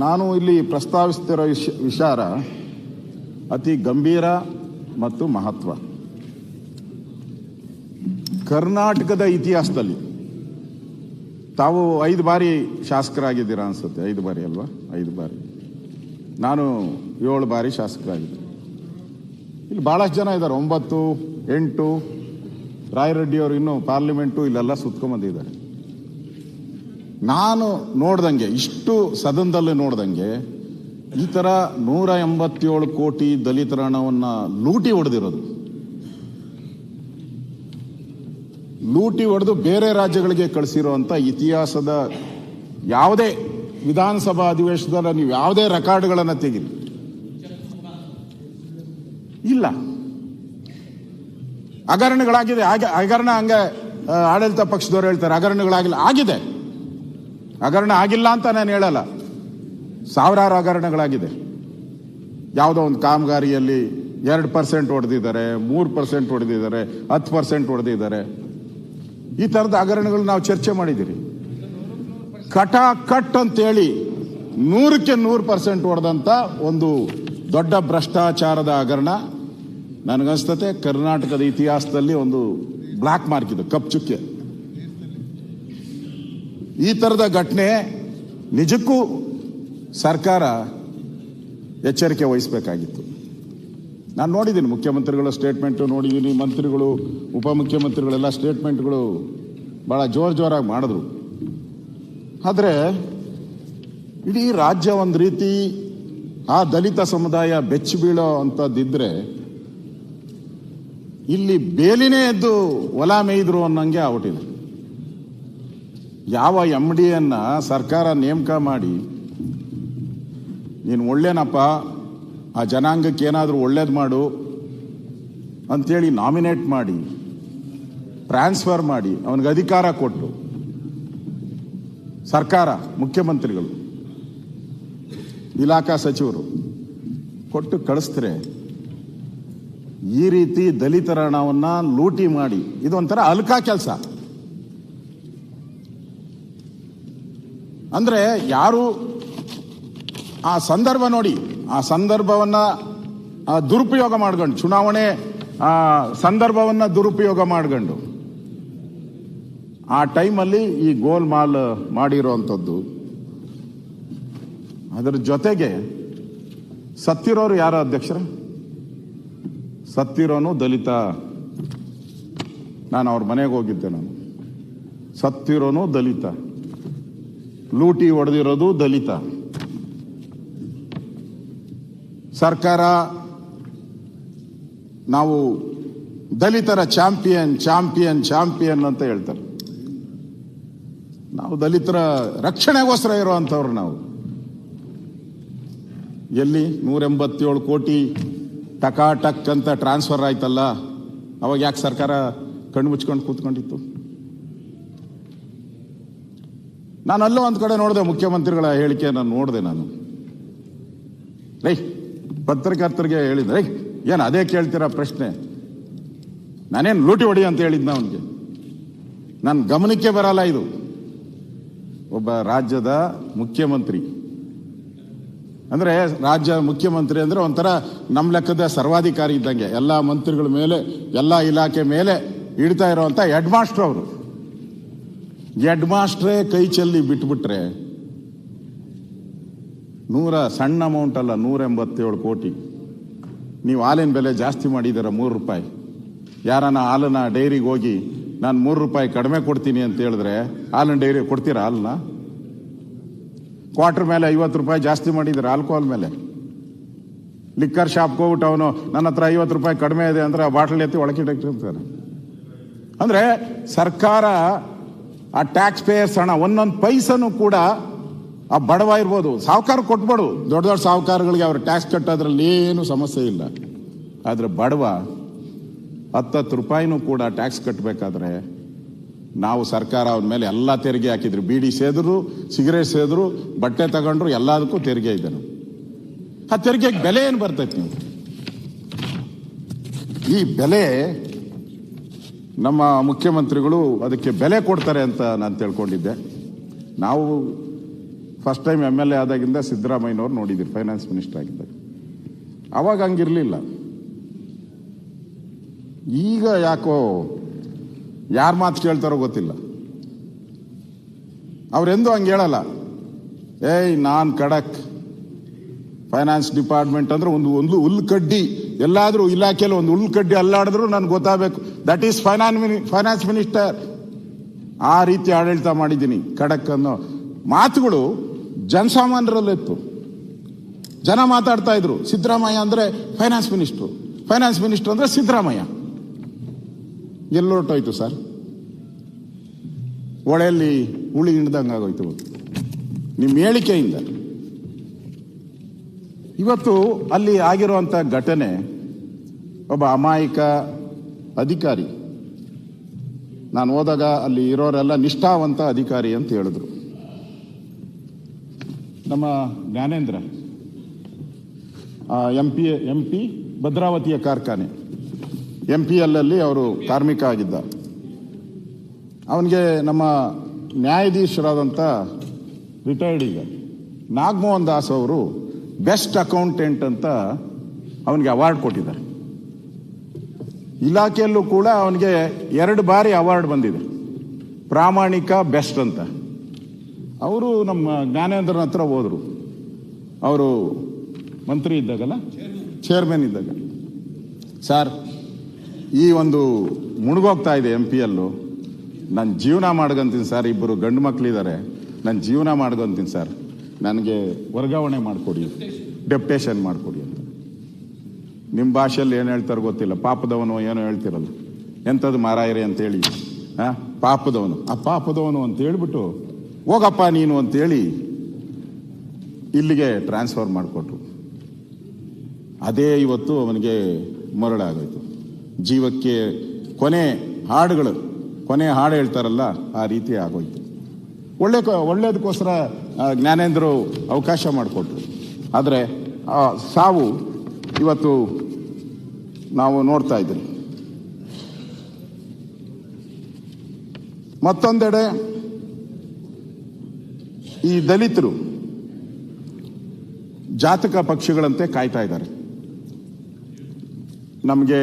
ನಾನು ಇಲ್ಲಿ ಪ್ರಸ್ತಾವಿಸುತ್ತಿರೋ ವಿಚಾರ ಅತಿ ಗಂಭೀರ ಮತ್ತು ಮಹತ್ವ. ಕರ್ನಾಟಕದ ಇತಿಹಾಸದಲ್ಲಿ ತಾವು 5 ಬಾರಿ ಶಾಸಕರಾಗಿದ್ದೀರಾ ಅನ್ಸುತ್ತೆ. 5 ಬಾರಿ ಅಲ್ವಾ? 5 ಬಾರಿ. ನಾನು 7 ಬಾರಿ ಶಾಸಕರಾಗಿದ್ದೆ. ಇಲ್ಲಿ ಬಹಳಷ್ಟು ಜನ ಇದ್ದಾರೆ, 9, 8. ರಾಯರೆಡ್ಡಿ ಅವರು ಇನ್ನೂ ಪಾರ್ಲಿಮೆಂಟು ಇಲ್ಲೆಲ್ಲ ಸುತ್ಕೊಂಡ್ಬಂದಿದ್ದಾರೆ. ನಾನು ನೋಡ್ದಂಗೆ, ಇಷ್ಟು ಸದನದಲ್ಲಿ ನೋಡ್ದಂಗೆ, ಈ ಥರ 187 ಕೋಟಿ ದಲಿತರ ಹಣವನ್ನು ಲೂಟಿ ಹೊಡೆದು ಬೇರೆ ರಾಜ್ಯಗಳಿಗೆ ಕಳಿಸಿರುವಂಥ ಇತಿಹಾಸದ ಯಾವುದೇ ವಿಧಾನಸಭಾ ಅಧಿವೇಶನದಲ್ಲಿ ನೀವು ಯಾವುದೇ ರೆಕಾರ್ಡ್ಗಳನ್ನು ತೆಗೀರಿ, ಇಲ್ಲ. ಹಗರಣಗಳಾಗಿದೆ. ಹಗರಣ ಹಂಗೆ ಆಡಳಿತ ಪಕ್ಷದವ್ರು ಹೇಳ್ತಾರೆ ಹಗರಣಗಳಾಗಿಲ್ಲ. ಆಗಿದೆ. ಹಗರಣ ಆಗಿಲ್ಲ ಅಂತ ನಾನು ಹೇಳಲ್ಲ. ಸಾವಿರಾರು ಹಗರಣಗಳಾಗಿದೆ. ಯಾವುದೋ ಒಂದು ಕಾಮಗಾರಿಯಲ್ಲಿ 2% ಹೊಡೆದಿದ್ದಾರೆ, 3% ಹೊಡೆದಿದ್ದಾರೆ, 10% ಹೊಡೆದಿದ್ದಾರೆ. ಈ ಥರದ ಹಗರಣಗಳು ನಾವು ಚರ್ಚೆ ಮಾಡಿದ್ದೀರಿ. ಕಟ್ ಅಂತೇಳಿ 100ಕ್ಕೆ 100% ಹೊಡೆದಂಥ ಒಂದು ದೊಡ್ಡ ಭ್ರಷ್ಟಾಚಾರದ ಹಗರಣ ನನಗನ್ಸ್ತತೆ ಕರ್ನಾಟಕದ ಇತಿಹಾಸದಲ್ಲಿ ಒಂದು ಬ್ಲ್ಯಾಕ್ ಮಾರ್ಕ್ ಇದೆ, ಕಪ್ಪು ಚುಕ್ಕೆ. ಈ ಥರದ ಘಟನೆ ನಿಜಕ್ಕೂ ಸರ್ಕಾರ ಎಚ್ಚರಿಕೆ ವಹಿಸಬೇಕಾಗಿತ್ತು. ನಾನು ನೋಡಿದ್ದೀನಿ ಮುಖ್ಯಮಂತ್ರಿಗಳ ಸ್ಟೇಟ್ಮೆಂಟು ನೋಡಿದ್ದೀನಿ, ಮಂತ್ರಿಗಳು ಉಪಮುಖ್ಯಮಂತ್ರಿಗಳೆಲ್ಲ ಸ್ಟೇಟ್ಮೆಂಟ್ಗಳು ಭಾಳ ಜೋರಾಗಿ ಮಾಡಿದ್ರು. ಆದರೆ ಇಡೀ ರಾಜ್ಯ ಒಂದು ರೀತಿ ಆ ದಲಿತ ಸಮುದಾಯ ಬೆಚ್ಚಿ ಬೀಳೋ ಅಂಥದ್ದಿದ್ರೆ ಇಲ್ಲಿ ಬೇಲಿನೇ ಎದ್ದು ಹೊಲ ಮೇಯ್ದ್ರು ಅನ್ನಂಗೆ ಆಗ್ಬಿಟ್ಟಿದೆ. ಯಾವ MD ಸರ್ಕಾರ ನೇಮಕ ಮಾಡಿ ನೀನು ಒಳ್ಳೇನಪ್ಪ, ಆ ಜನಾಂಗಕ್ಕೆ ಏನಾದರೂ ಒಳ್ಳೇದು ಮಾಡು ಅಂಥೇಳಿ ನಾಮಿನೇಟ್ ಮಾಡಿ, ಟ್ರಾನ್ಸ್ಫರ್ ಮಾಡಿ, ಅವನಿಗೆ ಅಧಿಕಾರ ಕೊಟ್ಟು ಸರ್ಕಾರ, ಮುಖ್ಯಮಂತ್ರಿಗಳು, ಇಲಾಖಾ ಸಚಿವರು ಕೊಟ್ಟು ಕಳಿಸ್ತಾರೆ. ಈ ರೀತಿ ದಲಿತರ ಹಣವನ್ನು ಲೂಟಿ ಮಾಡಿ ಇದೊಂಥರ ಅಲ್ಕಾ ಕೆಲಸ. ಅಂದರೆ ಯಾರು ಆ ಸಂದರ್ಭ ನೋಡಿ, ಆ ಸಂದರ್ಭವನ್ನು ದುರುಪಯೋಗ ಮಾಡ್ಕೊಂಡು, ಚುನಾವಣೆ ಸಂದರ್ಭವನ್ನು ದುರುಪಯೋಗ ಮಾಡ್ಕೊಂಡು ಆ ಟೈಮಲ್ಲಿ ಈ ಗೋಲ್ಮಾಲ್ ಮಾಡಿರೋವಂಥದ್ದು. ಅದರ ಜೊತೆಗೆ ಸತ್ತಿರೋರು ಯಾರ ಅಧ್ಯಕ್ಷರ? ಸತ್ತಿರೋನು ದಲಿತ. ನಾನು ಅವ್ರ ಮನೆಗೆ ಹೋಗಿದ್ದೆ. ಸತ್ತಿರೋನು ದಲಿತ, ಲೂಟಿ ಹೊಡೆದಿರೋದು ದಲಿತ. ಸರ್ಕಾರ ನಾವು ದಲಿತರ ಚಾಂಪಿಯನ್ ಅಂತ ಹೇಳ್ತಾರೆ. ನಾವು ದಲಿತರ ರಕ್ಷಣೆಗೋಸ್ಕರ ಇರುವಂಥವ್ರು. ನಾವು ಎಲ್ಲಿ 187 ಕೋಟಿ ಟಕ್ ಅಂತ ಟ್ರಾನ್ಸ್ಫರ್ ಆಯ್ತಲ್ಲ, ಅವಾಗ ಯಾಕೆ ಸರ್ಕಾರ ಕಣ್ಣು ಮುಚ್ಕೊಂಡು ಕೂತ್ಕೊಂಡಿತ್ತು? ನಾನು ಅಲ್ಲೋ ಒಂದು ಕಡೆ ನೋಡಿದೆ, ಮುಖ್ಯಮಂತ್ರಿಗಳ ಹೇಳಿಕೆ ನಾನು ನೋಡಿದೆ. ನಾನು ಪತ್ರಕರ್ತರಿಗೆ ಹೇಳಿದೆ, ಏನು ಅದೇ ಕೇಳ್ತೀರಾ ಪ್ರಶ್ನೆ? ನಾನೇನು ಲೂಟಿ ಹೊಡಿ ಅಂತ ಹೇಳಿದ್ನ ಅವನಿಗೆ? ನನ್ನ ಗಮನಕ್ಕೆ ಬರಲ್ಲ ಇದು. ಒಬ್ಬ ರಾಜ್ಯದ ಮುಖ್ಯಮಂತ್ರಿ ಅಂದರೆ, ರಾಜ್ಯ ಮುಖ್ಯಮಂತ್ರಿ ಅಂದರೆ ಒಂಥರ ನಮ್ಮ ಲೆಕ್ಕದ ಸರ್ವಾಧಿಕಾರಿ ಇದ್ದಂಗೆ, ಎಲ್ಲ ಮಂತ್ರಿಗಳ ಮೇಲೆ, ಎಲ್ಲ ಇಲಾಖೆ ಮೇಲೆ ಇಡ್ತಾ ಇರೋವಂಥ ಹೆಡ್ ಮಾಸ್ಟರ್ ಅವರು. ಹೆಡ್ ಮಾಸ್ಟ್ರೇ ಕೈ ಚೆಲ್ಲಿ ಬಿಟ್ಬಿಟ್ರೆ, ಸಣ್ಣ ಅಮೌಂಟ್ ಅಲ್ಲ, 187 ಕೋಟಿ. ನೀವು ಹಾಲಿನ ಬೆಲೆ ಜಾಸ್ತಿ ಮಾಡಿದ್ದೀರ, 3 ರೂಪಾಯಿ. ಯಾರನ್ನ ಹಾಲನ್ನ ಡೈರಿಗೆ ಹೋಗಿ ನಾನು 3 ರೂಪಾಯಿ ಕಡಿಮೆ ಕೊಡ್ತೀನಿ ಅಂತ ಹೇಳಿದ್ರೆ ಹಾಲಿನ ಡೈರಿ ಕೊಡ್ತೀರಾ? ಹಾಲನ್ನ ಕ್ವಾರ್ಟರ್ ಮೇಲೆ 50 ರೂಪಾಯಿ ಜಾಸ್ತಿ ಮಾಡಿದ್ದಾರೆ. ಆಲ್ಕೋಹಾಲ್ ಮೇಲೆ ಲಿಕ್ಕರ್ ಶಾಪ್ಗೆ ಹೋಗ್ಬಿಟ್ಟು ಅವನು ನನ್ನ ಹತ್ರ 50 ರೂಪಾಯಿ ಕಡಿಮೆ ಇದೆ ಅಂದ್ರೆ ಆ ಬಾಟಲ್ ಎತ್ತಿ ಒಳಕಿಟ್ಟಿರ್ತಾನೆ. ಅಂದರೆ ಸರ್ಕಾರ ಆ ಟ್ಯಾಕ್ಸ್ ಪೇಯರ್ಸ್ ಹಣ ಒಂದೊಂದು ಪೈಸನೂ ಕೂಡ ಆ ಬಡವ ಇರ್ಬೋದು, ಸಾಹುಕಾರ ಕೊಟ್ಬೇಡು. ದೊಡ್ಡ ಸಾಹುಕಾರಗಳಿಗೆ ಅವ್ರ ಟ್ಯಾಕ್ಸ್ ಕಟ್ಟೋದ್ರಲ್ಲಿ ಏನು ಸಮಸ್ಯೆ ಇಲ್ಲ. ಆದರೆ ಬಡವ 10 ರೂಪಾಯಿನೂ ಕೂಡ ಟ್ಯಾಕ್ಸ್ ಕಟ್ಟಬೇಕಾದ್ರೆ ನಾವು ಸರ್ಕಾರ ಅವನ ಮೇಲೆ ಎಲ್ಲ ತೆರಿಗೆ ಹಾಕಿದ್ರು. ಬೀಡಿ ಸೇದ್ರು, ಸಿಗರೇಟ್ ಸೇದ್ರು, ಬಟ್ಟೆ ತಗೊಂಡ್ರು, ಎಲ್ಲದಕ್ಕೂ ತೆರಿಗೆ ಇದೆ. ಆ ತೆರಿಗೆಗೆ ಬೆಲೆ ಏನು ಬರ್ತೈತಿ? ನೀವು ಈ ಬೆಲೆ ನಮ್ಮ ಮುಖ್ಯಮಂತ್ರಿಗಳು ಅದಕ್ಕೆ ಬೆಲೆ ಕೊಡ್ತಾರೆ ಅಂತ ನಾನು ತಿಳ್ಕೊಂಡಿದ್ದೆ. ನಾವು ಫಸ್ಟ್ ಟೈಮ್ MLA ಆದಾಗಿಂದ ಸಿದ್ದರಾಮಯ್ಯನವ್ರು ನೋಡಿದ್ದೀರಿ ಫೈನಾನ್ಸ್ ಮಿನಿಸ್ಟರ್ ಆಗಿದ್ದಾಗ. ಅವಾಗ ಹಂಗಿರಲಿಲ್ಲ. ಈಗ ಯಾಕೋ ಯಾರ ಮಾತು ಕೇಳ್ತಾರೋ ಗೊತ್ತಿಲ್ಲ. ಅವರೆಂದೂ ಹಂಗೆ ಹೇಳಲ್ಲ. ನಾನು ಖಡಕ್ ಫೈನಾನ್ಸ್ ಡಿಪಾರ್ಟ್ಮೆಂಟ್ ಅಂದ್ರೆ ಒಂದು ಹುಲ್ಕಡ್ಡಿ, ಎಲ್ಲಾದ್ರೂ ಇಲಾಖೆಯಲ್ಲಿ ಒಂದು ಹುಲ್ಕಡ್ಡಿ ಅಲ್ಲಾಡಿದ್ರು ನನ್ಗೆ ಗೊತ್ತಾಗಬೇಕು, ದಟ್ ಈಸ್ ಫೈನಾನ್ಸ್ ಮಿನಿಸ್ಟರ್. ಆ ರೀತಿ ಆಡಳಿತ ಮಾಡಿದ್ದೀನಿ. ಖಡಕ್ ಅನ್ನೋ ಮಾತುಗಳು ಜನಸಾಮಾನ್ಯರಲ್ಲಿತ್ತು. ಜನ ಮಾತಾಡ್ತಾ ಇದ್ರು, ಸಿದ್ದರಾಮಯ್ಯ ಅಂದ್ರೆ ಫೈನಾನ್ಸ್ ಮಿನಿಸ್ಟರ್ ಅಂದ್ರೆ ಸಿದ್ದರಾಮಯ್ಯ. ಎಲ್ಲೊರಟೋಯ್ತು ಸರ್, ಒಳೆಯಲ್ಲಿ ಹುಳಿ ಹಿಡ್ದಂಗೆ ಆಗೋಯ್ತು ನಿಮ್ಮ ಹೇಳಿಕೆಯಿಂದ. ಇವತ್ತು ಅಲ್ಲಿ ಆಗಿರುವಂಥ ಘಟನೆ, ಒಬ್ಬ ಅಮಾಯಕ ಅಧಿಕಾರಿ, ನಾನು ಹೋದಾಗ ಅಲ್ಲಿ ಇರೋರೆಲ್ಲ ನಿಷ್ಠಾವಂತ ಅಧಿಕಾರಿ ಅಂತ ಹೇಳಿದ್ರು. ನಮ್ಮ ಜ್ಞಾನೇಂದ್ರ MP ಭದ್ರಾವತಿಯ ಕಾರ್ಖಾನೆ MPL ಅವರು ಕಾರ್ಮಿಕ ಆಗಿದ್ದ. ಅವನಿಗೆ ನಮ್ಮ ನ್ಯಾಯಾಧೀಶರಾದಂಥ ರಿಟೈರ್ಡ್ ಈಗ ನಾಗಮೋಹನ್ ದಾಸ್ ಅವರು ಬೆಸ್ಟ್ ಅಕೌಂಟೆಂಟ್ ಅಂತ ಅವನಿಗೆ ಅವಾರ್ಡ್ ಕೊಟ್ಟಿದ್ದಾರೆ. ಇಲಾಖೆಯಲ್ಲೂ ಕೂಡ ಅವನಿಗೆ 2 ಬಾರಿ ಅವಾರ್ಡ್ ಬಂದಿದೆ, ಪ್ರಾಮಾಣಿಕ ಬೆಸ್ಟ್ ಅಂತ. ಅವರು ನಮ್ಮ ಜ್ಞಾನೇಂದ್ರನ ಹತ್ರ ಹೋದರು. ಅವರು ಮಂತ್ರಿ ಇದ್ದಾಗಲ್ಲ, ಚೇರ್ಮನ್ ಇದ್ದಾಗ, ಸರ್ ಈ ಒಂದು ಮುಳುಗೋಗ್ತಾ ಇದೆ MPL, ನಾನು ಜೀವನ ಮಾಡ್ಕೊಂತೀನಿ ಸರ್, ಇಬ್ಬರು ಗಂಡು ಮಕ್ಕಳಿದ್ದಾರೆ, ನಾನು ಜೀವನ ಮಾಡ್ಕೊಂತೀನಿ ಸರ್, ನನಗೆ ವರ್ಗಾವಣೆ ಮಾಡಿಕೊಡಿ, ಡೆಪ್ಟೇಷನ್ ಮಾಡಿಕೊಡಿ ಅಂತ. ನಿಮ್ಮ ಭಾಷೆಯಲ್ಲಿ ಏನು ಹೇಳ್ತಾರೆ ಗೊತ್ತಿಲ್ಲ, ಪಾಪದವನು ಏನೋ ಹೇಳ್ತಿರಲ್ಲ, ಎಂಥದ್ದು ಮಾರಾಯರಿ ಅಂತೇಳಿ, ಪಾಪದವನು, ಆ ಪಾಪದವನು ಅಂತ ಹೇಳ್ಬಿಟ್ಟು ಹೋಗಪ್ಪ ನೀನು ಅಂತೇಳಿ ಇಲ್ಲಿಗೆ ಟ್ರಾನ್ಸ್ಫರ್ ಮಾಡಿಕೊಟ್ರು. ಅದೇ ಇವತ್ತು ಅವನಿಗೆ ಮರಳಾಗೋಯ್ತು. ಜೀವಕ್ಕೆ ಕೊನೆ ಹಾಡು ಹೇಳ್ತಾರಲ್ಲ, ಆ ರೀತಿ ಆಗೋಯ್ತು. ಒಳ್ಳೇದಕ್ಕೋಸ್ಕರ ಜ್ಞಾನೇಂದ್ರು ಅವಕಾಶ ಮಾಡಿಕೊಟ್ರು. ಆದರೆ ಸಾವು ಇವತ್ತು ನಾವು ನೋಡ್ತಾ ಇದ್ದೀವಿ. ಮತ್ತೊಂದೆಡೆ ಈ ದಲಿತರು ಜಾತಕ ಪಕ್ಷಿಗಳಂತೆ ಕಾಯ್ತಾ ಇದ್ದಾರೆ. ನಮಗೆ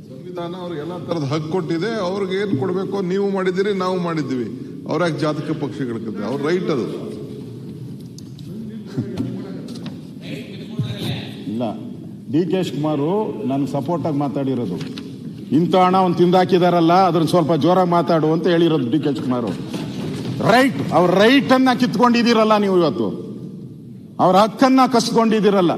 ಸಂವಿಧಾನ ಅವ್ರಿಗೆ ಎಲ್ಲ ತರದ ಹಕ್ಕು ಕೊಟ್ಟಿದೆ. ಅವ್ರಿಗೆ ಏನ್ ಕೊಡ್ಬೇಕು ನೀವು ಮಾಡಿದಿರಿ, ನಾವು ಮಾಡಿದ್ದೀವಿ. ಅವ್ರ್ಯಾಕೆ ಜಾತಕ ಪಕ್ಷಿಗಳಕ್ಕೆ ಅವ್ರ ರೈಟ್ ಅದು. ಇಲ್ಲ, DK ಶಿವಕುಮಾರ್ ನನ್ನ ಸಪೋರ್ಟ್ ಆಗಿ ಮಾತಾಡಿರೋದು, ಇಂಥ ಹಣ ಅವ್ನು ತಿಂದಾಕಿದಾರಲ್ಲ ಅದನ್ನ ಸ್ವಲ್ಪ ಜೋರಾಗಿ ಮಾತಾಡು ಅಂತ ಹೇಳಿರೋದು DK ಶಿವಕುಮಾರ್. ರೈಟ್, ಅವ್ರ ರೈಟ್ ಅನ್ನ ಕಿತ್ಕೊಂಡಿದ್ದೀರಲ್ಲ ನೀವು, ಇವತ್ತು ಅವ್ರ ಹಕ್ಕನ್ನ ಕಸ್ಕೊಂಡಿದ್ದೀರಲ್ಲ,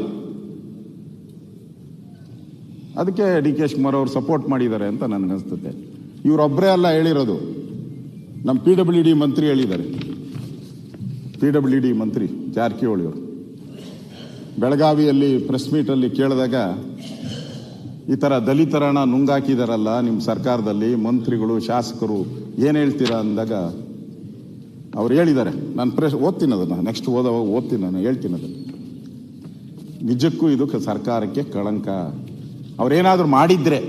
ಅದಕ್ಕೆ DK ಶಿವಕುಮಾರ್ ಅವರು ಸಪೋರ್ಟ್ ಮಾಡಿದ್ದಾರೆ ಅಂತ ನನಗನ್ಸುತ್ತೆ. ಇವರೊಬ್ಬರೇ ಅಲ್ಲ ಹೇಳಿರೋದು, ನಮ್ಮ PWD ಮಂತ್ರಿ ಹೇಳಿದ್ದಾರೆ. PWD ಮಂತ್ರಿ ಜಾರಕಿಹೊಳಿ ಅವರು ಬೆಳಗಾವಿಯಲ್ಲಿ ಪ್ರೆಸ್ ಮೀಟಲ್ಲಿ ಕೇಳಿದಾಗ, ಈ ಥರ ದಲಿತರನ್ನ ನುಂಗಾಕಿದಾರಲ್ಲ ನಿಮ್ಮ ಸರ್ಕಾರದಲ್ಲಿ ಮಂತ್ರಿಗಳು ಶಾಸಕರು, ಏನು ಹೇಳ್ತೀರಾ ಅಂದಾಗ ಅವ್ರು ಹೇಳಿದ್ದಾರೆ, ನಾನು ಓದ್ತೀನಿ ಅದನ್ನು, ನೆಕ್ಸ್ಟ್ ಓದ್ತೀನಿ, ನಾನು ಹೇಳ್ತೀನಿ ಅದನ್ನು. ನಿಜಕ್ಕೂ ಇದು ಸರ್ಕಾರಕ್ಕೆ ಕಳಂಕ. ಅವ್ರೇನಾದ್ರೂ ಮಾಡಿದ್ರೆ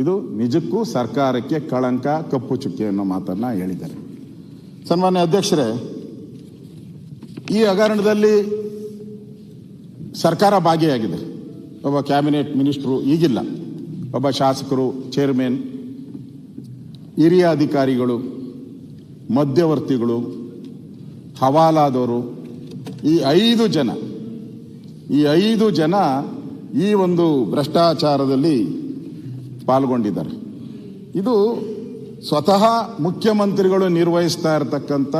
ಇದು ನಿಜಕ್ಕೂ ಸರ್ಕಾರಕ್ಕೆ ಕಳಂಕ, ಕಪ್ಪು ಚುಕ್ಕೆ ಅನ್ನೋ ಮಾತನ್ನ ಹೇಳಿದ್ದಾರೆ. ಸನ್ಮಾನ್ಯ ಅಧ್ಯಕ್ಷರೇ, ಈ ಹಗರಣದಲ್ಲಿ ಸರ್ಕಾರ ಭಾಗಿಯಾಗಿದೆ. ಒಬ್ಬ ಕ್ಯಾಬಿನೆಟ್ ಮಿನಿಸ್ಟ್ರು ಈಗಿಲ್ಲ, ಒಬ್ಬ ಶಾಸಕರು, ಚೇರ್ಮನ್, ಹಿರಿಯ ಅಧಿಕಾರಿಗಳು, ಮಧ್ಯವರ್ತಿಗಳು, ಹವಾಲಾದವರು, ಈ 5 ಜನ ಈ ಒಂದು ಭ್ರಷ್ಟಾಚಾರದಲ್ಲಿ ಪಾಲ್ಗೊಂಡಿದ್ದಾರೆ. ಇದು ಸ್ವತಃ ಮುಖ್ಯಮಂತ್ರಿಗಳು ನಿರ್ವಹಿಸ್ತಾ ಇರತಕ್ಕಂಥ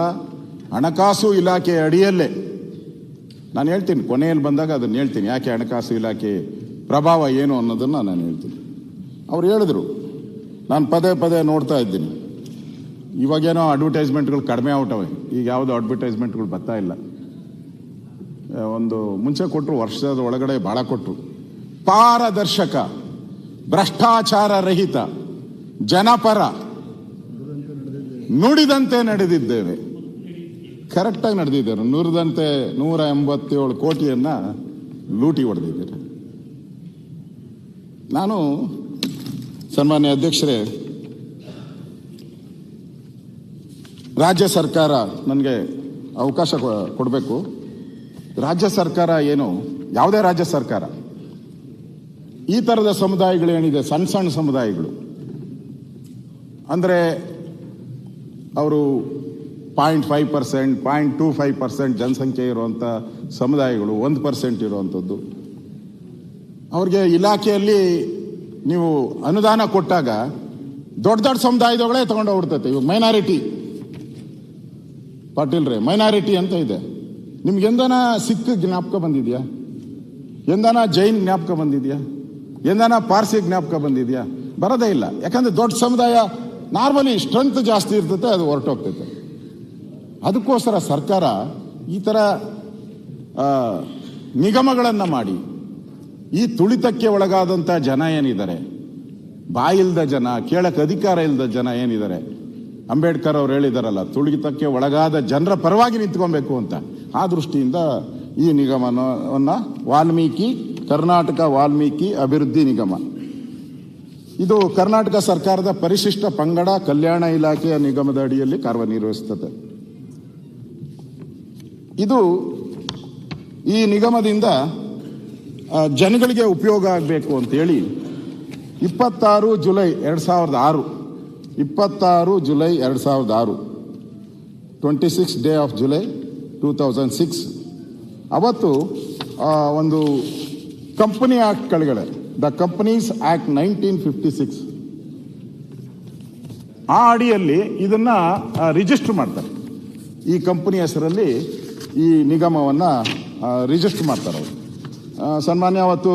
ಹಣಕಾಸು ಇಲಾಖೆ ಅಡಿಯಲ್ಲೇ. ನಾನು ಹೇಳ್ತೀನಿ, ಕೊನೆಯಲ್ಲಿ ಬಂದಾಗ ಅದನ್ನು ಹೇಳ್ತೀನಿ, ಯಾಕೆ ಹಣಕಾಸು ಇಲಾಖೆ ಪ್ರಭಾವ ಏನು ಅನ್ನೋದನ್ನು ನಾನು ಹೇಳ್ತೀನಿ. ಅವ್ರು ಹೇಳಿದ್ರು, ನಾನು ಪದೇ ನೋಡ್ತಾ ಇದ್ದೀನಿ, ಇವಾಗೇನೋ ಅಡ್ವರ್ಟೈಸ್ಮೆಂಟ್ಗಳು ಕಡಿಮೆ ಆಗ್ಬಿಟ್ಟವೆ, ಈಗ ಯಾವುದು ಅಡ್ವರ್ಟೈಸ್ಮೆಂಟ್ಗಳು ಬರ್ತಾ ಇಲ್ಲ. ಒಂದು ಮುಂಚೆ ಕೊಟ್ಟರು, ವರ್ಷದ ಒಳಗಡೆ ಭಾಳ ಕೊಟ್ಟರು. ಪಾರದರ್ಶಕ, ಭ್ರಷ್ಟಾಚಾರ ರಹಿತ, ಜನಪರ, ನುಡಿದಂತೆ ನಡೆದಿದ್ದೇವೆ. ಕರೆಕ್ಟಾಗಿ ನಡೆದಿದ್ದಾರೆ. ನುಡಿದಂತೆ 187 ಕೋಟಿಯನ್ನ ಲೂಟಿ ಹೊಡೆದಿದ್ದಾರೆ. ನಾನು ಸನ್ಮಾನ್ಯ ಅಧ್ಯಕ್ಷರೇ, ರಾಜ್ಯ ಸರ್ಕಾರ ನನಗೆ ಅವಕಾಶ ಕೊಡಬೇಕು. ರಾಜ್ಯ ಸರ್ಕಾರ ಏನು, ಯಾವುದೇ ರಾಜ್ಯ ಸರ್ಕಾರ ಈ ಥರದ ಸಮುದಾಯಗಳೇನಿದೆ, ಸಣ್ಣ ಸಣ್ಣ ಸಮುದಾಯಗಳು ಅಂದರೆ ಅವರು 0.5%, 0.25% ಜನಸಂಖ್ಯೆ ಇರುವಂಥ ಸಮುದಾಯಗಳು, 1% ಇರುವಂಥದ್ದು, ಅವ್ರಿಗೆ ಇಲಾಖೆಯಲ್ಲಿ ನೀವು ಅನುದಾನ ಕೊಟ್ಟಾಗ ದೊಡ್ಡ ದೊಡ್ಡ ಸಮುದಾಯದಗಳೇ ತಗೊಂಡು ಹೋಗ್ಬಿಡ್ತೈತೆ. ಇವಾಗ ಮೈನಾರಿಟಿ ಪಾಟೀಲ್ರೆ, ಮೈನಾರಿಟಿ ಅಂತ ಇದೆ. ನಿಮ್ಗೆ ಎಂದನ ಸಿಖ್ ಜ್ಞಾಪಕ ಬಂದಿದೆಯಾ? ಎಂದನ ಜೈನ್ ಜ್ಞಾಪಕ ಬಂದಿದೆಯಾ? ಎಂದನ ಪಾರ್ಸಿ ಜ್ಞಾಪಕ ಬಂದಿದೆಯಾ? ಬರೋದೇ ಇಲ್ಲ. ಯಾಕಂದ್ರೆ ದೊಡ್ಡ ಸಮುದಾಯ ನಾರ್ಮಲಿ ಸ್ಟ್ರೆಂತ್ ಜಾಸ್ತಿ ಇರ್ತೈತೆ, ಅದು ಹೊರಟೋಗ್ತೈತೆ. ಅದಕ್ಕೋಸ್ಕರ ಸರ್ಕಾರ ಈ ಥರ ನಿಗಮಗಳನ್ನು ಮಾಡಿ ಈ ತುಳಿತಕ್ಕೆ ಒಳಗಾದಂಥ ಜನ ಏನಿದ್ದಾರೆ, ಬಾಯಿಲ್ದ ಜನ, ಕೇಳಕ್ಕೆ ಅಧಿಕಾರ ಇಲ್ಲದ ಜನ ಏನಿದ್ದಾರೆ, ಅಂಬೇಡ್ಕರ್ ಅವ್ರು ಹೇಳಿದಾರಲ್ಲ, ತುಳಿತಕ್ಕೆ ಒಳಗಾದ ಜನರ ಪರವಾಗಿ ನಿಂತ್ಕೊಬೇಕು ಅಂತ. ಆ ದೃಷ್ಟಿಯಿಂದ ಈ ನಿಗಮವನ್ನು ಕರ್ನಾಟಕ ವಾಲ್ಮೀಕಿ ಅಭಿವೃದ್ಧಿ ನಿಗಮ, ಇದು ಕರ್ನಾಟಕ ಸರ್ಕಾರದ ಪರಿಶಿಷ್ಟ ಪಂಗಡ ಕಲ್ಯಾಣ ಇಲಾಖೆಯ ನಿಗಮದ ಅಡಿಯಲ್ಲಿ ಕಾರ್ಯನಿರ್ವಹಿಸುತ್ತದೆ. ಇದು ಈ ನಿಗಮದಿಂದ ಜನಗಳಿಗೆ ಉಪಯೋಗ ಆಗಬೇಕು ಅಂತೇಳಿ 26 ಜುಲೈ 2006 26 ಡೇ ಆಫ್ ಜುಲೈ 2006 ಅವತ್ತು ಒಂದು ಕಂಪನಿ ಆಕ್ಟ್ ಕೆಳಗಡೆ, ದ ಕಂಪನೀಸ್ ಆಕ್ಟ್ 1956, ಆ ಅಡಿಯಲ್ಲಿ ಇದನ್ನ ರಿಜಿಸ್ಟರ್ ಮಾಡ್ತಾರೆ. ಈ ಕಂಪನಿ ಹೆಸರಲ್ಲಿ ಈ ನಿಗಮವನ್ನು ರಿಜಿಸ್ಟರ್ ಮಾಡ್ತಾರೆ ಅವರು. ಸನ್ಮಾನ್ಯ ಅವತ್ತು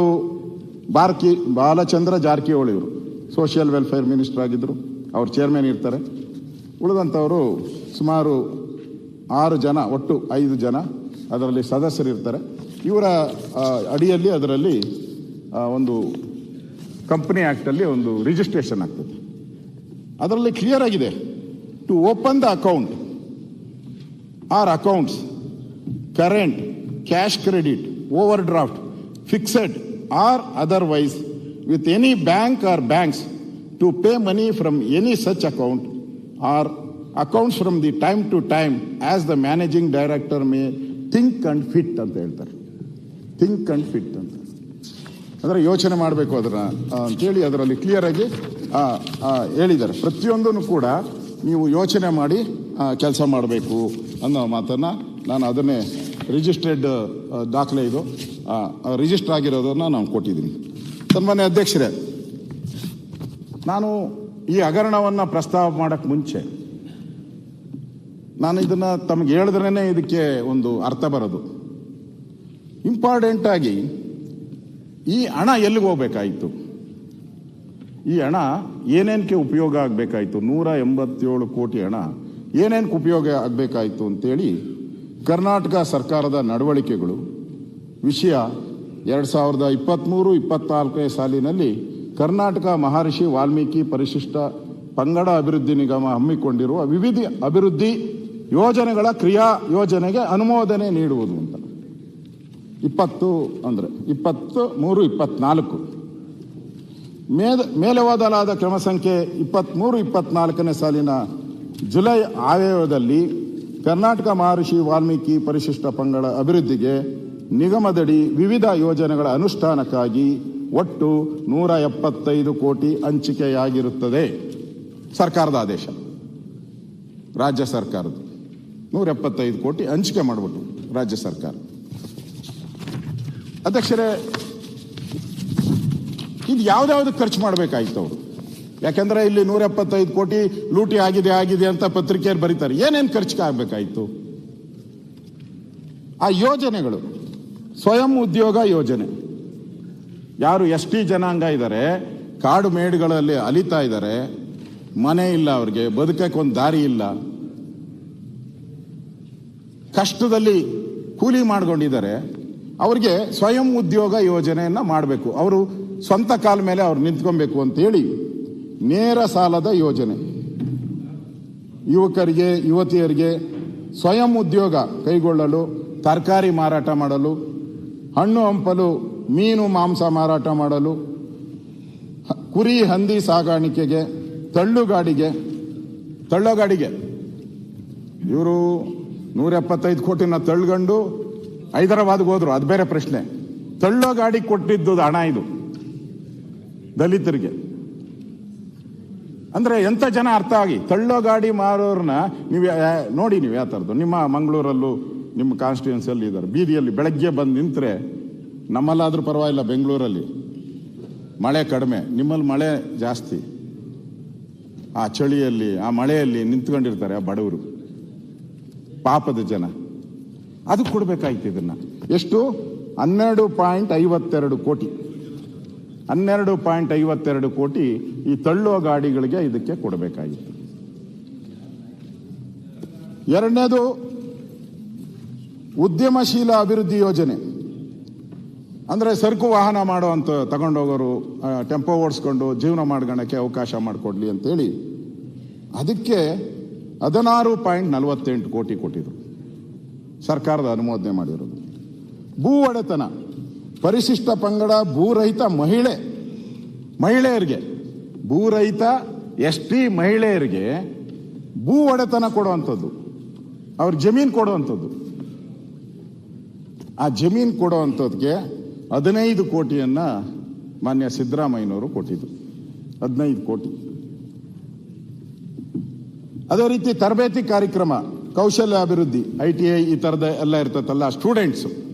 ಬಾಲಚಂದ್ರ ಜಾರಕಿಹೊಳಿ ಅವರು ಸೋಷಿಯಲ್ ವೆಲ್ಫೇರ್ ಮಿನಿಸ್ಟರ್ ಆಗಿದ್ದರು, ಅವ್ರು ಚೇರ್ಮನ್ ಇರ್ತಾರೆ. ಉಳಿದಂಥವರು ಸುಮಾರು 6 ಜನ, ಒಟ್ಟು 5 ಜನ ಅದರಲ್ಲಿ ಸದಸ್ಯರಿರ್ತಾರೆ. ಇವರ ಅಡಿಯಲ್ಲಿ ಅದರಲ್ಲಿ ಒಂದು ಕಂಪನಿ ಆ್ಯಕ್ಟಲ್ಲಿ ಒಂದು ರಿಜಿಸ್ಟ್ರೇಷನ್ ಆಗ್ತದೆ. ಅದರಲ್ಲಿ ಕ್ಲಿಯರ್ ಆಗಿದೆ, to open the account or accounts current, cash credit, overdraft, fixed or otherwise with any bank or banks to pay money from any such account or accounts from the time to time as the managing director may think and fit ಅಂತ ಹೇಳ್ತಾರೆ. Think and fit ಅಂತ ಅಂದರೆ ಯೋಚನೆ ಮಾಡಬೇಕು ಅದನ್ನು ಅಂತೇಳಿ ಅದರಲ್ಲಿ clear ಆಗಿ ಹೇಳಿದ್ದಾರೆ. ಪ್ರತಿಯೊಂದನ್ನು ಕೂಡ ನೀವು ಯೋಚನೆ ಮಾಡಿ ಕೆಲಸ ಮಾಡಬೇಕು ಅನ್ನೋ ಮಾತನ್ನು ನಾನು ಅದನ್ನೇ ರಿಜಿಸ್ಟರ್ಡ್ ದಾಖಲೆ ಇದು ರಿಜಿಸ್ಟರ್ ಆಗಿರೋದನ್ನು ನಾನು ಕೊಟ್ಟಿದ್ದೀನಿ. ಸನ್ಮಾನ್ಯ ಅಧ್ಯಕ್ಷರೇ, ನಾನು ಈ ಹಗರಣವನ್ನು ಪ್ರಸ್ತಾವ ಮಾಡೋಕ್ಕೆ ಮುಂಚೆ ನಾನು ಇದನ್ನು ತಮಗೆ ಹೇಳಿದ್ರೇ ಇದಕ್ಕೆ ಒಂದು ಅರ್ಥ ಬರೋದು. ಇಂಪಾರ್ಟೆಂಟ್ ಆಗಿ ಈ ಹಣ ಎಲ್ಲಿಗೆ ಹೋಗ್ಬೇಕಾಯಿತು, ಈ ಹಣ ಏನೇನಕ್ಕೆ ಉಪಯೋಗ ಆಗಬೇಕಾಯಿತು, 187 ಕೋಟಿ ಹಣ ಏನೇನಕ್ಕೆ ಉಪಯೋಗ ಆಗಬೇಕಾಯಿತು ಅಂತೇಳಿ ಕರ್ನಾಟಕ ಸರ್ಕಾರದ ನಡವಳಿಕೆಗಳು ವಿಷಯ 2023-24 ಸಾಲಿನಲ್ಲಿ ಕರ್ನಾಟಕ ಮಹರ್ಷಿ ವಾಲ್ಮೀಕಿ ಪರಿಶಿಷ್ಟ ಪಂಗಡ ಅಭಿವೃದ್ಧಿ ನಿಗಮ ಹಮ್ಮಿಕೊಂಡಿರುವ ವಿವಿಧ ಅಭಿವೃದ್ಧಿ ಯೋಜನೆಗಳ ಕ್ರಿಯಾ ಯೋಜನೆಗೆ ಅನುಮೋದನೆ ನೀಡುವುದು ಅಂತ 23-24 ಮೇಲೆ ಓದಲಾದ ಕ್ರಮ ಸಂಖ್ಯೆ 23-24 ಸಾಲಿನ ಜುಲೈ ಆಯವ್ಯಯದಲ್ಲಿ ಕರ್ನಾಟಕ ಮಹರ್ಷಿ ವಾಲ್ಮೀಕಿ ಪರಿಶಿಷ್ಟ ಪಂಗಡ ಅಭಿವೃದ್ಧಿಗೆ ನಿಗಮದಡಿ ವಿವಿಧ ಯೋಜನೆಗಳ ಅನುಷ್ಠಾನಕ್ಕಾಗಿ ಒಟ್ಟು 175 ಕೋಟಿ ಹಂಚಿಕೆಯಾಗಿರುತ್ತದೆ. ಸರ್ಕಾರದ ಆದೇಶ, ರಾಜ್ಯ ಸರ್ಕಾರದ 175 ಕೋಟಿ ಹಂಚಿಕೆ ಮಾಡಿಬಿಟ್ಟು ರಾಜ್ಯ ಸರ್ಕಾರ. ಅಧ್ಯಕ್ಷರೇ, ಇದು ಯಾವ್ದಾವ್ದು ಖರ್ಚು ಮಾಡಬೇಕಾಯ್ತು ಅವರು? ಯಾಕಂದ್ರೆ ಇಲ್ಲಿ 175 ಕೋಟಿ ಲೂಟಿ ಆಗಿದೆ ಅಂತ ಪತ್ರಿಕೆಯಲ್ಲಿ ಬರೀತಾರೆ. ಏನೇನು ಖರ್ಚಿಗೆ ಆಗಬೇಕಾಯ್ತು? ಆ ಯೋಜನೆಗಳು ಸ್ವಯಂ ಉದ್ಯೋಗ ಯೋಜನೆ, ಯಾರು ST ಜನಾಂಗ ಇದ್ದಾರೆ, ಕಾಡು ಮೇಡುಗಳಲ್ಲಿ ಅಲಿತಾ ಇದ್ದಾರೆ, ಮನೆ ಇಲ್ಲ ಅವ್ರಿಗೆ, ಬದುಕಕ್ಕೆ ಒಂದು ದಾರಿ ಇಲ್ಲ, ಕಷ್ಟದಲ್ಲಿ ಕೂಲಿ ಮಾಡ್ಕೊಂಡಿದ್ದಾರೆ, ಅವ್ರಿಗೆ ಸ್ವಯಂ ಉದ್ಯೋಗ ಯೋಜನೆಯನ್ನು ಮಾಡಬೇಕು. ಅವರು ಸ್ವಂತ ಕಾಲ ಮೇಲೆ ಅವ್ರು ನಿಂತ್ಕೊಬೇಕು ಅಂತೇಳಿ ನೇರ ಸಾಲದ ಯೋಜನೆ, ಯುವಕರಿಗೆ ಯುವತಿಯರಿಗೆ ಸ್ವಯಂ ಉದ್ಯೋಗ ಕೈಗೊಳ್ಳಲು, ತರಕಾರಿ ಮಾರಾಟ ಮಾಡಲು, ಹಣ್ಣು ಹಂಪಲು, ಮೀನು ಮಾಂಸ ಮಾರಾಟ ಮಾಡಲು, ಕುರಿ ಹಂದಿ ಸಾಗಾಣಿಕೆಗೆ, ತಳ್ಳುಗಾಡಿಗೆ ಇವರು 175 ಕೋಟಿನ ತಳ್ಕೊಂಡು ಹೈದರಾಬಾದ್ಗೆ ಹೋದ್ರು, ಅದು ಬೇರೆ ಪ್ರಶ್ನೆ. ತಳ್ಳೋ ಗಾಡಿ ಕೊಟ್ಟಿದ್ದು ಹಣ ಇದು ದಲಿತರಿಗೆ. ಅಂದ್ರೆ ಎಂತ ಜನ ಅರ್ಥ ಆಗಿ ತಳ್ಳೋ ಗಾಡಿ ಮಾರೋರ್ನ ನೀವು ನೋಡಿ, ನೀವು ಯಾವ ಥರದ್ದು ನಿಮ್ಮ ಮಂಗಳೂರಲ್ಲೂ ನಿಮ್ಮ ಕಾನ್ಸ್ಟಿಟ್ಯೂನ್ಸಿಯಲ್ಲಿ ಇದ್ದಾರೆ, ಬೀದಿಯಲ್ಲಿ ಬೆಳಗ್ಗೆ ಬಂದು ನಿಂತರೆ, ನಮ್ಮಲ್ಲಾದ್ರೂ ಪರವಾಗಿಲ್ಲ, ಬೆಂಗಳೂರಲ್ಲಿ ಮಳೆ ಕಡಿಮೆ, ನಿಮ್ಮಲ್ಲಿ ಮಳೆ ಜಾಸ್ತಿ. ಆ ಚಳಿಯಲ್ಲಿ ಆ ಮಳೆಯಲ್ಲಿ ನಿಂತ್ಕೊಂಡಿರ್ತಾರೆ ಆ ಬಡವರು, ಪಾಪದ ಜನ. ಅದು ಕೊಡ್ಬೇಕಾಯ್ತು ಇದನ್ನ. ಎಷ್ಟು? 12.52 ಕೋಟಿ. 12.52 ಕೋಟಿ ಈ ತಳ್ಳೋ ಗಾಡಿಗಳಿಗೆ ಇದಕ್ಕೆ ಕೊಡಬೇಕಾಗಿತ್ತು. ಎರಡನೇದು ಉದ್ಯಮಶೀಲ ಅಭಿವೃದ್ಧಿ ಯೋಜನೆ. ಅಂದ್ರೆ ಸರಕು ವಾಹನ ಮಾಡುವಂತ ತಗೊಂಡೋಗೋರು ಟೆಂಪೋ ಓಡಿಸ್ಕೊಂಡು ಜೀವನ ಮಾಡ್ಕೊಳಕ್ಕೆ ಅವಕಾಶ ಮಾಡಿಕೊಡ್ಲಿ ಅಂತೇಳಿ ಅದಕ್ಕೆ 16.48 ಕೋಟಿ ಕೊಟ್ಟಿದ್ರು, ಸರ್ಕಾರದ ಅನುಮೋದನೆ ಮಾಡಿರೋದು. ಭೂ ಒಡೆತನ, ಪರಿಶಿಷ್ಟ ಪಂಗಡ ಭೂರಹಿತ ಮಹಿಳೆಯರಿಗೆ, ಭೂರಹಿತ ST ಮಹಿಳೆಯರಿಗೆ ಭೂ ಒಡೆತನ ಕೊಡುವಂಥದ್ದು, ಅವ್ರ ಜಮೀನು ಕೊಡುವಂಥದ್ದು. ಆ ಜಮೀನು ಕೊಡುವಂಥದ್ಗೆ 15 ಕೋಟಿಯನ್ನ ಮಾನ್ಯ ಸಿದ್ದರಾಮಯ್ಯನವರು ಕೊಟ್ಟಿದ್ರು. 15 ಕೋಟಿ. ಅದೇ ರೀತಿ ತರಬೇತಿ ಕಾರ್ಯಕ್ರಮ, ಕೌಶಲ್ಯ ಅಭಿವೃದ್ಧಿ, ITI ಈ ಥರದ ಎಲ್ಲ ಇರ್ತದಲ್ಲ,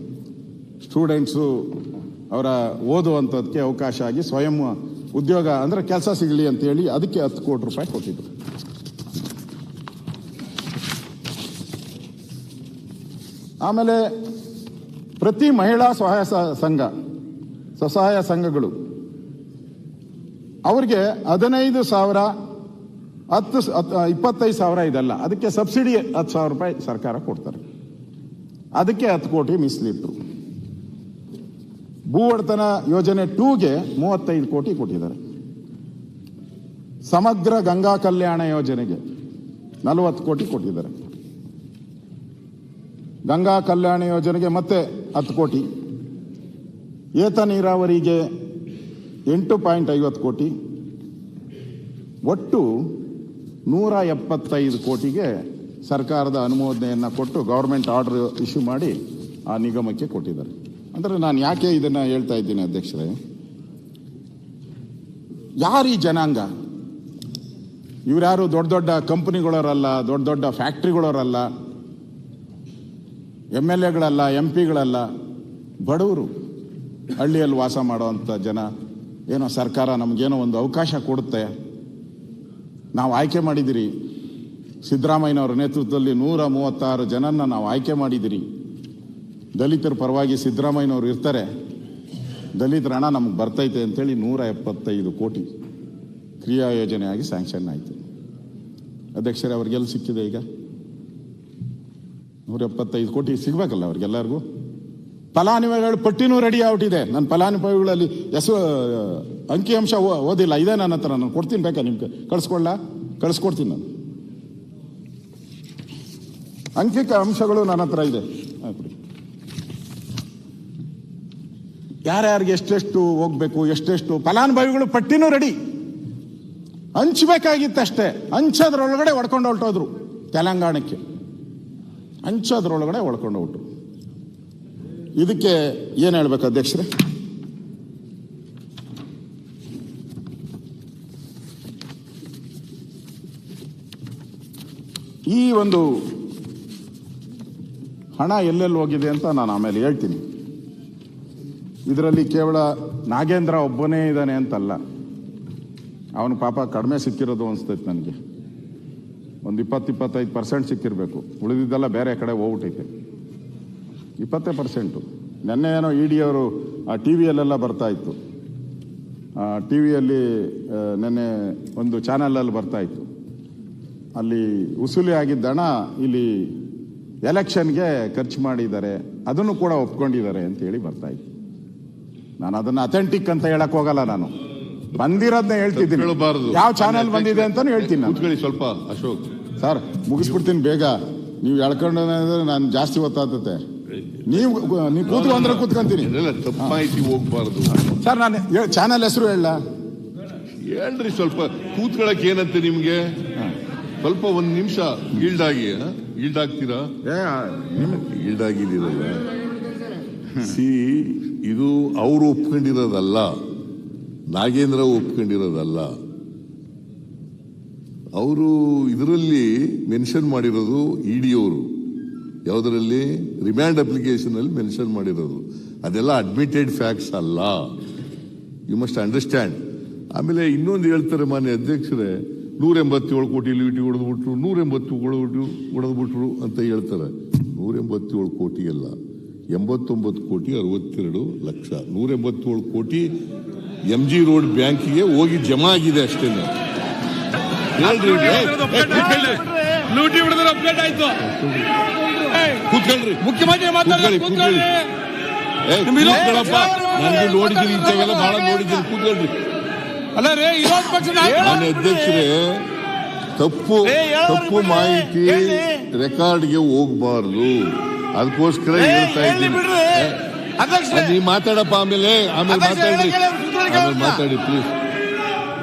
ಸ್ಟೂಡೆಂಟ್ಸು ಅವರ ಓದುವಂಥದ್ದಕ್ಕೆ ಅವಕಾಶ ಆಗಿ ಸ್ವಯಂ ಉದ್ಯೋಗ ಅಂದ್ರೆ ಕೆಲಸ ಸಿಗಲಿ ಅಂತೇಳಿ ಅದಕ್ಕೆ 10 ಕೋಟಿ ರೂಪಾಯಿ ಕೊಟ್ಟಿದ್ರು. ಆಮೇಲೆ ಪ್ರತಿ ಮಹಿಳಾ ಸ್ವಸಹಾಯ ಸಂಘಗಳು ಅವ್ರಿಗೆ 15,000, 25,000 ಇದೆಲ್ಲ, ಅದಕ್ಕೆ ಸಬ್ಸಿಡಿ 10,000 ರೂಪಾಯಿ ಸರ್ಕಾರ ಕೊಡ್ತಾರೆ. ಅದಕ್ಕೆ 10 ಕೋಟಿ ಮೀಸಲಿಟ್ಟರು. ಭೂ ಒಡೆತನ ಯೋಜನೆ 2ಗೆ 35 ಕೋಟಿ ಕೊಟ್ಟಿದ್ದಾರೆ. ಸಮಗ್ರ ಗಂಗಾ ಕಲ್ಯಾಣ ಯೋಜನೆಗೆ 40 ಕೋಟಿ ಕೊಟ್ಟಿದ್ದಾರೆ. ಗಂಗಾ ಕಲ್ಯಾಣ ಯೋಜನೆಗೆ ಮತ್ತೆ 10 ಕೋಟಿ. ಏತ ನೀರಾವರಿಗೆ 8.50 ಕೋಟಿ. ಒಟ್ಟು 175 ಕೋಟಿಗೆ ಸರ್ಕಾರದ ಅನುಮೋದನೆಯನ್ನು ಕೊಟ್ಟು ಗವರ್ಮೆಂಟ್ ಆರ್ಡರ್ ಇಶ್ಯೂ ಮಾಡಿ ಆ ನಿಗಮಕ್ಕೆ ಕೊಟ್ಟಿದ್ದಾರೆ. ಅಂದರೆ ನಾನು ಯಾಕೆ ಇದನ್ನ ಹೇಳ್ತಾ ಇದ್ದೀನಿ ಅಧ್ಯಕ್ಷರೇ, ಯಾರು ಈ ಜನಾಂಗ? ಇವರ್ಯಾರು ದೊಡ್ಡ ದೊಡ್ಡ ಕಂಪನಿಗಳವರಲ್ಲ, ದೊಡ್ಡ ದೊಡ್ಡ ಫ್ಯಾಕ್ಟ್ರಿಗಳವರಲ್ಲ, MLAಗಳಲ್ಲ, MP ಗಳಲ್ಲ, ಬಡವರು, ಹಳ್ಳಿಯಲ್ಲಿ ವಾಸ ಮಾಡುವಂಥ ಜನ. ಏನೋ ಸರ್ಕಾರ ನಮಗೇನೋ ಒಂದು ಅವಕಾಶ ಕೊಡುತ್ತೆ, ನಾವು ಆಯ್ಕೆ ಮಾಡಿದಿರಿ, ಸಿದ್ದರಾಮಯ್ಯನವರ ನೇತೃತ್ವದಲ್ಲಿ 136 ಜನನ್ನ ನಾವು ಆಯ್ಕೆ ಮಾಡಿದಿರಿ, ದಲಿತರ ಪರವಾಗಿ ಸಿದ್ದರಾಮಯ್ಯನವರು ಇರ್ತಾರೆ, ದಲಿತರ ಹಣ ನಮಗೆ ಬರ್ತೈತೆ ಅಂತೇಳಿ 175 ಕೋಟಿ ಕ್ರಿಯಾ ಯೋಜನೆಯಾಗಿ ಸ್ಯಾಂಕ್ಷನ್ ಆಯಿತು. ಅಧ್ಯಕ್ಷರೇ, ಅವ್ರಿಗೆಲ್ಲ ಸಿಕ್ಕಿದೆ ಈಗ 175 ಕೋಟಿ ಸಿಗ್ಬೇಕಲ್ಲ ಅವ್ರಿಗೆಲ್ಲರಿಗೂ. ಫಲಾನುಭವಿಗಳ ಪಟ್ಟಿನೂ ರೆಡಿ ಆಗ್ಬಿಟ್ಟಿದೆ. ನನ್ನ ಫಲಾನುಭವಿಗಳಲ್ಲಿ ಅಂಕಿಅಂಶ ಓದಿಲ್ಲ, ಇದೆ ನನ್ನ ಹತ್ರ, ನಾನು ಕೊಡ್ತೀನಿ, ಬೇಕಾ ನಿಮ್ಗೆ ಕಳಿಸ್ಕೊಡ್ತೀನಿ ನಾನು. ಅಂಕಿಕ ಅಂಶಗಳು ನನ್ನ ಹತ್ರ ಇದೆ. ಯಾರ್ಯಾರಿಗೆ ಎಷ್ಟೆಷ್ಟು ಹೋಗ್ಬೇಕು, ಎಷ್ಟೆಷ್ಟು ಫಲಾನುಭವಿಗಳು ಪಟ್ಟಿನೂ ರೆಡಿ. ಹಂಚಬೇಕಾಗಿತ್ತಷ್ಟೇ. ಹಂಚೋದ್ರೊಳಗಡೆ ಹೊಡ್ಕೊಂಡು ಹೊರಟೋದ್ರು ತೆಲಂಗಾಣಕ್ಕೆ, ಹಂಚೋದ್ರೊಳಗಡೆ ಹೊಡ್ಕೊಂಡು ಹೊರಟು. ಇದಕ್ಕೆ ಏನು ಹೇಳ್ಬೇಕು ಅಧ್ಯಕ್ಷರೇ? ಈ ಒಂದು ಹಣ ಎಲ್ಲೆಲ್ಲಿ ಹೋಗಿದೆ ಅಂತ ನಾನು ಆಮೇಲೆ ಹೇಳ್ತೀನಿ. ಇದರಲ್ಲಿ ಕೇವಲ ನಾಗೇಂದ್ರ ಒಬ್ಬನೇ ಇದ್ದಾನೆ ಅಂತಲ್ಲ, ಅವನು ಪಾಪ ಕಡಿಮೆ ಸಿಕ್ಕಿರೋದು ಅನಿಸ್ತೈತೆ ನನಗೆ. ಒಂದು 20-25% ಸಿಕ್ಕಿರಬೇಕು, ಉಳಿದಿದ್ದೆಲ್ಲ ಬೇರೆ ಕಡೆ ಹೋಗ್ಬಿಟ್ಟೈತೆ. 20%. ನೆನ್ನೆ ಏನೋ ED ಅವರು ಆ TVಯಲ್ಲೆಲ್ಲ ಬರ್ತಾ ಇತ್ತು, TVಯಲ್ಲಿ ನೆನ್ನೆ ಒಂದು ಚಾನಲಲ್ಲಿ ಬರ್ತಾ ಇತ್ತು, ಅಲ್ಲಿ ವಸೂಲಿ ಆಗಿದ್ದ ಹಣ ಇಲ್ಲಿ ಎಲೆಕ್ಷನ್ಗೆ ಖರ್ಚು ಮಾಡಿದ್ದಾರೆ, ಅದನ್ನು ಕೂಡ ಒಪ್ಕೊಂಡಿದ್ದಾರೆ ಅಂತೇಳಿ ಬರ್ತಾ ಇತ್ತು. ನಾನು ಅದನ್ನು ಅಥೆಂಟಿಕ್ ಅಂತ ಹೇಳಕ್ ಹೋಗಲ್ಲ, ನಾನು ಬಂದಿರೋದನ್ನ ಹೇಳ್ತಿದ್ದೀನಿ, ಯಾವ ಚಾನೆಲ್ ಬಂದಿದೆ ಅಂತಾನು ಹೇಳ್ತೀನಿ ನಾನು. ಸ್ವಲ್ಪ ಅಶೋಕ್ ಸರ್ ಮುಗಿಸ್ಬಿಡ್ತೀನಿ ಬೇಗ, ನೀವು ಎಳ್ಕೊಂಡು ನಾನು ಜಾಸ್ತಿ ಗೊತ್ತಾಗ್ತತೆ. ನೀವು ಕೂತ್ಕೊ ಅಂದ್ರೆ ಕೂತ್ಕೊಂತೀನಿ. ತಪ್ಪಾಯ್ತಿ ಹೋಗ್ಬಾರ್ದು ಸರ್. ನಾನು ಚಾನೆಲ್ ಹೆಸರು ಹೇಳ್ರಿ, ಸ್ವಲ್ಪ ಕೂತ್ಕೊಳಕ್ ಏನಂತೆ ನಿಮ್ಗೆ? ಸ್ವಲ್ಪ ಒಂದು ನಿಮಿಷ ಈಲ್ಡ್ ಆಗ್ತೀರಾ? ಈಲ್ಡ್ ಆಗಿದ್ದೀರಲ್ಲ. ಇದು ಅವರು ಒಪ್ಕೊಂಡಿರೋದಲ್ಲ, ನಾಗೇಂದ್ರ ಒಪ್ಕೊಂಡಿರೋದಲ್ಲ. ಅವರು ಇದರಲ್ಲಿ ಮೆನ್ಷನ್ ಮಾಡಿರೋದು ಇಡಿ ಅವರು, ಯಾವುದರಲ್ಲಿ ರಿಮ್ಯಾಂಡ್ ಅಪ್ಲಿಕೇಶನ್ ಅಲ್ಲಿ ಮೆನ್ಷನ್ ಮಾಡಿರೋದು, ಅದೆಲ್ಲ ಅಡ್ಮಿಟೆಡ್ ಫ್ಯಾಕ್ಟ್ಸ್ ಅಲ್ಲ. You must understand. ಆಮೇಲೆ ಇನ್ನೊಂದು ಹೇಳ್ತಾರೆ ಮಾನ್ಯ ಅಧ್ಯಕ್ಷರೇ, 187 ಕೋಟಿ ಲೀಟಿ ಹೊಡೆದ್ಬಿಟ್ರು, 187 ಹೊಡೆದ್ಬಿಟ್ರು ಅಂತ ಹೇಳ್ತಾರೆ. 187 ಕೋಟಿ ಅಲ್ಲ, 89 ಕೋಟಿ 62 ಲಕ್ಷ. 187 ಕೋಟಿ MG ರೋಡ್ ಬ್ಯಾಂಕಿಗೆ ಹೋಗಿ ಜಮಾ ಆಗಿದೆ ಅಷ್ಟೇ. ಲೂಟಿ ಹೊಡೆದ್ರೆ ಅಪ್ಡೇಟ್ ಆಯ್ತು. ಕೂತ್ಕೊಳ್ರಿ, ಮುಖ್ಯಮಂತ್ರಿ ಮಾತಾಡ್ತಾರೆ. ನನಗೆ ನೋಡಿದ್ದೀನಿ, ಇಂಥವೆಲ್ಲ ಬಹಳ ನೋಡಿದ್ದೀನಿ. ಕೂತ್ಕೊಳ್ರಿ. ಅಲ್ಲ ರೇ, ವಿರೋಧ ಪಕ್ಷ ಮಾನ್ಯ ಅಧ್ಯಕ್ಷರೇ, ತಪ್ಪು ಮಾಹಿತಿ ರೆಕಾರ್ಡ್ಗೆ ಹೋಗಬಾರ್ದು, ಅದಕ್ಕೋಸ್ಕರ ಹೇಳ್ತಾ ಇದ್ದೀನಿ. ನೀವು ಮಾತಾಡಪ್ಪ, ಆಮೇಲೆ ಮಾತಾಡಿ ಪ್ಲೀಸ್.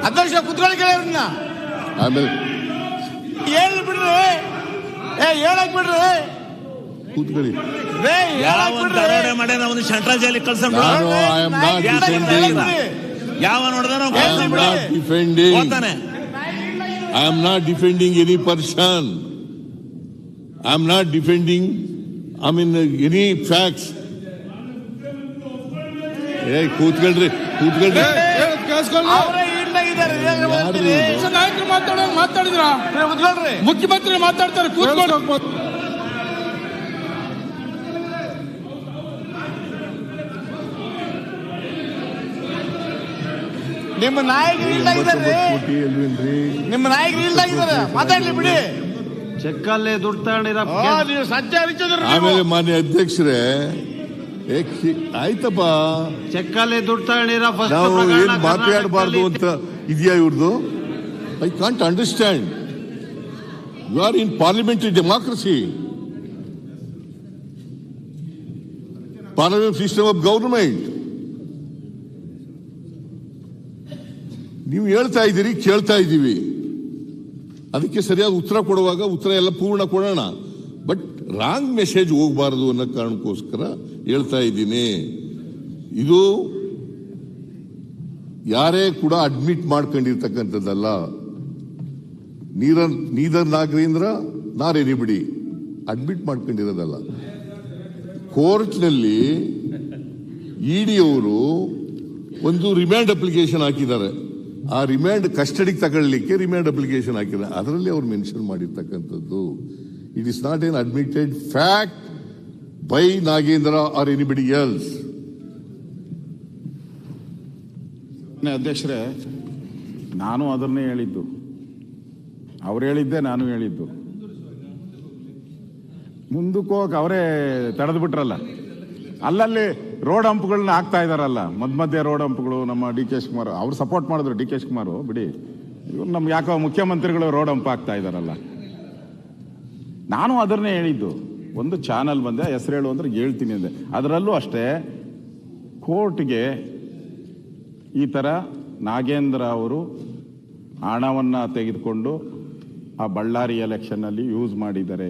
ಅಧ್ಯಕ್ಷ ಕುತ್ಕೊಳ್ಳಿ, ಆಮೇಲೆ ಹೇಳ್ಬಿಡ್ರಿ, ಹೇಳಕ್ ಬಿಡ್ರಿ, ಕೂತ್ಕೊಳ್ಳಿ. ಒಂದು ಸೆಂಟ್ರಲ್ ಜೈಲಿಗೆ ಕಳ್ಸೋಣ. ಯಾವ ನೋಡಿದ್ರೆ I am not defending any person. I am not defending, any facts. ಕೂತ್ಕೊಳ್ರಿ. ನಾಯಕರು ಮಾತಾಡಿದ್ರ ಮುಖ್ಯಮಂತ್ರಿ ಮಾತಾಡ್ತಾರೆ. ಕೂತ್ಕೊಂಡು ನಿಮ್ಮ ನಾಯಕರು ಇಲ್ದಾಗಿದ್ದಾರೆ, ಮಾತಾಡ್ಲಿ ಬಿಡಿ. ಚೆಕ್ಕಲ್ಲಿ ದುಡ್ಡು ತಗೊಂಡಿರ ಆಮೇಲೆ ಮಾನ್ಯ ಅಧ್ಯಕ್ಷರೇ, ಆಯ್ತಪ್ಪ, ಚೆಕ್ಕಲ್ಲಿ ದುಡ್ಡು ತಗೊಂಡಿರ ನಾವು ಏನ್ ಮಾತಾಡಬಾರ್ದು ಅಂತ ಇದೆಯಾ ಇವ್ರದ್ದು? I can't understand. You are in parliamentary democracy, parliament system of government. ನೀವು ಹೇಳ್ತಾ ಇದ್ದೀರಿ, ಕೇಳ್ತಾ ಇದ್ದೀವಿ, ಅದಕ್ಕೆ ಸರಿಯಾಗಿ ಉತ್ತರ ಕೊಡುವಾಗ ಉತ್ತರ ಎಲ್ಲ ಪೂರ್ಣ ಕೊಡೋಣ. ಬಟ್ ರಾಂಗ್ ಮೆಸೇಜ್ ಹೋಗಬಾರದು ಅನ್ನೋ ಕಾರಣಕ್ಕೋಸ್ಕರ ಹೇಳ್ತಾ ಇದ್ದೀನಿ. ಇದು ಯಾರೇ ಕೂಡ ಅಡ್ಮಿಟ್ ಮಾಡ್ಕೊಂಡಿರ್ತಕ್ಕಂಥದ್ದಲ್ಲ. ನೀದರ್ ನಾಗೇಂದ್ರ ನಾರ್ ಎನಿಬಡಿ ಅಡ್ಮಿಟ್ ಮಾಡ್ಕೊಂಡಿರೋದಲ್ಲ. ಕೋರ್ಟ್ನಲ್ಲಿ ಇಡಿ ಅವರು ಒಂದು ರಿಮ್ಯಾಂಡ್ ಅಪ್ಲಿಕೇಶನ್ ಹಾಕಿದ್ದಾರೆ. ಆ ರಿಮ್ಯಾಂಡ್ ಕಸ್ಟಡಿಗೆ ತಗೊಳ್ಳಿಕ್ಕೆ ರಿಮ್ಯಾಂಡ್ ಅಪ್ಲಿಕೇಶನ್ ಹಾಕಿದ್ದಾರೆ. ಅದರಲ್ಲಿ ಅವ್ರು ಮೆನ್ಷನ್ ಮಾಡಿರ್ತಕ್ಕಂಥದ್ದು. It is not an admitted fact by Nagendra R anybody else. ಅಧ್ಯಕ್ಷರೇ, ನಾನು ಅದನ್ನೇ ಹೇಳಿದ್ದು, ಅವ್ರು ಹೇಳಿದ್ದೆ ನಾನು ಹೇಳಿದ್ದು. ಮುಂದಕ್ಕೆ ಹೋಗಿ ಅವರೇ ತಡೆದು ಬಿಟ್ರಲ್ಲ. ಅಲ್ಲಲ್ಲಿ ರೋಡ್ ಹಂಪ್ಗಳನ್ನ ಹಾಕ್ತಾ ಇದಾರಲ್ಲ, ಮಧ್ಯ ರೋಡ್ ಹಂಪ್ಗಳು. ನಮ್ಮ ಡಿ ಕೆ ಶಿವಕುಮಾರ್ ಅವ್ರು ಸಪೋರ್ಟ್ ಮಾಡಿದ್ರು. ಡಿ ಕೆ ಶಿವಕುಮಾರ್ ಬಿಡಿ, ಇವ್ರು ನಮ್ಗೆ ಯಾಕೋ ಮುಖ್ಯಮಂತ್ರಿಗಳು ರೋಡ್ ಹಂಪ್ ಹಾಕ್ತಾ ಇದಾರಲ್ಲ. ನಾನು ಅದನ್ನೇ ಹೇಳಿದ್ದು. ಒಂದು ಚಾನಲ್ ಬಂದೆ, ಹೆಸರು ಹೇಳು ಅಂದ್ರೆ ಹೇಳ್ತೀನಿ ಅಂದೆ. ಅದರಲ್ಲೂ ಅಷ್ಟೇ, ಕೋರ್ಟ್ಗೆ ಈ ಥರ ನಾಗೇಂದ್ರ ಅವರು ಹಣವನ್ನು ತೆಗೆದುಕೊಂಡು ಆ ಬಳ್ಳಾರಿ ಎಲೆಕ್ಷನ್ನಲ್ಲಿ ಯೂಸ್ ಮಾಡಿದ್ದಾರೆ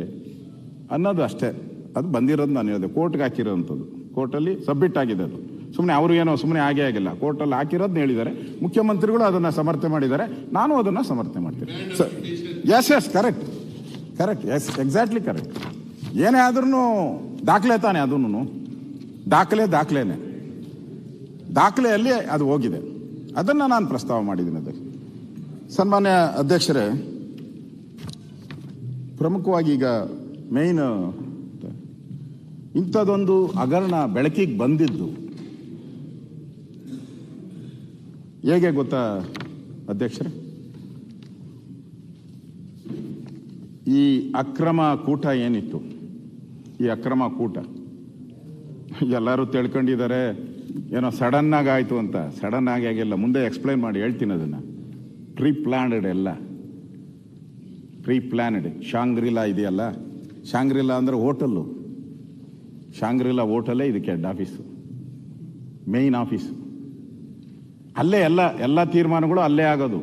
ಅನ್ನೋದು ಅಷ್ಟೇ. ಅದು ಬಂದಿರೋದು ನಾನು ಹೇಳಿದೆ, ಕೋರ್ಟ್ಗೆ ಹಾಕಿರೋಂಥದ್ದು, ಕೋರ್ಟಲ್ಲಿ ಸಬ್ಮಿಟ್ ಆಗಿದೆ. ಅದು ಸುಮ್ಮನೆ ಅವರು ಏನೋ ಸುಮ್ಮನೆ ಆಗೇ ಆಗಿಲ್ಲ, ಕೋರ್ಟಲ್ಲಿ ಹಾಕಿರೋದನ್ನ ಹೇಳಿದ್ದಾರೆ. ಮುಖ್ಯಮಂತ್ರಿಗಳು ಅದನ್ನು ಸಮರ್ಥನೆ ಮಾಡಿದ್ದಾರೆ, ನಾನು ಅದನ್ನು ಸಮರ್ಥನೆ ಮಾಡ್ತೀನಿ. Yes correct, yes exactly correct. ಏನೇ ಆದ್ರೂ ದಾಖಲೆ ತಾನೆ, ಅದನ್ನು ದಾಖಲೆನೇ, ದಾಖಲೆಯಲ್ಲಿ ಅದು ಹೋಗಿದೆ. ಅದನ್ನು ನಾನು ಪ್ರಸ್ತಾವ ಮಾಡಿದ್ದೀನಿ. ಅಧ್ಯಕ್ಷ, ಸನ್ಮಾನ್ಯ ಅಧ್ಯಕ್ಷರೇ, ಪ್ರಮುಖವಾಗಿ ಈಗ ಮೇನ್ ಇಂಥದ್ದೊಂದು ಹಗರಣ ಬೆಳಕಿಗೆ ಬಂದಿದ್ದು ಹೇಗೆ ಗೊತ್ತಾ ಅಧ್ಯಕ್ಷರೇ? ಈ ಅಕ್ರಮ ಕೂಟ ಏನಿತ್ತು, ಈ ಅಕ್ರಮ ಕೂಟ ಎಲ್ಲರೂ ತಿಳ್ಕೊಂಡಿದ್ದಾರೆ, ಏನೋ ಸಡನ್ ಆಗಿ ಆಯಿತು ಅಂತ. ಸಡನ್ ಆಗಿ ಆಗಿಲ್ಲ, ಮುಂದೆ ಎಕ್ಸ್ಪ್ಲೈನ್ ಮಾಡಿ ಹೇಳ್ತೀನಿ ಅದನ್ನು. ಪ್ರೀ ಪ್ಲ್ಯಾನ್ಡ್, ಎಲ್ಲ ಪ್ರೀ ಪ್ಲ್ಯಾನ್ಡ್. ಶಾಂಗ್ರಿಲಾ ಇದೆಯಲ್ಲ, ಶಾಂಗ್ರಿಲಾ ಅಂದರೆ ಹೋಟೆಲ್ಲು, ಶಾಂಗ್ರಿಲಾ ಹೋಟೆಲ್ಲೇ ಇದಕ್ಕೆ ಹೆಡ್ ಆಫೀಸು, ಮೇಯ್ನ್ ಆಫೀಸು. ಅಲ್ಲೇ ಎಲ್ಲ ತೀರ್ಮಾನಗಳು ಅಲ್ಲೇ ಆಗೋದು.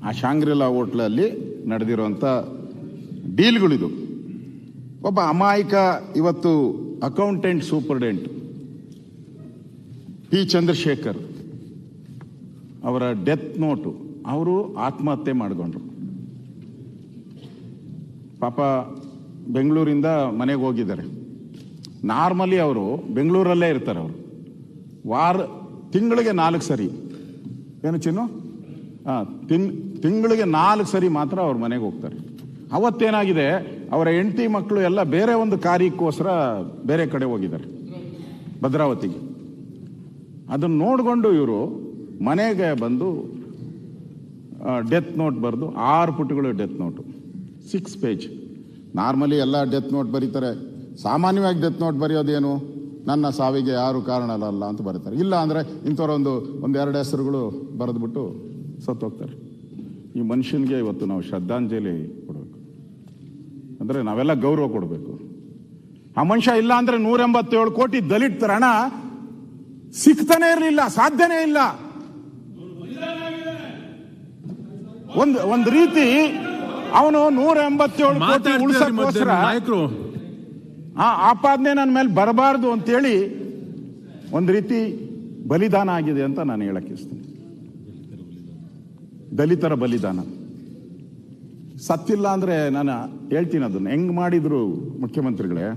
ಆ ಶಾಂಗ್ರಿಲಾ ಹೋಟ್ಲಲ್ಲಿ ನಡೆದಿರುವಂಥ ಡೀಲ್ಗಳಿದು. ಒಬ್ಬ ಅಮಾಯಕ ಇವತ್ತು ಅಕೌಂಟೆಂಟ್ ಸೂಪರ್ಡೆಂಟ್ ಪಿ ಚಂದ್ರಶೇಖರ್ ಅವರ ಡೆತ್ ನೋಟು, ಅವರು ಆತ್ಮಹತ್ಯೆ ಮಾಡಿಕೊಂಡ್ರು. ಪಾಪ ಬೆಂಗಳೂರಿಂದ ಮನೆಗೆ ಹೋಗಿದ್ದಾರೆ. ನಾರ್ಮಲಿ ಅವರು ಬೆಂಗಳೂರಲ್ಲೇ ಇರ್ತಾರೆ. ಅವರು ತಿಂಗಳಿಗೆ 4 ಸರಿ, ಏನು ಚಿನ್ನು, ತಿಂಗಳಿಗೆ 4 ಸರಿ ಮಾತ್ರ ಅವ್ರ ಮನೆಗೆ ಹೋಗ್ತಾರೆ. ಅವತ್ತೇನಾಗಿದೆ, ಅವರ ಹೆಂಡತಿ ಮಕ್ಕಳು ಎಲ್ಲ ಬೇರೆ ಒಂದು ಕಾರ್ಯಕ್ಕೋಸ್ಕರ ಬೇರೆ ಕಡೆ ಹೋಗಿದ್ದಾರೆ, ಭದ್ರಾವತಿಗೆ. ಅದನ್ನು ನೋಡಿಕೊಂಡು ಇವರು ಮನೆಗೆ ಬಂದು ಡೆತ್ ನೋಟ್ ಬರೆದು 6 ಪುಟಗಳು ಡೆತ್ ನೋಟು, 6 ಪೇಜ್. ನಾರ್ಮಲಿ ಎಲ್ಲ ಡೆತ್ ನೋಟ್ ಬರೀತಾರೆ. ಸಾಮಾನ್ಯವಾಗಿ ಡೆತ್ ನೋಟ್ ಬರೆಯೋದೇನು, ನನ್ನ ಸಾವಿಗೆ ಯಾರು ಕಾರಣ ಅಲ್ಲ ಅಂತ ಬರೀತಾರೆ. ಇಲ್ಲ ಅಂದರೆ ಇಂಥವ್ರ ಒಂದೆರಡು ಹೆಸರುಗಳು ಬರೆದ್ಬಿಟ್ಟು ಸತ್ತೋಗ್ತಾರೆ. ಈ ಮನುಷ್ಯನಿಗೆ ಇವತ್ತು ನಾವು ಶ್ರದ್ಧಾಂಜಲಿ ಕೊಡಬೇಕು, ಅಂದರೆ ನಾವೆಲ್ಲ ಗೌರವ ಕೊಡಬೇಕು. ಆ ಮನುಷ್ಯ ಇಲ್ಲ ಅಂದರೆ 187 ಕೋಟಿ ದಲಿತರ ಹಣ ಸಿಗ್ತಾನೆ ಇರಲಿಲ್ಲ, ಸಾಧ್ಯನೇ ಇಲ್ಲ. ಒಂದು ರೀತಿ ಅವನು 187 ಕೋಟಿ ಉಳಿಸೋಕ್ಕೋಸ್ಕರ ಆ ಆಪಾದನೆ ನನ್ನ ಮೇಲೆ ಬರಬಾರ್ದು ಅಂತೇಳಿ ಒಂದು ರೀತಿ ಬಲಿದಾನ ಆಗಿದೆ ಅಂತ ನಾನು ಹೇಳಕ್ಕೆ ಇಸ್ತೀನಿ. ದಲಿತರ ಬಲಿದಾನ ಸತ್ತಿಲ್ಲ ಅಂದ್ರೆ ನಾನು ಹೇಳ್ತೀನಿ ಅದನ್ನು ಹೆಂಗ್ ಮಾಡಿದ್ರು ಮುಖ್ಯಮಂತ್ರಿಗಳೇ.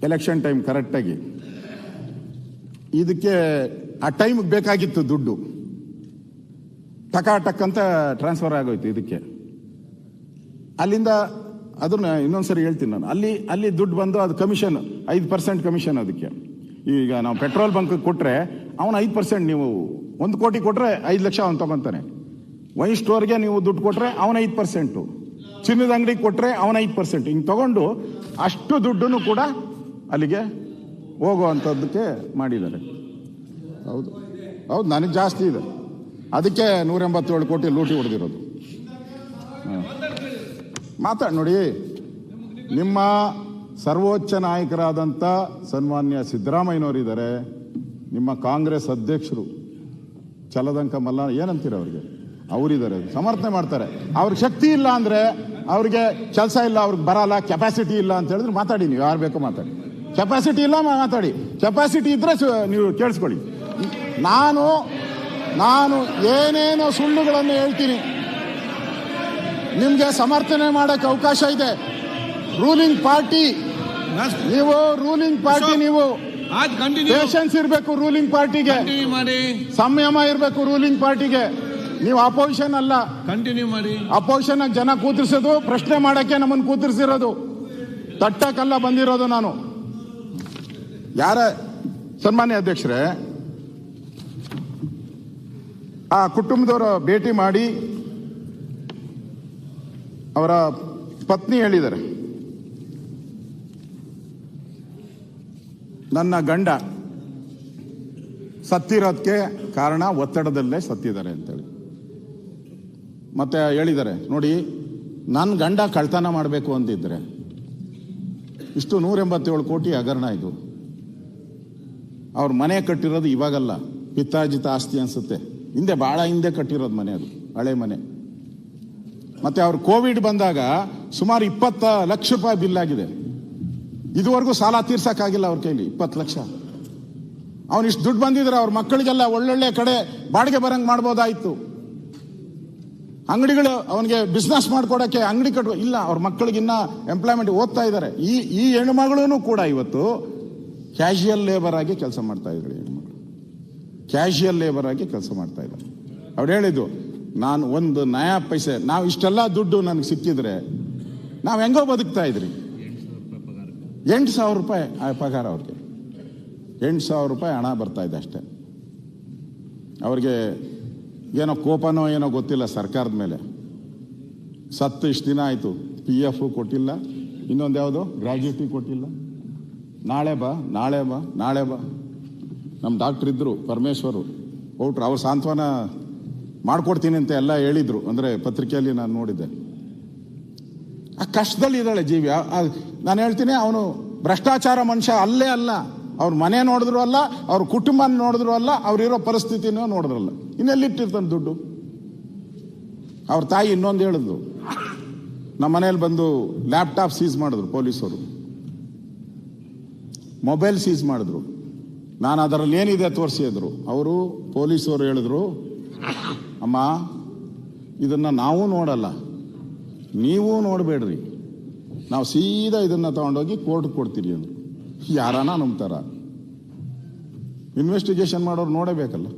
ಎಲೆಕ್ಷನ್ ಟೈಮ್ ಕರೆಕ್ಟಾಗಿ ಇದಕ್ಕೆ ಆ ಟೈಮ್ಗೆ ಬೇಕಾಗಿತ್ತು ದುಡ್ಡು, ಟಕ್ ಅಂತ ಟ್ರಾನ್ಸ್ಫರ್ ಆಗೋಯ್ತು ಇದಕ್ಕೆ. ಅಲ್ಲಿಂದ ಅದನ್ನ ಇನ್ನೊಂದ್ಸರಿ ಹೇಳ್ತೀನಿ ನಾನು. ಅಲ್ಲಿ ದುಡ್ಡು ಬಂದು ಅದು ಕಮಿಷನ್ 5% ಕಮಿಷನ್ ಅದಕ್ಕೆ. ಈಗ ನಾವು ಪೆಟ್ರೋಲ್ ಬಂಕ್ ಕೊಟ್ರೆ ಅವನು 5%, ನೀವು 1 ಕೋಟಿ ಕೊಟ್ರೆ 5 ಲಕ್ಷ ಅವನು ತಗೊಂತಾನೆ. ವೈನ್ ಸ್ಟೋರ್ಗೆ ನೀವು ದುಡ್ಡು ಕೊಟ್ರೆ ಅವನ 5%, ಚಿನ್ನದ ಅಂಗಡಿಗೆ ಕೊಟ್ರೆ ಅವನ 5%, ಹಿಂಗೆ ತಗೊಂಡು ಅಷ್ಟು ದುಡ್ಡನ್ನು ಕೂಡ ಅಲ್ಲಿಗೆ ಹೋಗುವಂಥದ್ದಕ್ಕೆ ಮಾಡಿದ್ದಾರೆ. ಹೌದು, ನನಗೆ ಜಾಸ್ತಿ ಇದೆ, ಅದಕ್ಕೆ 187 ಕೋಟಿ ಲೂಟಿ ಹೊಡೆದಿರೋದು. ಮಾತಾಡಿ ನೋಡಿ, ನಿಮ್ಮ ಸರ್ವೋಚ್ಚ ನಾಯಕರಾದಂಥ ಸನ್ಮಾನ್ಯ ಸಿದ್ದರಾಮಯ್ಯನವರಿದ್ದಾರೆ, ನಿಮ್ಮ ಕಾಂಗ್ರೆಸ್ ಅಧ್ಯಕ್ಷರು ಚಲದಂಕ ಮಲ್ಲ ಏನಂತೀರ ಅವ್ರಿಗೆ, ಅವರಿದ್ದಾರೆ, ಸಮರ್ಥನೆ ಮಾಡ್ತಾರೆ. ಅವ್ರಿಗೆ ಶಕ್ತಿ ಇಲ್ಲ ಅಂದರೆ, ಅವ್ರಿಗೆ ಕೆಲಸ ಇಲ್ಲ, ಅವ್ರಿಗೆ ಬರಲ್ಲ, ಕೆಪಾಸಿಟಿ ಇಲ್ಲ ಅಂತ ಹೇಳಿದ್ರೆ ಮಾತಾಡಿ, ನೀವು ಯಾರು ಬೇಕೋ ಮಾತಾಡಿ. ಕೆಪಾಸಿಟಿ ಇಲ್ಲ ಮಾತಾಡಿ, ಕೆಪಾಸಿಟಿ ಇದ್ರೆ ನೀವು ಕೇಳಿಸ್ಕೊಳ್ಳಿ. ನಾನು ಏನೇನೋ ಸುಳ್ಳುಗಳನ್ನು ಹೇಳ್ತೀನಿ, ನಿಮ್ಗೆ ಸಮರ್ಥನೆ ಮಾಡಕ್ಕೆ ಅವಕಾಶ ಇದೆ. ರೂಲಿಂಗ್ ಪಾರ್ಟಿ ನೀವು ಪೇಷನ್ಸ್ ಇರಬೇಕು, ರೂಲಿಂಗ್ ಪಾರ್ಟಿಗೆ ಸಂಯಮ ಇರಬೇಕು, ರೂಲಿಂಗ್ ಪಾರ್ಟಿಗೆ. ನೀವು ಅಪೋಸಿಷನ್ ಅಲ್ಲ, ಕಂಟಿನ್ಯೂ ಮಾಡಿ. ಅಪೋಸಿಷನ್ ಜನ ಕೂತಿರ್ಸೋದು, ಪ್ರಶ್ನೆ ಮಾಡಕ್ಕೆ ನಮ್ಮನ್ನು ಕೂತಿರ್ಸಿರೋದು, ತಟ್ಟಕ್ಕೆಲ್ಲ ಬಂದಿರೋದು ನಾನು. ಯಾರ ಸನ್ಮಾನ್ಯ ಅಧ್ಯಕ್ಷರೇ, ಆ ಕುಟುಂಬದವರ ಭೇಟಿ ಮಾಡಿ ಅವರ ಪತ್ನಿ ಹೇಳಿದ್ದಾರೆ, ನನ್ನ ಗಂಡ ಸತ್ತಿರೋದಕ್ಕೆ ಕಾರಣ ಒತ್ತಡದಲ್ಲೇ ಸತ್ತಿದ್ದಾರೆ ಅಂತೇಳಿ. ಮತ್ತೆ ಹೇಳಿದ್ದಾರೆ, ನೋಡಿ ನನ್ನ ಗಂಡ ಕಳ್ತನ ಮಾಡಬೇಕು ಅಂತಿದ್ರೆ ಇಷ್ಟು 187 ಕೋಟಿ ಹಗರಣ. ಇದು ಅವ್ರ ಮನೆ ಕಟ್ಟಿರೋದು ಇವಾಗಲ್ಲ, ಪಿತ್ತಾಜಿತ ಆಸ್ತಿ ಅನ್ಸುತ್ತೆ, ಹಿಂದೆ ಭಾಳ ಹಿಂದೆ ಕಟ್ಟಿರೋದು ಮನೆ, ಅದು ಹಳೆ ಮನೆ. ಮತ್ತೆ ಅವ್ರು ಕೋವಿಡ್ ಬಂದಾಗ ಸುಮಾರು 20 ಲಕ್ಷ ರೂಪಾಯಿ ಬಿಲ್ ಆಗಿದೆ. ಇದುವರೆಗೂ ಸಾಲ ತೀರ್ಸಕ್ಕಾಗಿಲ್ಲ ಅವ್ರ ಕೈಲಿ 20 ಲಕ್ಷ. ಅವನು ಇಷ್ಟು ದುಡ್ಡು ಬಂದಿದ್ರೆ ಅವ್ರ ಮಕ್ಕಳಿಗೆಲ್ಲ ಒಳ್ಳೊಳ್ಳೆ ಕಡೆ ಬಾಡಿಗೆ ಬರಂಗ್ ಮಾಡ್ಬೋದಾಯ್ತು. ಅಂಗಡಿಗಳು ಅವನಿಗೆ ಬಿಸ್ನೆಸ್ ಮಾಡ್ಕೊಡಕ್ಕೆ ಅಂಗಡಿ ಕಟ್ಟುವ ಇಲ್ಲ, ಅವ್ರ ಮಕ್ಕಳಿಗಿನ್ನ ಎಂಪ್ಲಾಯ್ಮೆಂಟ್ ಓದ್ತಾ ಇದ್ದಾರೆ. ಈ ಹೆಣ್ಣುಮಗಳೂ ಕೂಡ ಇವತ್ತು ಕ್ಯಾಶುಯಲ್ ಲೇಬರ್ ಆಗಿ ಕೆಲಸ ಮಾಡ್ತಾ ಇದ್ದಾರೆ. ಹೆಣ್ಮಕ್ಳು ಕ್ಯಾಶುಯಲ್ ಲೇಬರ್ ಆಗಿ ಕೆಲಸ ಮಾಡ್ತಾ ಇದ್ದಾರೆ. ಅವ್ರು ಹೇಳಿದ್ದು, ನಾನು ಒಂದು ನಯಾ ಪೈಸೆ, ನಾವು ಇಷ್ಟೆಲ್ಲ ದುಡ್ಡು ನನಗೆ ಸಿಕ್ಕಿದ್ರೆ ನಾವು ಹೆಂಗೋ ಬದುಕ್ತಾ ಇದ್ರಿ. 8,000 ರೂಪಾಯಿ ಪಗಾರ ಅವ್ರಿಗೆ, 8,000 ರೂಪಾಯಿ ಹಣ ಬರ್ತಾ ಇದೆ ಅಷ್ಟೇ. ಅವ್ರಿಗೆ ಏನೋ ಕೋಪನೋ ಏನೋ ಗೊತ್ತಿಲ್ಲ ಸರ್ಕಾರದ ಮೇಲೆ. ಸತ್ತು ಇಷ್ಟು ದಿನ ಆಯಿತು, PF ಕೊಟ್ಟಿಲ್ಲ, ಇನ್ನೊಂದು ಯಾವುದೋ ಗ್ರ್ಯಾಜುಯಿಟಿ ಕೊಟ್ಟಿಲ್ಲ. ನಾಳೆ ಬಾ ನಮ್ಮ ಡಾಕ್ಟರ್ ಇದ್ರು ಪರಮೇಶ್ವರು ಕೊಟ್ರು, ಅವ್ರು ಸಾಂತ್ವನ ಮಾಡ್ಕೊಡ್ತೀನಿ ಅಂತ ಎಲ್ಲ ಹೇಳಿದ್ರು. ಅಂದರೆ ಪತ್ರಿಕೆಯಲ್ಲಿ ನಾನು ನೋಡಿದ್ದೆ. ಆ ಕಷ್ಟದಲ್ಲಿ ಇದ್ದಾಳೆ ಜೀವಿ. ನಾನು ಹೇಳ್ತೀನಿ, ಅವನು ಭ್ರಷ್ಟಾಚಾರ ಮನುಷ್ಯ ಅಲ್ಲೇ ಅಲ್ಲ, ಅವ್ರ ಮನೆ ನೋಡಿದ್ರು ಅಲ್ಲ, ಅವ್ರ ಕುಟುಂಬ ನೋಡಿದ್ರು ಅಲ್ಲ, ಅವ್ರಿರೋ ಪರಿಸ್ಥಿತಿನೂ ನೋಡಿದ್ರಲ್ಲ. ಇನ್ನೆಲ್ಲಿಟ್ಟಿರ್ತಾನೆ ದುಡ್ಡು? ಅವ್ರ ತಾಯಿ ಇನ್ನೊಂದು ಹೇಳಿದ್ರು, ನಮ್ಮ ಮನೇಲಿ ಬಂದು ಲ್ಯಾಪ್ಟಾಪ್ ಸೀಸ್ ಮಾಡಿದ್ರು ಪೊಲೀಸರು, ಮೊಬೈಲ್ ಸೀಸ್ ಮಾಡಿದ್ರು. ನಾನು ಅದರಲ್ಲಿ ಏನಿದೆ ತೋರಿಸಿ ಅಂದರು. ಅವರು ಪೊಲೀಸರು ಹೇಳಿದ್ರು, ಅಮ್ಮ ಇದನ್ನು ನಾವು ನೋಡಲ್ಲ, ನೀವು ನೋಡಬೇಡ್ರಿ, ನಾವು ಸೀದಾ ಇದನ್ನು ತಗೊಂಡೋಗಿ ಕೋರ್ಟ್ಗೆ ಕೊಡ್ತೀರಿ ಅಂದರು. ಯಾರನ ನಂಬ್ತಾರ? ಇನ್ವೆಸ್ಟಿಗೇಷನ್ ಮಾಡೋರು ನೋಡಬೇಕಲ್ಲ.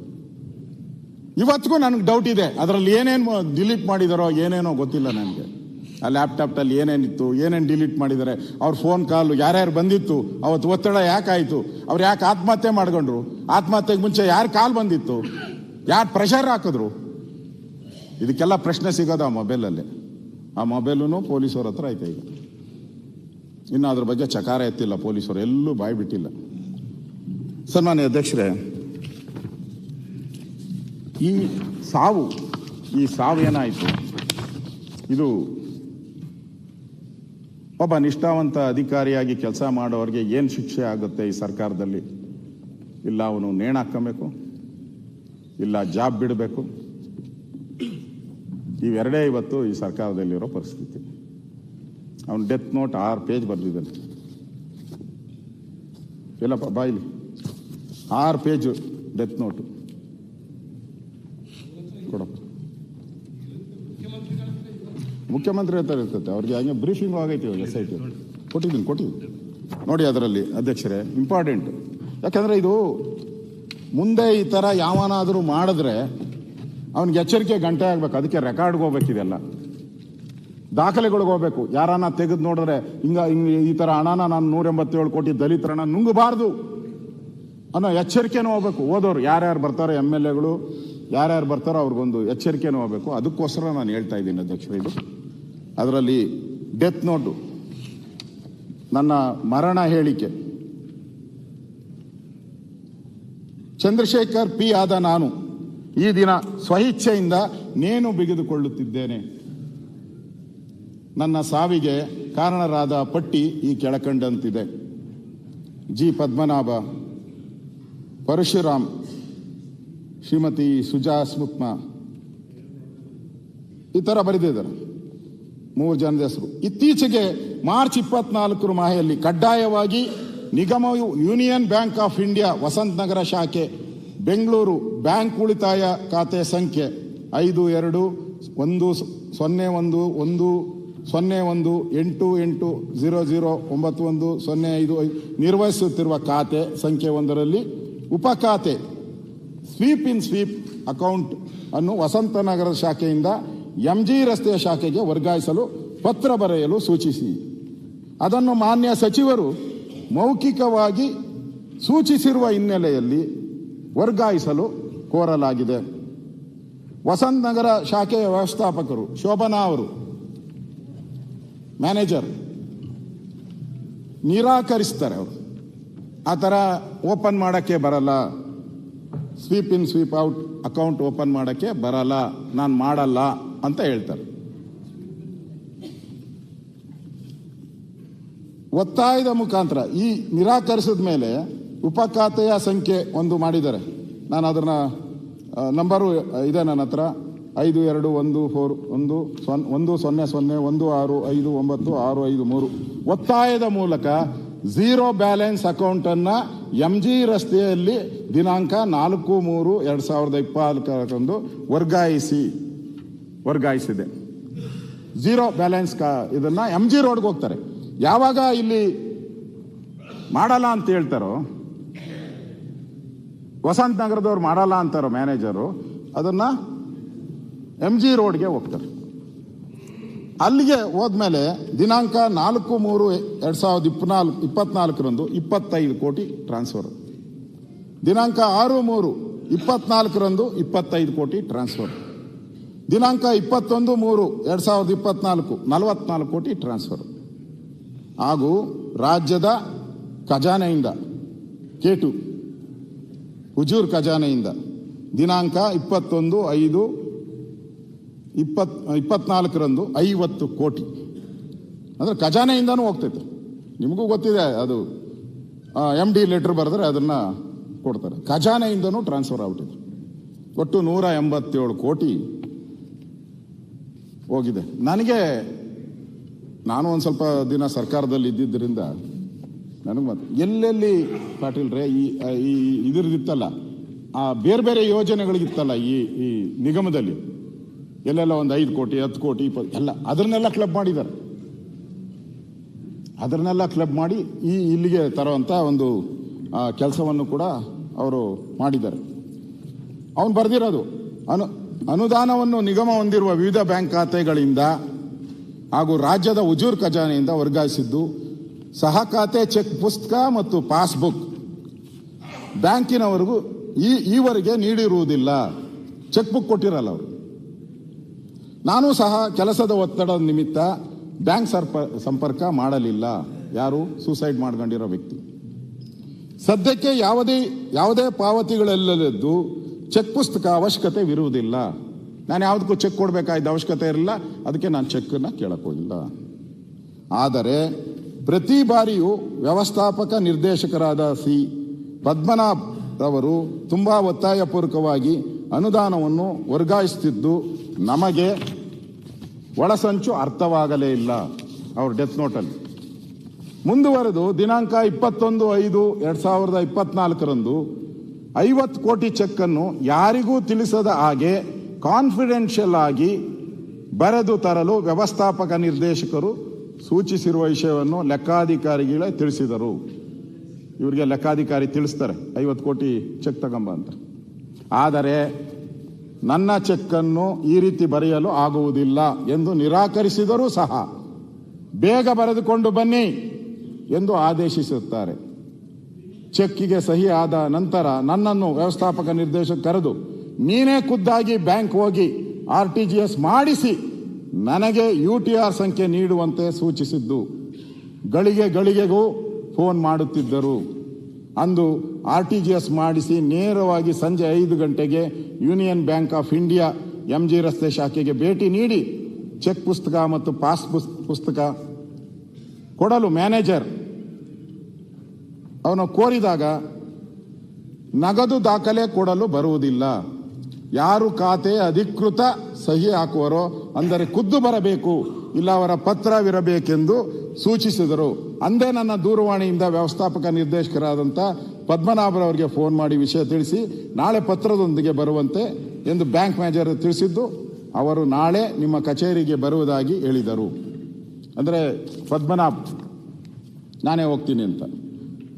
ಇವತ್ತಿಗೂ ನನಗೆ ಡೌಟ್ ಇದೆ, ಅದರಲ್ಲಿ ಏನೇನು ಡಿಲೀಟ್ ಮಾಡಿದಾರೋ ಏನೇನೋ ಗೊತ್ತಿಲ್ಲ ನನಗೆ. ಆ ಲ್ಯಾಪ್ಟಾಪ್ನಲ್ಲಿ ಏನೇನಿತ್ತು, ಏನೇನು ಡಿಲೀಟ್ ಮಾಡಿದ್ದಾರೆ, ಅವ್ರ ಫೋನ್ ಕಾಲು ಯಾರ್ಯಾರು ಬಂದಿತ್ತು, ಅವತ್ತು ಒತ್ತಡ ಯಾಕಾಯಿತು, ಅವ್ರು ಯಾಕೆ ಆತ್ಮಹತ್ಯೆ ಮಾಡ್ಕೊಂಡ್ರು, ಆತ್ಮಹತ್ಯೆಗೆ ಮುಂಚೆ ಯಾರು ಕಾಲ್ ಬಂದಿತ್ತು, ಯಾರು ಪ್ರೆಷರ್ ಹಾಕಿದ್ರು, ಇದಕ್ಕೆಲ್ಲ ಪ್ರಶ್ನೆ ಸಿಗೋದು ಆ ಮೊಬೈಲಲ್ಲೇ. ಆ ಮೊಬೈಲು ಪೊಲೀಸವ್ರ ಹತ್ರ ಐತೆ. ಈಗ ಇನ್ನು ಅದ್ರ ಬಗ್ಗೆ ಚಕಾರ ಎತ್ತಿಲ್ಲ ಪೊಲೀಸರು, ಎಲ್ಲೂ ಬಾಯಿ ಬಿಟ್ಟಿಲ್ಲ. ಸನ್ಮಾನ್ಯ ಅಧ್ಯಕ್ಷರೇ, ಈ ಸಾವು ಏನಾಯಿತು, ಇದು ಒಬ್ಬ ನಿಷ್ಠಾವಂತ ಅಧಿಕಾರಿಯಾಗಿ ಕೆಲಸ ಮಾಡೋರಿಗೆ ಏನು ಶಿಕ್ಷೆ ಆಗುತ್ತೆ ಈ ಸರ್ಕಾರದಲ್ಲಿ? ಇಲ್ಲ ಅವನು ನೇಣು ಹಾಕ್ಕೊಬೇಕು, ಇಲ್ಲ ಜಾಬ್ ಬಿಡಬೇಕು. ಇವೆರಡೇ ಇವತ್ತು ಈ ಸರ್ಕಾರದಲ್ಲಿರೋ ಪರಿಸ್ಥಿತಿ. ಅವನು ಡೆತ್ ನೋಟ್ 6 ಪೇಜ್ ಬರೆದಿದ್ದಾನೆ. ಎಲ್ಲಪ್ಪ ಬಾಯಿಲಿ 6 ಪೇಜ್ ಡೆತ್ ನೋಟು ಕೊಡಪ್ಪ. ಮುಖ್ಯಮಂತ್ರಿ ಹತ್ರ ಇರ್ತೈತೆ, ಅವ್ರಿಗೆ ಹಂಗೆ ಬ್ರೀಫಿಂಗ್ ಆಗೈತಿ ಇವಾಗ SIT ಕೊಟ್ಟಿದ್ದೀನಿ ನೋಡಿ. ಅದರಲ್ಲಿ ಅಧ್ಯಕ್ಷರೇ ಇಂಪಾರ್ಟೆಂಟ್, ಯಾಕಂದರೆ ಇದು ಮುಂದೆ ಈ ಥರ ಯಾವನಾದರೂ ಮಾಡಿದ್ರೆ ಅವನಿಗೆ ಎಚ್ಚರಿಕೆ ಗಂಟೆ ಆಗ್ಬೇಕು. ಅದಕ್ಕೆ ರೆಕಾರ್ಡ್ಗೆ ಹೋಗ್ಬೇಕಿದೆಲ್ಲ, ದಾಖಲೆಗಳಿಗೆ ಹೋಗ್ಬೇಕು. ಯಾರನ್ನ ತೆಗೆದು ನೋಡಿದ್ರೆ ಈ ಥರ ಹಣನ ನಾನು 187 ಕೋಟಿ ದಲಿತರ ಹಣ ನುಂಗಬಾರ್ದು ಅನ್ನೋ ಎಚ್ಚರಿಕೆನೂ ಹೋಗ್ಬೇಕು. ಓದೋರು ಯಾರ್ಯಾರು ಬರ್ತಾರೋ, MLAಗಳು ಯಾರ್ಯಾರು ಬರ್ತಾರೋ ಅವ್ರಿಗೊಂದು ಎಚ್ಚರಿಕೆನೂ ಹೋಗ್ಬೇಕು. ಅದಕ್ಕೋಸ್ಕರ ನಾನು ಹೇಳ್ತಾ ಇದ್ದೀನಿ ಅಧ್ಯಕ್ಷರೇ. ಇದು ಅದರಲ್ಲಿ ಡೆತ್ ನೋಟು, ನನ್ನ ಮರಣ ಹೇಳಿಕೆ, ಚಂದ್ರಶೇಖರ್ ಪಿ ಆದ ನಾನು ಈ ದಿನ ಸ್ವಇಚ್ಛೆಯಿಂದ ನೇಣು ಬಿಗಿದುಕೊಳ್ಳುತ್ತಿದ್ದೇನೆ. ನನ್ನ ಸಾವಿಗೆ ಕಾರಣರಾದ ಪಟ್ಟಿ ಈ ಕೆಳಕಂಡಂತಿದೆ: ಜಿ ಪದ್ಮನಾಭ, ಪರಶುರಾಮ್, ಶ್ರೀಮತಿ ಸುಜಾ ಸ್ಮುಕ್ಮಾ, ಈ ಥರ ಬರೆದಿದ್ದಾರೆ 3 ಜನದ ಹೆಸರು. ಇತ್ತೀಚೆಗೆ ಮಾರ್ಚ್ 24 ಮಾಹೆಯಲ್ಲಿ ಕಡ್ಡಾಯವಾಗಿ ನಿಗಮವು ಯೂನಿಯನ್ ಬ್ಯಾಂಕ್ ಆಫ್ ಇಂಡಿಯಾ ವಸಂತ ನಗರ ಶಾಖೆ ಬೆಂಗಳೂರು ಬ್ಯಾಂಕ್ ಉಳಿತಾಯ ಖಾತೆ ಸಂಖ್ಯೆ 52210188009105 ನಿರ್ವಹಿಸುತ್ತಿರುವ ಖಾತೆ ಸಂಖ್ಯೆ 1ರಲ್ಲಿ ಉಪಖಾತೆ ಸ್ವೀಪ್ ಇನ್ ಸ್ವೀಪ್ ಅಕೌಂಟ್ ಅನ್ನು ವಸಂತನಗರ ಶಾಖೆಯಿಂದ MG ರಸ್ತೆಯ ಶಾಖೆಗೆ ವರ್ಗಾಯಿಸಲು ಪತ್ರ ಬರೆಯಲು ಸೂಚಿಸಿ, ಅದನ್ನು ಮಾನ್ಯ ಸಚಿವರು ಮೌಖಿಕವಾಗಿ ಸೂಚಿಸಿರುವ ಹಿನ್ನೆಲೆಯಲ್ಲಿ ವರ್ಗಾಯಿಸಲು ಕೋರಲಾಗಿದೆ. ವಸಂತನಗರ ಶಾಖೆಯ ವ್ಯವಸ್ಥಾಪಕರು ಶೋಭನಾ ಅವರು, ಮ್ಯಾನೇಜರ್, ನಿರಾಕರಿಸ್ತಾರೆ. ಅವರು ಆ ಥರ ಓಪನ್ ಮಾಡೋಕ್ಕೆ ಬರಲ್ಲ, ಸ್ವೀಪ್ ಇನ್ ಸ್ವೀಪ್ ಔಟ್ ಅಕೌಂಟ್ ಓಪನ್ ಮಾಡೋಕ್ಕೆ ಬರಲ್ಲ, ನಾನು ಮಾಡಲ್ಲ ಅಂತ ಹೇಳ್ತಾರೆ. ಒತ್ತಾಯದ ಮುಖಾಂತರ ಈ ನಿರಾಕರಿಸಿದ ಮೇಲೆ ಉಪಖಾತೆಯ ಸಂಖ್ಯೆ 1 ಮಾಡಿದ್ದಾರೆ. ನಾನು ಅದನ್ನ ನಂಬರು ಇದೆ ನನ್ನ ಹತ್ರ, 52141100165963 ಒತ್ತಾಯದ ಮೂಲಕ ಝೀರೋ ಬ್ಯಾಲೆನ್ಸ್ ಅಕೌಂಟ್ ಅನ್ನ MG ರಸ್ತೆಯಲ್ಲಿ ದಿನಾಂಕ 4/3/2024 ವರ್ಗಾಯಿಸಿದೆ. ಝೀರೋ ಬ್ಯಾಲೆನ್ಸ್ ಇದನ್ನ MG ರೋಡ್ಗೆ ಹೋಗ್ತಾರೆ. ಯಾವಾಗ ಇಲ್ಲಿ ಮಾಡಲ್ಲ ಅಂತ ಹೇಳ್ತಾರೋ, ವಸಂತ ನಗರದವ್ರು ಮಾಡಲ್ಲ ಅಂತಾರೋ ಮ್ಯಾನೇಜರು, ಅದನ್ನ MG ರೋಡ್ಗೆ ಹೋಗ್ತಾರೆ. ಅಲ್ಲಿಗೆ ಹೋದ್ಮೇಲೆ ದಿನಾಂಕ 4/3/2024 25 ಕೋಟಿ ಟ್ರಾನ್ಸ್ಫರ್, ದಿನಾಂಕ 6/3/24 25 ಕೋಟಿ ಟ್ರಾನ್ಸ್ಫರ್, ದಿನಾಂಕ 21/3/2024 44 ಕೋಟಿ ಟ್ರಾನ್ಸ್ಫರ್ ಹಾಗೂ ರಾಜ್ಯದ ಖಜಾನೆಯಿಂದ K2 ಹುಜೂರ್ ಖಜಾನೆಯಿಂದ ದಿನಾಂಕ 21/5/24 50 ಕೋಟಿ. ಅಂದರೆ ಖಜಾನೆಯಿಂದನೂ ಹೋಗ್ತೈತೆ, ನಿಮಗೂ ಗೊತ್ತಿದೆ ಅದು. MD ಲೆಟರ್ ಬರೆದ್ರೆ ಅದನ್ನು ಕೊಡ್ತಾರೆ. ಖಜಾನೆಯಿಂದನೂ ಟ್ರಾನ್ಸ್ಫರ್ ಆಗ್ಬಿಟ್ಟಿದೆ. ಒಟ್ಟು 187 ಕೋಟಿ ಹೋಗಿದೆ. ನಾನು ಒಂದು ಸ್ವಲ್ಪ ದಿನ ಸರ್ಕಾರದಲ್ಲಿ ಇದ್ದಿದ್ದರಿಂದ ನನಗೆ ಮತ್ತೆ ಎಲ್ಲೆಲ್ಲಿ ಪಾಟೀಲ್ರೆ ಈ ಇದ್ರದಿತ್ತಲ್ಲ, ಆ ಬೇರೆ ಬೇರೆ ಯೋಜನೆಗಳಿಗಿತ್ತಲ್ಲ ಈ ನಿಗಮದಲ್ಲಿ, ಎಲ್ಲೆಲ್ಲ ಒಂದು 5 ಕೋಟಿ 10 ಕೋಟಿ 20 ಎಲ್ಲ ಅದನ್ನೆಲ್ಲ ಕ್ಲಬ್ ಮಾಡಿದ್ದಾರೆ. ಅದನ್ನೆಲ್ಲ ಕ್ಲಬ್ ಮಾಡಿ ಇಲ್ಲಿಗೆ ತರುವಂಥ ಒಂದು ಕೆಲಸವನ್ನು ಕೂಡ ಅವರು ಮಾಡಿದ್ದಾರೆ. ಅವನು ಬರೆದಿರೋದು ಅನುದಾನವನ್ನು ನಿಗಮ ಹೊಂದಿರುವ ವಿವಿಧ ಬ್ಯಾಂಕ್ ಖಾತೆಗಳಿಂದ ಹಾಗೂ ರಾಜ್ಯದ ಉಜೂರ್ ಖಜಾನೆಯಿಂದ ವರ್ಗಾಯಿಸಿದ್ದು ಸಹ ಖಾತೆ, ಚೆಕ್ ಪುಸ್ತಕ ಮತ್ತು ಪಾಸ್ಬುಕ್ ಬ್ಯಾಂಕಿನವರೆಗೂ ಈವರೆಗೆ ನೀಡಿರುವುದಿಲ್ಲ. ಚೆಕ್ ಬುಕ್ ಕೊಟ್ಟಿರಲ್ಲ ಅವರು. ನಾನು ಸಹ ಕೆಲಸದ ಒತ್ತಡದ ನಿಮಿತ್ತ ಬ್ಯಾಂಕ್ ಸಂಪರ್ಕ ಮಾಡಲಿಲ್ಲ. ಯಾರು? ಸೂಸೈಡ್ ಮಾಡ್ಕೊಂಡಿರೋ ವ್ಯಕ್ತಿ. ಸದ್ಯಕ್ಕೆ ಯಾವುದೇ ಪಾವತಿಗಳೆಲ್ಲದ್ದು ಚೆಕ್ ಪುಸ್ತಕ ಅವಶ್ಯಕತೆವಿರುವುದಿಲ್ಲ. ನಾನು ಯಾವುದಕ್ಕೂ ಚೆಕ್ ಕೊಡಬೇಕಾದ ಅವಶ್ಯಕತೆ ಇರಲಿಲ್ಲ, ಅದಕ್ಕೆ ನಾನು ಚೆಕ್ಕನ್ನು ಕೇಳಕ್ಕೆ ಹೋಗಿಲ್ಲ. ಆದರೆ ಪ್ರತಿ ಬಾರಿಯೂ ವ್ಯವಸ್ಥಾಪಕ ನಿರ್ದೇಶಕರಾದ ಸಿ ಪದ್ಮನಾಭ್ ರವರು ತುಂಬ ಒತ್ತಾಯಪೂರ್ವಕವಾಗಿ ಅನುದಾನವನ್ನು ವರ್ಗಾಯಿಸುತ್ತಿದ್ದು ನಮಗೆ ಒಳಸಂಚು ಅರ್ಥವಾಗಲೇ ಇಲ್ಲ. ಅವ್ರ ಡೆತ್ ನೋಟಲ್ಲಿ ಮುಂದುವರೆದು ದಿನಾಂಕ 21/5/2024 50 ಕೋಟಿ ಚೆಕ್ ಅನ್ನು ಯಾರಿಗೂ ತಿಳಿಸದ ಹಾಗೆ ಕಾನ್ಫಿಡೆನ್ಷಿಯಲ್ ಆಗಿ ಬರೆದು ತರಲು ವ್ಯವಸ್ಥಾಪಕ ನಿರ್ದೇಶಕರು ಸೂಚಿಸಿರುವ ವಿಷಯವನ್ನು ಲೆಕ್ಕಾಧಿಕಾರಿಗಳೇ ತಿಳಿಸಿದರು. ಇವರಿಗೆ ಲೆಕ್ಕಾಧಿಕಾರಿ ತಿಳಿಸ್ತಾರೆ 50 ಕೋಟಿ ಚೆಕ್ ತಗೊಂಬ ಅಂತ. ಆದರೆ ನನ್ನ ಚೆಕ್ಕನ್ನು ಈ ರೀತಿ ಬರೆಯಲು ಆಗುವುದಿಲ್ಲ ಎಂದು ನಿರಾಕರಿಸಿದರೂ ಸಹ ಬೇಗ ಬರೆದುಕೊಂಡು ಬನ್ನಿ ಎಂದು ಆದೇಶಿಸುತ್ತಾರೆ. ಚೆಕ್ಕಿಗೆ ಸಹಿ ಆದ ನಂತರ ನನ್ನನ್ನು ವ್ಯವಸ್ಥಾಪಕ ನಿರ್ದೇಶಕ ಕರೆದು ನೀನೇ ಖುದ್ದಾಗಿ ಬ್ಯಾಂಕ್ ಹೋಗಿ RTGS ಮಾಡಿಸಿ ನನಗೆ UTR ಸಂಖ್ಯೆ ನೀಡುವಂತೆ ಸೂಚಿಸಿದ್ದು. ಗಳಿಗೆಗೂ ಫೋನ್ ಮಾಡುತ್ತಿದ್ದರು. ಅಂದು RTGS ಮಾಡಿಸಿ ನೇರವಾಗಿ ಸಂಜೆ 5 ಗಂಟೆಗೆ union bank of India MG ರಸ್ತೆ ಶಾಖೆಗೆ ಭೇಟಿ ನೀಡಿ ಚೆಕ್ ಪುಸ್ತಕ ಮತ್ತು ಪಾಸ್ ಪುಸ್ತಕ ಕೊಡಲು ಮ್ಯಾನೇಜರ್ ಅವನು ಕೋರಿದಾಗ ನಗದು ದಾಖಲೆ ಕೊಡಲು ಬರುವುದಿಲ್ಲ, ಯಾರು ಖಾತೆ ಅಧಿಕೃತ ಸಹಿ ಹಾಕುವರೋ ಅಂದರೆ ಖುದ್ದು ಬರಬೇಕು, ಇಲ್ಲ ಅವರ ಪತ್ರವಿರಬೇಕೆಂದು ಸೂಚಿಸಿದರು. ಅಂದೇ ನನ್ನ ದೂರವಾಣಿಯಿಂದ ವ್ಯವಸ್ಥಾಪಕ ನಿರ್ದೇಶಕರಾದಂಥ ಪದ್ಮನಾಭರವರಿಗೆ ಫೋನ್ ಮಾಡಿ ವಿಷಯ ತಿಳಿಸಿ ನಾಳೆ ಪತ್ರದೊಂದಿಗೆ ಬರುವಂತೆ ಎಂದು ಬ್ಯಾಂಕ್ ಮ್ಯಾನೇಜರ್ ತಿಳಿಸಿದ್ದು. ಅವರು ನಾಳೆ ನಿಮ್ಮ ಕಚೇರಿಗೆ ಬರುವುದಾಗಿ ಹೇಳಿದರು. ಅಂದರೆ ಪದ್ಮನಾಭ್ ನಾನೇ ಹೋಗ್ತೀನಿ ಅಂತ.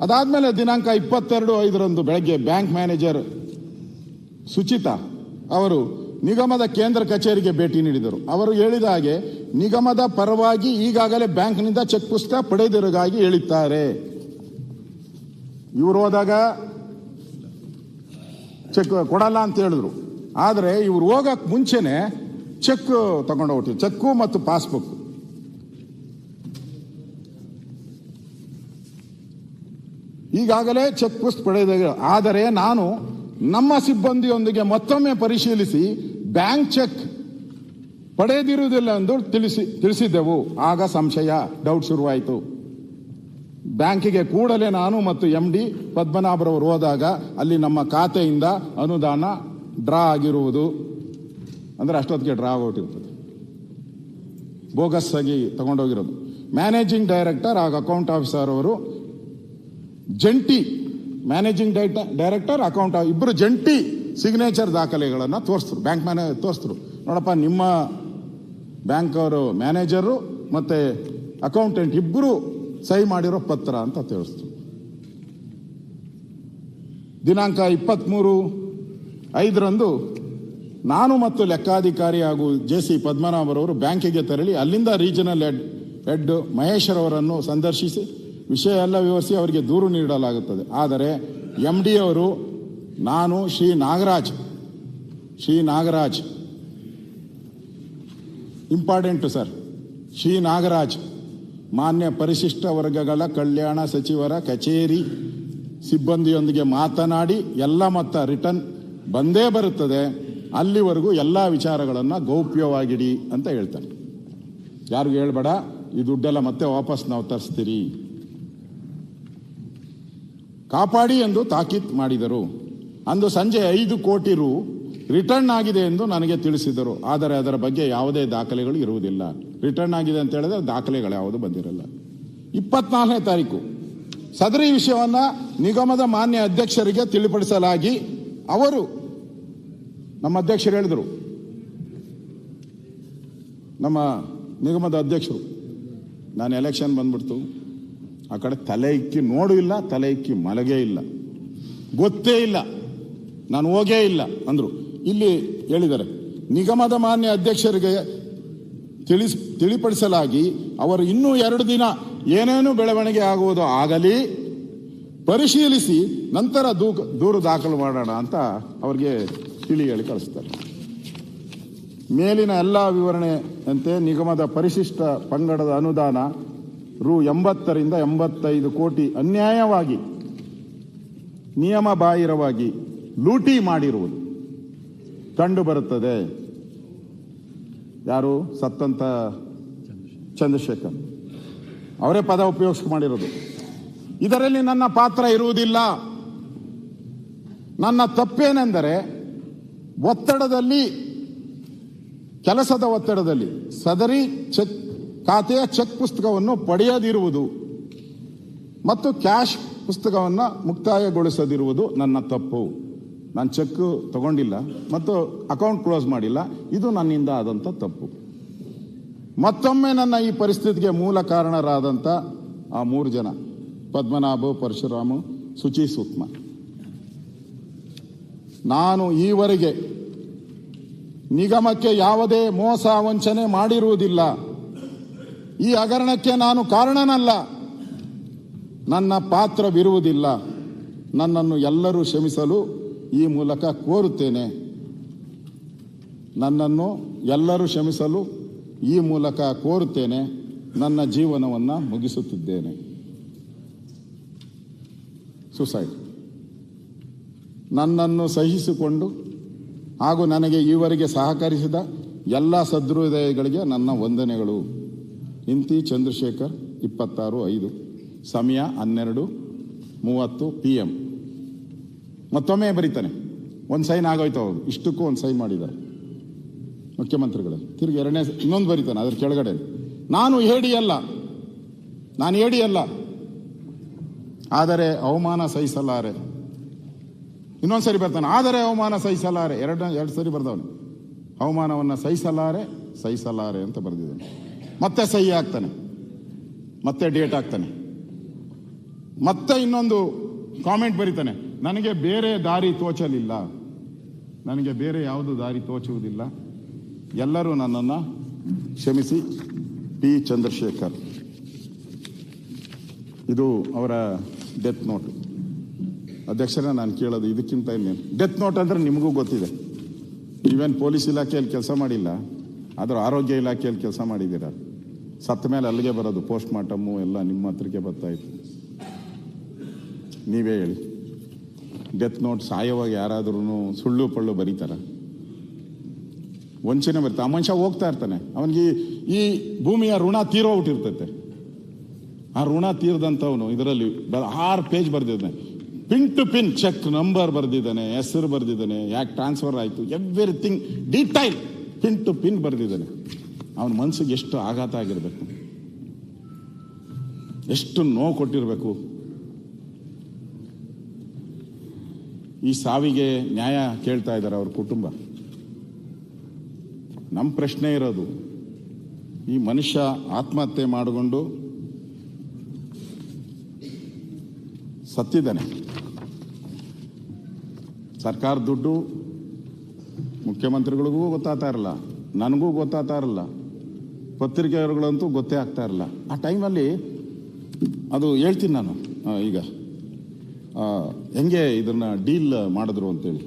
ಅದಾದಮೇಲೆ ದಿನಾಂಕ 22/5 ಬೆಳಗ್ಗೆ ಬ್ಯಾಂಕ್ ಮ್ಯಾನೇಜರ್ ಸುಚಿತಾ ಅವರು ನಿಗಮದ ಕೇಂದ್ರ ಕಚೇರಿಗೆ ಭೇಟಿ ನೀಡಿದರು. ಅವರು ಹೇಳಿದ ಹಾಗೆ ನಿಗಮದ ಪರವಾಗಿ ಈಗಾಗಲೇ ಬ್ಯಾಂಕ್ನಿಂದ ಚೆಕ್ ಪುಸ್ತಕ ಪಡೆದಿರುವುದಾಗಿ ಹೇಳಿದ್ದಾರೆ. ಇವರು ಹೋದಾಗ ಚೆಕ್ ಕೊಡಲ್ಲ ಅಂತ ಹೇಳಿದ್ರು. ಆದರೆ ಇವರು ಹೋಗಕ್ಕೆ ಮುಂಚೆನೆ ಚೆಕ್ ತಗೊಂಡು ಹೋಗ್ತೀವಿ, ಚೆಕ್ಕು ಮತ್ತು ಪಾಸ್ಬುಕ್. ಈಗಾಗಲೇ ಚೆಕ್ ಪುಸ್ತಕ ಪಡೆದ. ಆದರೆ ನಾನು ನಮ್ಮ ಸಿಬ್ಬಂದಿಯೊಂದಿಗೆ ಮತ್ತೊಮ್ಮೆ ಪರಿಶೀಲಿಸಿ ಬ್ಯಾಂಕ್ ಚೆಕ್ ಪಡೆದಿರುವುದಿಲ್ಲ ಎಂದು ತಿಳಿಸಿದ್ದೆವು. ಆಗ ಸಂಶಯ, ಡೌಟ್ ಶುರುವಾಯಿತು. ಬ್ಯಾಂಕಿಗೆ ಕೂಡಲೇ ನಾನು ಮತ್ತು MD ಪದ್ಮನಾಭರವರು ಹೋದಾಗ ಅಲ್ಲಿ ನಮ್ಮ ಖಾತೆಯಿಂದ ಅನುದಾನ ಡ್ರಾ ಆಗಿರುವುದು, ಅಂದರೆ ಅಷ್ಟೊತ್ತಿಗೆ ಡ್ರಾ ಆಗೋಟಿರ್ತದೆ, ಬೋಗಸ್ ಆಗಿ ತಗೊಂಡೋಗಿರೋದು. ಮ್ಯಾನೇಜಿಂಗ್ ಡೈರೆಕ್ಟರ್ ಹಾಗೂ ಅಕೌಂಟ್ ಆಫೀಸರ್ ಅವರು ಜಂಟಿ ಮ್ಯಾನೇಜಿಂಗ್ ಡೈರೆಕ್ಟರ್ ಅಕೌಂಟ್ ಇಬ್ಬರು ಜಂಟಿ ಸಿಗ್ನೇಚರ್ ದಾಖಲೆಗಳನ್ನು ತೋರಿಸ್ತರು. ಬ್ಯಾಂಕ್ ಮ್ಯಾನೇಜರ್ ತೋರಿಸ್ತರು, ನೋಡಪ್ಪ ನಿಮ್ಮ ಬ್ಯಾಂಕ್ ಅವರು ಮ್ಯಾನೇಜರು ಮತ್ತು ಅಕೌಂಟೆಂಟ್ ಇಬ್ಬರು ಸಹಿ ಮಾಡಿರೋ ಪತ್ರ ಅಂತ ತೋರಿಸ್ತರು. ದಿನಾಂಕ 23/5 ನಾನು ಮತ್ತು ಲೆಕ್ಕಾಧಿಕಾರಿ ಹಾಗೂ JC ಪದ್ಮನಾಭರವರು ಬ್ಯಾಂಕಿಗೆ ತೆರಳಿ ಅಲ್ಲಿಂದ ರೀಜನಲ್ ಹೆಡ್ ಮಹೇಶ್ವರವರನ್ನು ಸಂದರ್ಶಿಸಿ ವಿಷಯ ಎಲ್ಲ ವಿವರಿಸಿ ಅವರಿಗೆ ದೂರು ನೀಡಲಾಗುತ್ತದೆ. ಆದರೆ MD ಅವರು ನಾನು ಶ್ರೀ ನಾಗರಾಜ್ ಇಂಪಾರ್ಟೆಂಟು ಸರ್, ಶ್ರೀ ನಾಗರಾಜ್ ಮಾನ್ಯ ಪರಿಶಿಷ್ಟ ವರ್ಗಗಳ ಕಲ್ಯಾಣ ಸಚಿವರ ಕಚೇರಿ ಸಿಬ್ಬಂದಿಯೊಂದಿಗೆ ಮಾತನಾಡಿ ಎಲ್ಲ ಮೊತ್ತ ರಿಟರ್ನ್ ಬಂದೇ ಬರುತ್ತದೆ, ಅಲ್ಲಿವರೆಗೂ ಎಲ್ಲ ವಿಚಾರಗಳನ್ನು ಗೌಪ್ಯವಾಗಿಡಿ ಅಂತ ಹೇಳ್ತಾರೆ. ಯಾರಿಗೂ ಹೇಳ್ಬೇಡ, ಈ ದುಡ್ಡೆಲ್ಲ ಮತ್ತೆ ವಾಪಸ್ ನಾವು ತರಿಸ್ತೀರಿ. ಕಾಪಾಡಿ ಎಂದು ತಾಕೀತು ಮಾಡಿದರು. ಅಂದು ಸಂಜೆ 5 ಕೋಟಿ ರು ರಿಟರ್ನ್ ಆಗಿದೆ ಎಂದು ನನಗೆ ತಿಳಿಸಿದರು. ಆದರೆ ಅದರ ಬಗ್ಗೆ ಯಾವುದೇ ದಾಖಲೆಗಳು ಇರುವುದಿಲ್ಲ. ರಿಟರ್ನ್ ಆಗಿದೆ ಅಂತ ಹೇಳಿದ್ರೆ ದಾಖಲೆಗಳು ಯಾವುದು ಬಂದಿರಲ್ಲ. 24ನೇ ತಾರೀಕು ಸದರಿ ವಿಷಯವನ್ನು ನಿಗಮದ ಮಾನ್ಯ ಅಧ್ಯಕ್ಷರಿಗೆ ತಿಳಿಪಡಿಸಲಾಗಿ ಅವರು, ನಮ್ಮ ಅಧ್ಯಕ್ಷರು ಹೇಳಿದರು, ನಮ್ಮ ನಿಗಮದ ಅಧ್ಯಕ್ಷರು, ನಾನು ಎಲೆಕ್ಷನ್ ಬಂದ್ಬಿಡ್ತು, ಆ ಕಡೆ ತಲೆ ಇಕ್ಕಿ ನೋಡೂ ಇಲ್ಲ, ತಲೆ ಇಕ್ಕಿ ಮಲಗೇ ಇಲ್ಲ, ಗೊತ್ತೇ ಇಲ್ಲ, ನಾನು ಹೋಗೇ ಇಲ್ಲ ಅಂದರು. ಇಲ್ಲಿ ಹೇಳಿದ್ದಾರೆ, ನಿಗಮದ ಮಾನ್ಯ ಅಧ್ಯಕ್ಷರಿಗೆ ತಿಳಿಪಡಿಸಲಾಗಿ ಅವರು ಇನ್ನೂ 2 ದಿನ ಏನೇನು ಬೆಳವಣಿಗೆ ಆಗುವುದು ಆಗಲಿ ಪರಿಶೀಲಿಸಿ ನಂತರ ದೂರು ದಾಖಲು ಮಾಡೋಣ ಅಂತ ಅವ್ರಿಗೆ ಹೇಳಿ ಕಳಿಸ್ತಾರೆ. ಮೇಲಿನ ಎಲ್ಲ ವಿವರಣೆಯಂತೆ ನಿಗಮದ ಪರಿಶಿಷ್ಟ ಪಂಗಡದ ಅನುದಾನ ರು 80 ರಿಂದ 85 ಕೋಟಿ ಅನ್ಯಾಯವಾಗಿ ನಿಯಮ ಬಾಹಿರವಾಗಿ ಲೂಟಿ ಮಾಡಿರುವುದು ಕಂಡು ಬರುತ್ತದೆ. ಯಾರು? ಸತ್ತಂತ ಚಂದ್ರಶೇಖರ್ ಅವರೇ ಪದ ಉಪಯೋಗಿಸಿ ಮಾಡಿರೋದು. ಇದರಲ್ಲಿ ನನ್ನ ಪಾತ್ರ ಇರುವುದಿಲ್ಲ. ನನ್ನ ತಪ್ಪೇನೆಂದರೆ ಕೆಲಸದ ಒತ್ತಡದಲ್ಲಿ ಸದರಿ ಖಾತೆಯ ಚೆಕ್ ಪುಸ್ತಕವನ್ನು ಪಡೆಯದಿರುವುದು ಮತ್ತು ಕ್ಯಾಶ್ ಪುಸ್ತಕವನ್ನು ಮುಕ್ತಾಯಗೊಳಿಸದಿರುವುದು ನನ್ನ ತಪ್ಪು. ನಾನು ಚೆಕ್ ತಗೊಂಡಿಲ್ಲ ಮತ್ತು ಅಕೌಂಟ್ ಕ್ಲೋಸ್ ಮಾಡಿಲ್ಲ. ಇದು ನನ್ನಿಂದ ಆದಂಥ ತಪ್ಪು. ಮತ್ತೊಮ್ಮೆ ನನ್ನ ಈ ಪರಿಸ್ಥಿತಿಗೆ ಮೂಲ ಕಾರಣರಾದಂಥ ಆ 3 ಜನ, ಪದ್ಮನಾಭ, ಪರಶುರಾಮು, ಶುಚಿ, ಸೂಕ್ಷ್ಮ, ನಾನು ಈವರೆಗೆ ನಿಗಮಕ್ಕೆ ಯಾವುದೇ ಮೋಸ ವಂಚನೆ ಮಾಡಿರುವುದಿಲ್ಲ. ಈ ಹಗರಣಕ್ಕೆ ನಾನು ಕಾರಣನಲ್ಲ. ನನ್ನ ಪಾತ್ರವಿರುವುದಿಲ್ಲ. ನನ್ನನ್ನು ಎಲ್ಲರೂ ಕ್ಷಮಿಸಲು ಈ ಮೂಲಕ ಕೋರುತ್ತೇನೆ. ನನ್ನನ್ನು ಎಲ್ಲರೂ ಕ್ಷಮಿಸಲು ಈ ಮೂಲಕ ಕೋರುತ್ತೇನೆ. ನನ್ನ ಜೀವನವನ್ನು ಮುಗಿಸುತ್ತಿದ್ದೇನೆ. ಸುಸೈಡ್. ನನ್ನನ್ನು ಸಹಿಸಿಕೊಂಡು ಹಾಗೂ ನನಗೆ ಈವರೆಗೆ ಸಹಕರಿಸಿದ ಎಲ್ಲ ಸಹೃದಯಗಳಿಗೆ ನನ್ನ ವಂದನೆಗಳು. ಇಂತಿ ಚಂದ್ರಶೇಖರ್, 26/5, ಸಮಯ 12:30 PM. ಮತ್ತೊಮ್ಮೆ ಬರೀತಾನೆ, ಒಂದು ಸೈನ್ ಆಗೋಯ್ತು. ಅವರು ಇಷ್ಟಕ್ಕೂ ಒಂದು ಸೈನ್ ಮಾಡಿದ್ದಾರೆ ಮುಖ್ಯಮಂತ್ರಿಗಳು. ತಿರುಗಿ ಇನ್ನೊಂದು ಬರೀತಾನೆ ಅದ್ರ ಕೆಳಗಡೆ, ನಾನು ಹೇಡಿಯಲ್ಲ, ಆದರೆ ಅವಮಾನ ಸಹಿಸಲಾರೆ. ಇನ್ನೊಂದ್ಸರಿ ಬರ್ತಾನೆ, ಆದರೆ ಅವಮಾನ ಸಹಿಸಲಾರೆ. ಎರಡು ಸರಿ ಬರ್ದವನು. ಅವಮಾನವನ್ನು ಸಹಿಸಲಾರೆ ಅಂತ ಬರೆದಿದ್ದಾನೆ. ಮತ್ತೆ ಸಹಿ ಆಗ್ತಾನೆ, ಮತ್ತೆ ಡೇಟ್ ಆಗ್ತಾನೆ, ಮತ್ತೆ ಇನ್ನೊಂದು ಕಾಮೆಂಟ್ ಬರೀತಾನೆ, ನನಗೆ ಬೇರೆ ದಾರಿ ತೋಚಲಿಲ್ಲ, ನನಗೆ ಬೇರೆ ಯಾವುದು ದಾರಿ ತೋಚುವುದಿಲ್ಲ, ಎಲ್ಲರೂ ನನ್ನನ್ನು ಕ್ಷಮಿಸಿ. ಪಿ. ಚಂದ್ರಶೇಖರ್. ಇದು ಅವರ ಡೆತ್ ನೋಟ್. ಅಧ್ಯಕ್ಷರೇ, ನಾನು ಕೇಳೋದು ಇದಕ್ಕಿಂತ ಇನ್ನೇನು. ಡೆತ್ ನೋಟ್ ಅಂದರೆ ನಿಮಗೂ ಗೊತ್ತಿದೆ. ನೀವೇನು ಪೊಲೀಸ್ ಇಲಾಖೆಯಲ್ಲಿ ಕೆಲಸ ಮಾಡಿಲ್ಲ, ಆದರೂ ಆರೋಗ್ಯ ಇಲಾಖೆಯಲ್ಲಿ ಕೆಲಸ ಮಾಡಿದ್ದೀರ. ಸತ್ತ ಮೇಲೆ ಅಲ್ಲಿಗೆ ಬರೋದು, ಪೋಸ್ಟ್ ಮಾರ್ಟಮ್ಮು ಎಲ್ಲ ನಿಮ್ಮ ಹತ್ರಕ್ಕೆ ಬರ್ತಾಯಿತ್ತು. ನೀವೇ ಹೇಳಿ, ಡೆತ್ ನೋಟ್ ಸಾಯವಾಗ ಯಾರಾದ್ರೂ ಸುಳ್ಳು ಪಳ್ಳು ಬರೀತಾರ? ವಂಚನೆ ಬರೀತಾ. ಆ ಮನುಷ್ಯ ಹೋಗ್ತಾ ಇರ್ತಾನೆ, ಅವನಿಗೆ ಈ ಭೂಮಿಯ ಋಣ ತೀರೋಗ್ಬಿಟ್ಟಿರ್ತೈತೆ. ಆ ಋಣ ತೀರ್ದಂಥವನು ಇದರಲ್ಲಿ 6 ಪೇಜ್ ಬರೆದಿದ್ದಾನೆ. Pin to pin check number ಬರೆದಿದ್ದಾನೆ, ಹೆಸರು ಬರೆದಿದ್ದಾನೆ, ಯಾಕೆ ಟ್ರಾನ್ಸ್ಫರ್ ಆಯಿತು, everything detail pin to pin ಬರೆದಿದ್ದಾನೆ. ಅವನ ಮನಸ್ಸಿಗೆ ಎಷ್ಟು ಆಘಾತ ಆಗಿರಬೇಕು, ಎಷ್ಟು ನೋವು ಕೊಟ್ಟಿರಬೇಕು. ಈ ಸಾವಿಗೆ ನ್ಯಾಯ ಕೇಳ್ತಾ ಇದ್ದಾರೆ ಅವ್ರ ಕುಟುಂಬ. ನಮ್ಮ ಪ್ರಶ್ನೆ ಇರೋದು, ಈ ಮನುಷ್ಯ ಆತ್ಮಹತ್ಯೆ ಮಾಡಿಕೊಂಡು ಸತ್ತಿದ್ದಾನೆ. ಸರ್ಕಾರ ದುಡ್ಡು ಮುಖ್ಯಮಂತ್ರಿಗಳಿಗೂ ಗೊತ್ತಾಗ್ತಾ ಇರಲ್ಲ, ನನಗೂ ಗೊತ್ತಾಗ್ತಾ ಇರಲ್ಲ, ಪತ್ರಿಕೆಯವರುಗಳಂತೂ ಗೊತ್ತೇ ಆಗ್ತಾ ಇರಲ್ಲ. ಆ ಟೈಮಲ್ಲಿ ಅದು ಹೇಳ್ತೀನಿ ನಾನು ಈಗ ಹೆಂಗೆ ಇದನ್ನ ಡೀಲ್ ಮಾಡಿದ್ರು ಅಂತೇಳಿ.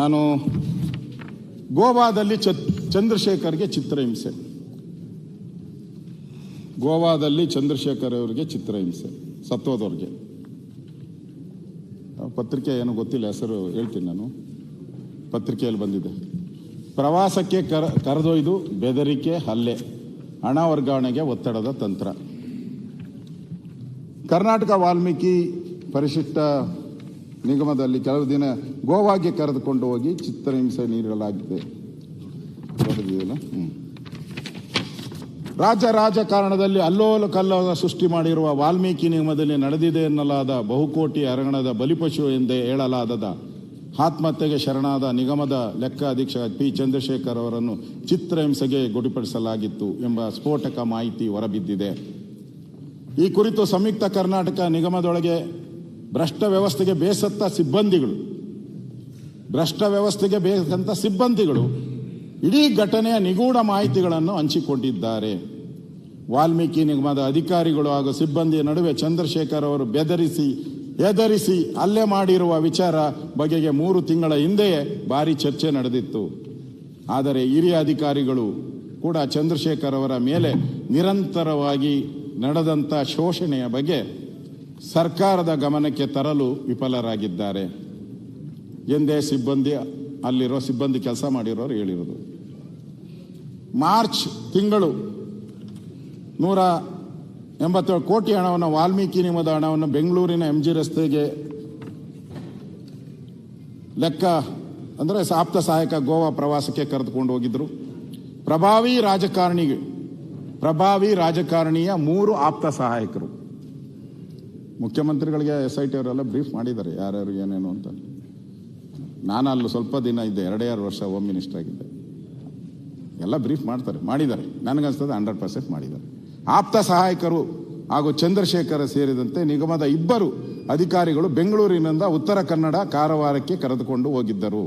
ನಾನು ಗೋವಾದಲ್ಲಿ ಚಂದ್ರಶೇಖರ್ಗೆ ಚಿತ್ರಹಿಂಸೆ, ಗೋವಾದಲ್ಲಿ ಚಂದ್ರಶೇಖರ್ ಅವರಿಗೆ ಚಿತ್ರಹಿಂಸೆ, ಸತ್ತೋದವ್ರಿಗೆ. ಪತ್ರಿಕೆ ಏನು ಗೊತ್ತಿಲ್ಲ, ಹೆಸರು ಹೇಳ್ತೀನಿ ನಾನು, ಪತ್ರಿಕೆಯಲ್ಲಿ ಬಂದಿದೆ. ಪ್ರವಾಸಕ್ಕೆ ಕರೆದೊಯ್ದು ಬೆದರಿಕೆ, ಹಲ್ಲೆ. ಹಣ ವರ್ಗಾವಣೆಗೆ ಒತ್ತಡದ ತಂತ್ರ. ಕರ್ನಾಟಕ ವಾಲ್ಮೀಕಿ ಪರಿಶಿಷ್ಟ ನಿಗಮದಲ್ಲಿ ಕೆಲವು ದಿನ ಗೋವಾಗೆ ಕರೆದುಕೊಂಡು ಹೋಗಿ ಚಿತ್ರಹಿಂಸೆ ನೀಡಲಾಗಿದೆ. ರಾಜ್ಯ ರಾಜಕಾರಣದಲ್ಲಿ ಅಲ್ಲೋಲ ಕಲ್ಲೋಲ ಸೃಷ್ಟಿ ಮಾಡಿರುವ ವಾಲ್ಮೀಕಿ ನಿಗಮದಲ್ಲಿ ನಡೆದಿದೆ ಎನ್ನಲಾದ ಬಹುಕೋಟಿ ಹಗರಣದ ಬಲಿಪಶು ಎಂದೇ ಹೇಳಲಾದ ಆತ್ಮಹತ್ಯೆಗೆ ಶರಣಾದ ನಿಗಮದ ಲೆಕ್ಕ ಅಧೀಕ್ಷಕ ಪಿ ಚಂದ್ರಶೇಖರ್ ಅವರನ್ನು ಚಿತ್ರಹಿಂಸೆಗೆ ಗುರಿಪಡಿಸಲಾಗಿತ್ತು ಎಂಬ ಸ್ಫೋಟಕ ಮಾಹಿತಿ ಹೊರಬಿದ್ದಿದೆ. ಈ ಕುರಿತು ಸಂಯುಕ್ತ ಕರ್ನಾಟಕ ನಿಗಮದೊಳಗೆ ಭ್ರಷ್ಟ ವ್ಯವಸ್ಥೆಗೆ ಬೇಸಂತ ಸಿಬ್ಬಂದಿಗಳು ಇಡೀ ಘಟನೆಯ ನಿಗೂಢ ಮಾಹಿತಿಗಳನ್ನು ಹಂಚಿಕೊಂಡಿದ್ದಾರೆ. ವಾಲ್ಮೀಕಿ ನಿಗಮದ ಅಧಿಕಾರಿಗಳು ಹಾಗೂ ಸಿಬ್ಬಂದಿಯ ನಡುವೆ ಚಂದ್ರಶೇಖರ್ ಅವರು ಎದರಿಸಿ ಹಲ್ಲೆ ಮಾಡಿರುವ ವಿಚಾರ ಬಗೆಗೆ 3 ತಿಂಗಳ ಹಿಂದೆಯೇ ಭಾರಿ ಚರ್ಚೆ ನಡೆದಿತ್ತು. ಆದರೆ ಹಿರಿಯ ಅಧಿಕಾರಿಗಳು ಕೂಡ ಚಂದ್ರಶೇಖರ್ ಅವರ ಮೇಲೆ ನಿರಂತರವಾಗಿ ನಡೆದಂಥ ಶೋಷಣೆಯ ಬಗ್ಗೆ ಸರ್ಕಾರದ ಗಮನಕ್ಕೆ ತರಲು ವಿಫಲರಾಗಿದ್ದಾರೆ ಎಂದೇ ಅಲ್ಲಿರೋ ಸಿಬ್ಬಂದಿ ಕೆಲಸ ಮಾಡಿರೋರು ಹೇಳಿರೋದು. ಮಾರ್ಚ್ ತಿಂಗಳು 187 ಕೋಟಿ ಹಣವನ್ನು ವಾಲ್ಮೀಕಿ ನಿಗಮದ ಹಣವನ್ನು ಬೆಂಗಳೂರಿನ MG ರಸ್ತೆಗೆ ಲೆಕ್ಕ ಅಂದರೆ ಆಪ್ತ ಸಹಾಯಕ ಗೋವಾ ಪ್ರವಾಸಕ್ಕೆ ಕರೆದುಕೊಂಡು ಹೋಗಿದ್ರು. ಪ್ರಭಾವಿ ರಾಜಕಾರಣಿಯ 3 ಆಪ್ತ ಸಹಾಯಕರು ಮುಖ್ಯಮಂತ್ರಿಗಳಿಗೆ SIT ಅವರೆಲ್ಲ ಬ್ರೀಫ್ ಮಾಡಿದ್ದಾರೆ ಯಾರ್ಯಾರು ಏನೇನು ಅಂತ. ನಾನು ಅಲ್ಲಿ ಸ್ವಲ್ಪ ದಿನ ಇದ್ದೆ, 2 ವರ್ಷ ಹೋಮ್ ಮಿನಿಸ್ಟರ್ ಆಗಿದ್ದೆ. ಎಲ್ಲ ಬ್ರೀಫ್ ಮಾಡಿದ್ದಾರೆ. ನನಗನ್ಸ್ತದೆ 100% ಮಾಡಿದ್ದಾರೆ. ಆಪ್ತ ಸಹಾಯಕರು ಹಾಗೂ ಚಂದ್ರಶೇಖರ್ ಸೇರಿದಂತೆ ನಿಗಮದ 2 ಅಧಿಕಾರಿಗಳು ಬೆಂಗಳೂರಿನಿಂದ ಉತ್ತರ ಕನ್ನಡ ಕಾರವಾರಕ್ಕೆ ಕರೆದುಕೊಂಡು ಹೋಗಿದ್ದರು.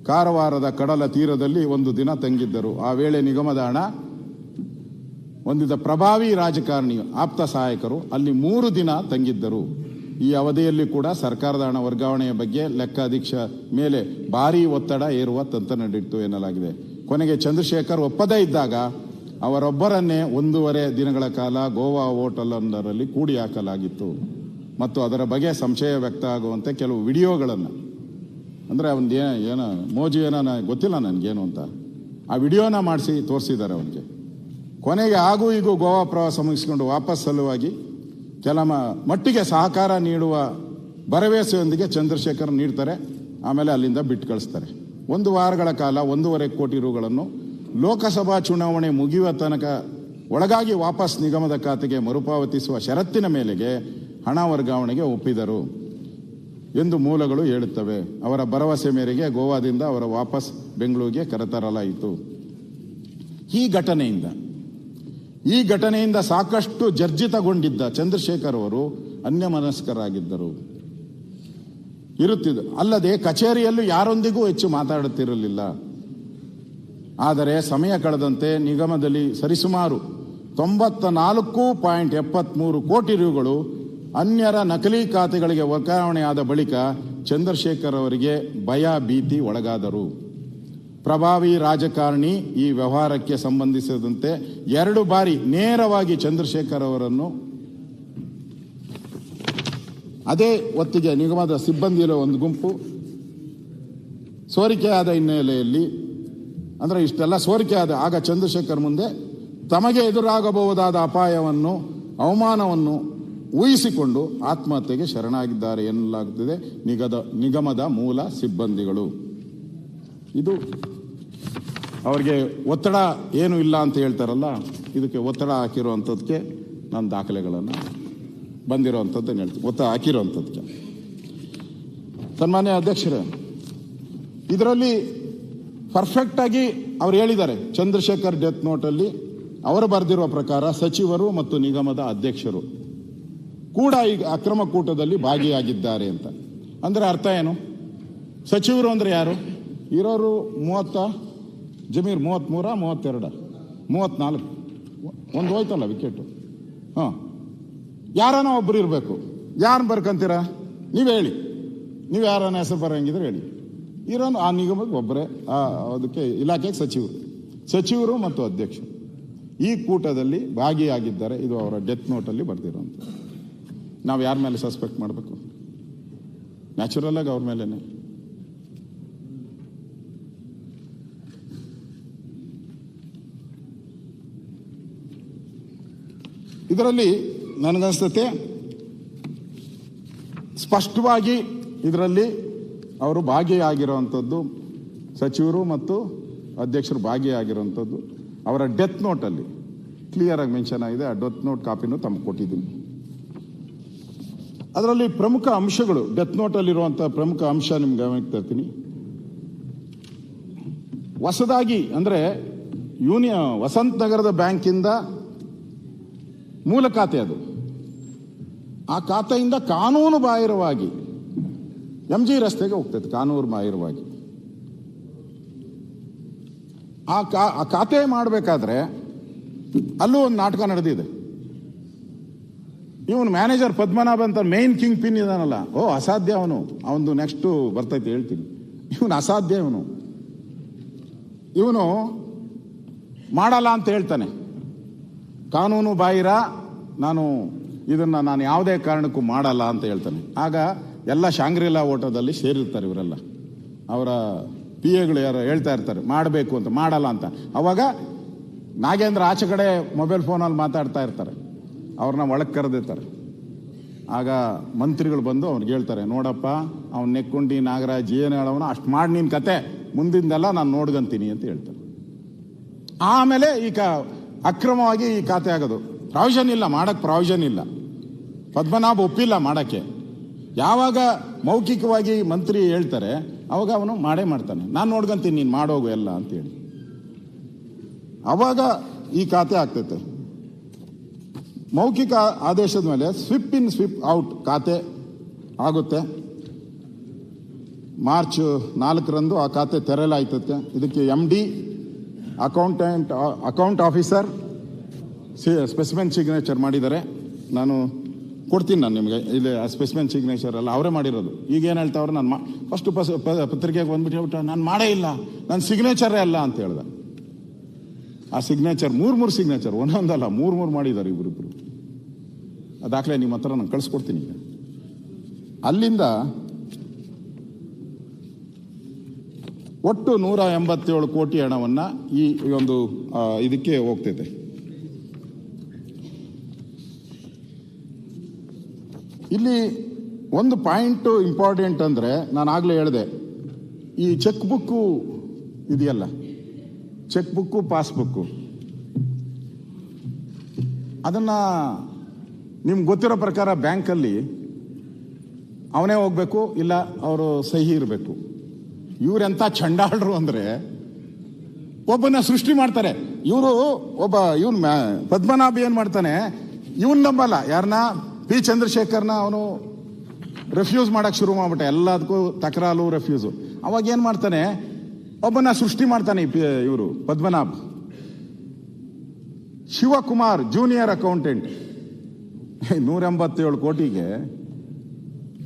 ಕಾರವಾರದ ಕಡಲ ತೀರದಲ್ಲಿ 1 ದಿನ ತಂಗಿದ್ದರು. ಆ ವೇಳೆ ನಿಗಮದ ಹಣ ಹೊಂದಿದ ಪ್ರಭಾವಿ ರಾಜಕಾರಣಿ ಆಪ್ತ ಸಹಾಯಕರು ಅಲ್ಲಿ 3 ದಿನ ತಂಗಿದ್ದರು. ಈ ಅವಧಿಯಲ್ಲಿ ಕೂಡ ಸರ್ಕಾರದ ಹಣ ವರ್ಗಾವಣೆಯ ಬಗ್ಗೆ ಲೆಕ್ಕ ಅಧೀಕ್ಷ ಮೇಲೆ ಭಾರೀ ಒತ್ತಡ ಹೇರುವ ತಂತ್ರ ನಡೆಯಿತು ಎನ್ನಲಾಗಿದೆ. ಕೊನೆಗೆ ಚಂದ್ರಶೇಖರ್ ಒಪ್ಪದೇ ಇದ್ದಾಗ ಅವರೊಬ್ಬರನ್ನೇ 1.5 ದಿನಗಳ ಕಾಲ ಗೋವಾ ಹೋಟೆಲೊಂದರಲ್ಲಿ ಕೂಡಿ ಹಾಕಲಾಗಿತ್ತು ಮತ್ತು ಅದರ ಬಗ್ಗೆ ಸಂಶಯ ವ್ಯಕ್ತ ಆಗುವಂತೆ ಕೆಲವು ವಿಡಿಯೋಗಳನ್ನು, ಅಂದರೆ ಅವನಿಗೆ ಏನೋ ಮೋಜು ಏನೋ ಗೊತ್ತಿಲ್ಲ ನನಗೇನು ಅಂತ, ಆ ವಿಡಿಯೋನ ಮಾಡಿಸಿ ತೋರಿಸಿದ್ದಾರೆ ಅವನಿಗೆ. ಕೊನೆಗೆ ಹಾಗೂ ಈಗ ಗೋವಾ ಪ್ರವಾಸ ಮುಗಿಸಿಕೊಂಡು ವಾಪಸ್ ಸಲುವಾಗಿ ಕೆಲ ಮಟ್ಟಿಗೆ ಸಹಕಾರ ನೀಡುವ ಭರವಸೆಯೊಂದಿಗೆ ಚಂದ್ರಶೇಖರ್ ನೀಡ್ತಾರೆ. ಆಮೇಲೆ ಅಲ್ಲಿಂದ ಬಿಟ್ಟು ಕಳಿಸ್ತಾರೆ. 1 ವಾರಗಳ ಕಾಲ 1.5 ಕೋಟಿ ರೂಗಳನ್ನು ಲೋಕಸಭಾ ಚುನಾವಣೆ ಮುಗಿಯುವ ತನಕ ಒಳಗಾಗಿ ವಾಪಸ್ ನಿಗಮದ ಖಾತೆಗೆ ಮರುಪಾವತಿಸುವ ಷರತ್ತಿನ ಮೇಲೆಗೆ ಹಣ ವರ್ಗಾವಣೆಗೆ ಒಪ್ಪಿದರು ಎಂದು ಮೂಲಗಳು ಹೇಳುತ್ತವೆ. ಅವರ ಭರವಸೆ ಮೇರೆಗೆ ಗೋವಾದಿಂದ ಅವರ ವಾಪಸ್ ಬೆಂಗಳೂರಿಗೆ ಕರೆತರಲಾಯಿತು. ಈ ಘಟನೆಯಿಂದ ಸಾಕಷ್ಟು ಜರ್ಜಿತಗೊಂಡಿದ್ದ ಚಂದ್ರಶೇಖರ್ ಅವರು ಅನ್ಯಮನಸ್ಕರಾಗಿದ್ದರು. ಅಲ್ಲದೆ ಕಚೇರಿಯಲ್ಲೂ ಯಾರೊಂದಿಗೂ ಹೆಚ್ಚು ಮಾತಾಡುತ್ತಿರಲಿಲ್ಲ. ಆದರೆ ಸಮಯ ಕಳೆದಂತೆ ನಿಗಮದಲ್ಲಿ ಸರಿಸುಮಾರು 94.73 ಕೋಟಿ ರೂಗಳು ಅನ್ಯರ ನಕಲಿ ಖಾತೆಗಳಿಗೆ ವರ್ಗಾವಣೆಯಾದ ಬಳಿಕ ಚಂದ್ರಶೇಖರ್ ಅವರಿಗೆ ಭಯ ಭೀತಿ ಒಳಗಾದರು. ಪ್ರಭಾವಿ ರಾಜಕಾರಣಿ ಈ ವ್ಯವಹಾರಕ್ಕೆ ಸಂಬಂಧಿಸಿದಂತೆ 2 ಬಾರಿ ನೇರವಾಗಿ ಚಂದ್ರಶೇಖರ್ ಅವರನ್ನು ಅದೇ ಹೊತ್ತಿಗೆ ನಿಗಮದ ಸಿಬ್ಬಂದಿಯ ಒಂದು ಗುಂಪು ಸೋರಿಕೆಯಾದ ಹಿನ್ನೆಲೆಯಲ್ಲಿ, ಅಂದರೆ ಇಷ್ಟೆಲ್ಲ ಸೋರಿಕೆಯಾದ ಆಗ ಚಂದ್ರಶೇಖರ್ ಮುಂದೆ ತಮಗೆ ಎದುರಾಗಬಹುದಾದ ಅಪಾಯವನ್ನು ಅವಮಾನವನ್ನು ಊಹಿಸಿಕೊಂಡು ಆತ್ಮಹತ್ಯೆಗೆ ಶರಣಾಗಿದ್ದಾರೆ ಎನ್ನಲಾಗುತ್ತಿದೆ ನಿಗಮದ ಮೂಲ ಸಿಬ್ಬಂದಿಗಳು. ಇದು ಅವರಿಗೆ ಒತ್ತಡ ಏನು ಇಲ್ಲ ಅಂತ ಹೇಳ್ತಾರಲ್ಲ, ಇದಕ್ಕೆ ಒತ್ತಡ ಹಾಕಿರುವಂಥದ್ದಕ್ಕೆ ನನ್ನ ದಾಖಲೆಗಳನ್ನು ಬಂದಿರೋವಂಥದ್ದನ್ನು ಹೇಳ್ತೀನಿ. ಒತ್ತಡ ಹಾಕಿರೋವಂಥದ್ದಕ್ಕೆ ಸನ್ಮಾನ್ಯ ಅಧ್ಯಕ್ಷರೇ, ಇದರಲ್ಲಿ ಪರ್ಫೆಕ್ಟಾಗಿ ಅವ್ರು ಹೇಳಿದ್ದಾರೆ. ಚಂದ್ರಶೇಖರ್ ಡೆತ್ ನೋಟಲ್ಲಿ ಅವರು ಬರೆದಿರುವ ಪ್ರಕಾರ ಸಚಿವರು ಮತ್ತು ನಿಗಮದ ಅಧ್ಯಕ್ಷರು ಕೂಡ ಈ ಅಕ್ರಮ ಕೂಟದಲ್ಲಿ ಭಾಗಿಯಾಗಿದ್ದಾರೆ ಅಂತ. ಅಂದರೆ ಅರ್ಥ ಏನು? ಸಚಿವರು ಅಂದರೆ ಯಾರು? ಇರೋರು 30, ಜಮೀರ್ 33, 32, 34, ಒಂದು ಹೋಯ್ತಲ್ಲ ವಿಕೆಟು. ಯಾರನ್ನ ಒಬ್ರು ಇರಬೇಕು. ಯಾರನ್ನ ಬರ್ಕಂತೀರಾ? ನೀವು ಹೇಳಿ. ನೀವು ಯಾರನ್ನ ಹೆಸರು ಬರೋಂಗಿದ್ರೆ ಹೇಳಿ. ಇರೋನು ಆ ನಿಗಮಕ್ಕೆ ಒಬ್ಬರೇ, ಅದಕ್ಕೆ ಇಲಾಖೆಗೆ ಸಚಿವರು ಮತ್ತು ಅಧ್ಯಕ್ಷರು ಈ ಕೂಟದಲ್ಲಿ ಭಾಗಿಯಾಗಿದ್ದಾರೆ. ಇದು ಅವರ ಡೆತ್ ನೋಟಲ್ಲಿ ಬರ್ದಿರೋಂಥ. ನಾವು ಯಾರ ಮೇಲೆ ಸಸ್ಪೆಕ್ಟ್ ಮಾಡಬೇಕು? ನ್ಯಾಚುರಲ್ ಆಗಿ ಅವ್ರ ಮೇಲೇನೆ. ಇದರಲ್ಲಿ ನನಗನ್ಸ್ತತೆ ಸ್ಪಷ್ಟವಾಗಿ ಇದರಲ್ಲಿ ಅವರು ಭಾಗಿಯಾಗಿರುವಂಥದ್ದು, ಸಚಿವರು ಮತ್ತು ಅಧ್ಯಕ್ಷರು ಭಾಗಿಯಾಗಿರುವಂಥದ್ದು ಅವರ ಡೆತ್ ನೋಟಲ್ಲಿ ಕ್ಲಿಯರ್ ಆಗಿ ಮೆನ್ಷನ್ ಆಗಿದೆ. ಆ ಡೆತ್ ನೋಟ್ ಕಾಪಿನೂ ತಮಗೆ ಕೊಟ್ಟಿದ್ದೀನಿ. ಅದರಲ್ಲಿ ಪ್ರಮುಖ ಅಂಶಗಳು, ಡೆತ್ ನೋಟಲ್ಲಿರುವಂಥ ಪ್ರಮುಖ ಅಂಶ ನಿಮ್ಗೆ ಗಮನಕ್ಕೆ ತರ್ತೀನಿ. ಹೊಸದಾಗಿ ಅಂದರೆ ವಸಂತ ನಗರದ ಬ್ಯಾಂಕಿಂದ ಮೂಲ ಖಾತೆ ಅದು, ಆ ಖಾತೆಯಿಂದ ಕಾನೂನು ಬಾಹಿರವಾಗಿ MG ರಸ್ತೆಗೆ ಹೋಗ್ತೈತೆ. ಕಾನೂನು ಬಾಹಿರವಾಗಿ ಆ ಖಾತೆ ಮಾಡಬೇಕಾದ್ರೆ ಅಲ್ಲೂ ಒಂದು ನಾಟಕ ನಡೆದಿದೆ. ಇವನು ಮ್ಯಾನೇಜರ್ ಪದ್ಮನಾಭ ಅಂತ ಮೇನ್ ಕಿಂಗ್ ಪಿನ್ ಇದಾನಲ್ಲ, ಅಸಾಧ್ಯ ಅವನು ನೆಕ್ಸ್ಟ್ ಬರ್ತೈತೆ ಹೇಳ್ತೀನಿ. ಇವನು ಅಸಾಧ್ಯ, ಇವನು ಮಾಡಲ್ಲ ಅಂತ ಹೇಳ್ತಾನೆ. ಕಾನೂನು ಬಾಹಿರ, ನಾನು ಯಾವುದೇ ಕಾರಣಕ್ಕೂ ಮಾಡಲ್ಲ ಅಂತ ಹೇಳ್ತಾನೆ. ಆಗ ಎಲ್ಲ ಶಾಂಗ್ರಿಲಾ ಓಟದಲ್ಲಿ ಸೇರಿರ್ತಾರೆ ಇವರೆಲ್ಲ, ಅವರ PAಗಳು ಯಾರು ಹೇಳ್ತಾ ಇರ್ತಾರೆ ಮಾಡಬೇಕು ಅಂತ, ಮಾಡಲ್ಲ ಅಂತ. ಅವಾಗ ನಾಗೇಂದ್ರ ಆಚೆ ಕಡೆ ಮೊಬೈಲ್ ಫೋನಲ್ಲಿ ಮಾತಾಡ್ತಾ ಇರ್ತಾರೆ, ಅವ್ರನ್ನ ಒಳಗೆ ಕರೆದಿರ್ತಾರೆ. ಆಗ ಮಂತ್ರಿಗಳು ಬಂದು ಅವ್ರಿಗೆ ಹೇಳ್ತಾರೆ, ನೋಡಪ್ಪ ಅವ್ನು ನೆಕ್ಕೊಂಡಿ ನಾಗರಾಜ್ ಏನು ಹೇಳೋನು ಅಷ್ಟು ಮಾಡಿ ನಿನ್ನ ಕತೆ, ಮುಂದಿಂದೆಲ್ಲ ನಾನು ನೋಡ್ಕೊಂತೀನಿ ಅಂತ ಹೇಳ್ತಾರೆ. ಆಮೇಲೆ ಈಗ ಅಕ್ರಮವಾಗಿ ಈ ಖಾತೆ ಆಗೋದು. ಪ್ರಾವಿಷನ್ ಇಲ್ಲ, ಮಾಡಕ್ಕೆ ಪ್ರಾವಿಷನ್ ಇಲ್ಲ, ಪದ್ಮನಾಭ ಒಪ್ಪಿಲ್ಲ ಮಾಡೋಕ್ಕೆ. ಯಾವಾಗ ಮೌಖಿಕವಾಗಿ ಮಂತ್ರಿ ಹೇಳ್ತಾರೆ ಅವಾಗ ಅವನು ಮಾಡೇ ಮಾಡ್ತಾನೆ, ನಾನು ನೋಡ್ಕೊಂತೀನಿ ನೀನು ಮಾಡೋಗು ಎಲ್ಲ ಅಂತೇಳಿ. ಅವಾಗ ಈ ಖಾತೆ ಆಗ್ತೈತೆ. ಮೌಖಿಕ ಆದೇಶದ ಮೇಲೆ ಸ್ವಿಪ್ ಇನ್ ಸ್ವಿಪ್ ಔಟ್ ಖಾತೆ ಆಗುತ್ತೆ. ಮಾರ್ಚ್ 4ರಂದು ಆ ಖಾತೆ ತೆರೆಯಲಾಯ್ತತೆ. ಇದಕ್ಕೆ MD, account officer specimen signature ಮಾಡಿದ್ದಾರೆ. ನಾನು ಕೊಡ್ತೀನಿ, ನಿಮಗೆ ಇಲ್ಲಿ ಸ್ಪೆಸಿಮೆನ್ ಸಿಗ್ನೇಚರ್ ಎಲ್ಲ ಅವರೇ ಮಾಡಿರೋದು. ಈಗ ಏನು ಹೇಳ್ತಾವ್ರೆ, ನಾನು ಫಸ್ಟ್ ಪತ್ರಿಕೆಗೆ ಬಂದ್ಬಿಟ್ಟು ನಾನು ಮಾಡೇ ಇಲ್ಲ, ನನ್ನ ಸಿಗ್ನೇಚರೇ ಅಲ್ಲ ಅಂತ ಹೇಳ್ದೆ. ಆ ಸಿಗ್ನೇಚರ್ ಮೂರು ಸಿಗ್ನೇಚರ್, ಒಂದೊಂದಲ್ಲ ಮೂರು ಮಾಡಿದ್ದಾರೆ ಇಬ್ಬರಿಬ್ಬರು. ಆ ದಾಖಲೆ ನಿಮ್ಮ ಹತ್ರ ನಾನು ಕಳಿಸ್ಕೊಡ್ತೀನಿ. ಈಗ ಅಲ್ಲಿಂದ ಒಟ್ಟು 187 ಕೋಟಿ ಹಣವನ್ನು ಈ ಒಂದು ಇದಕ್ಕೆ ಹೋಗ್ತೈತೆ. ಇಲ್ಲಿ ಒಂದು ಪಾಯಿಂಟ್ ಇಂಪಾರ್ಟೆಂಟ್ ಅಂದರೆ, ನಾನು ಆಗಲೇ ಹೇಳಿದೆ, ಈ ಚೆಕ್ ಬುಕ್ಕು ಇದೆಯಲ್ಲ, ಚೆಕ್ ಬುಕ್ಕು ಪಾಸ್ಬುಕ್ಕು, ಅದನ್ನು ನಿಮ್ಗೆ ಗೊತ್ತಿರೋ ಪ್ರಕಾರ ಬ್ಯಾಂಕಲ್ಲಿ ಅವನೇ ಹೋಗ್ಬೇಕು, ಇಲ್ಲ ಅವರು ಸಹಿ ಇರಬೇಕು. ಇವರೆಂಥ ಚಂಡಾಳರು ಅಂದರೆ ಒಬ್ಬನ ಸೃಷ್ಟಿ ಮಾಡ್ತಾರೆ. ಇವನು ಪದ್ಮನಾಭ ಏನು ಮಾಡ್ತಾನೆ, ಇವನ್ ನಂಬಲ್ಲ, ಯಾರನ್ನ P. ಚಂದ್ರಶೇಖರ್ನ ಅವನು ರೆಫ್ಯೂಸ್ ಮಾಡಕ್ಕೆ ಶುರು ಮಾಡ್ಬಿಟ್ಟ. ಎಲ್ಲದಕ್ಕೂ ತಕರಾರು ರೆಫ್ಯೂಸು. ಅವಾಗ ಏನು ಮಾಡ್ತಾನೆ, ಒಬ್ಬನ ಸೃಷ್ಟಿ ಮಾಡ್ತಾನೆ ಇವರು ಪದ್ಮನಾಭ್. ಶಿವಕುಮಾರ್ ಜೂನಿಯರ್ ಅಕೌಂಟೆಂಟ್, 187 ಕೋಟಿಗೆ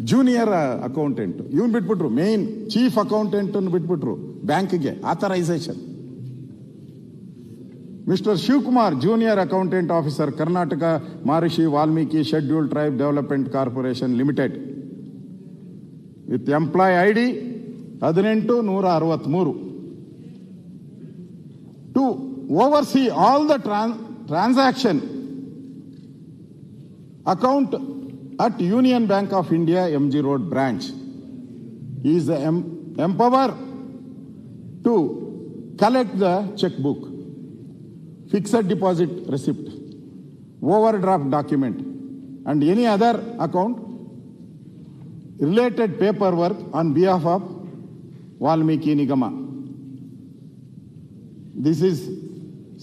ಜೂನಿಯರ್ ಅಕೌಂಟೆಂಟ್ ಇವನ್ ಬಿಟ್ಬಿಟ್ರು. ಮೇನ್ ಚೀಫ್ ಅಕೌಂಟೆಂಟ್ ಬಿಟ್ಬಿಟ್ರು ಬ್ಯಾಂಕ್ಗೆ authorisation. Mister Shivakumar junior accountant officer, Karnataka Maharshi Valmiki scheduled tribe development corporation limited, with employee ID 18163, to oversee all the transaction account at Union Bank of India, MG Road branch. He is empowered to collect the checkbook, fixed deposit receipt, overdraft document, and any other account related paperwork on behalf of Valmiki Nigama. This is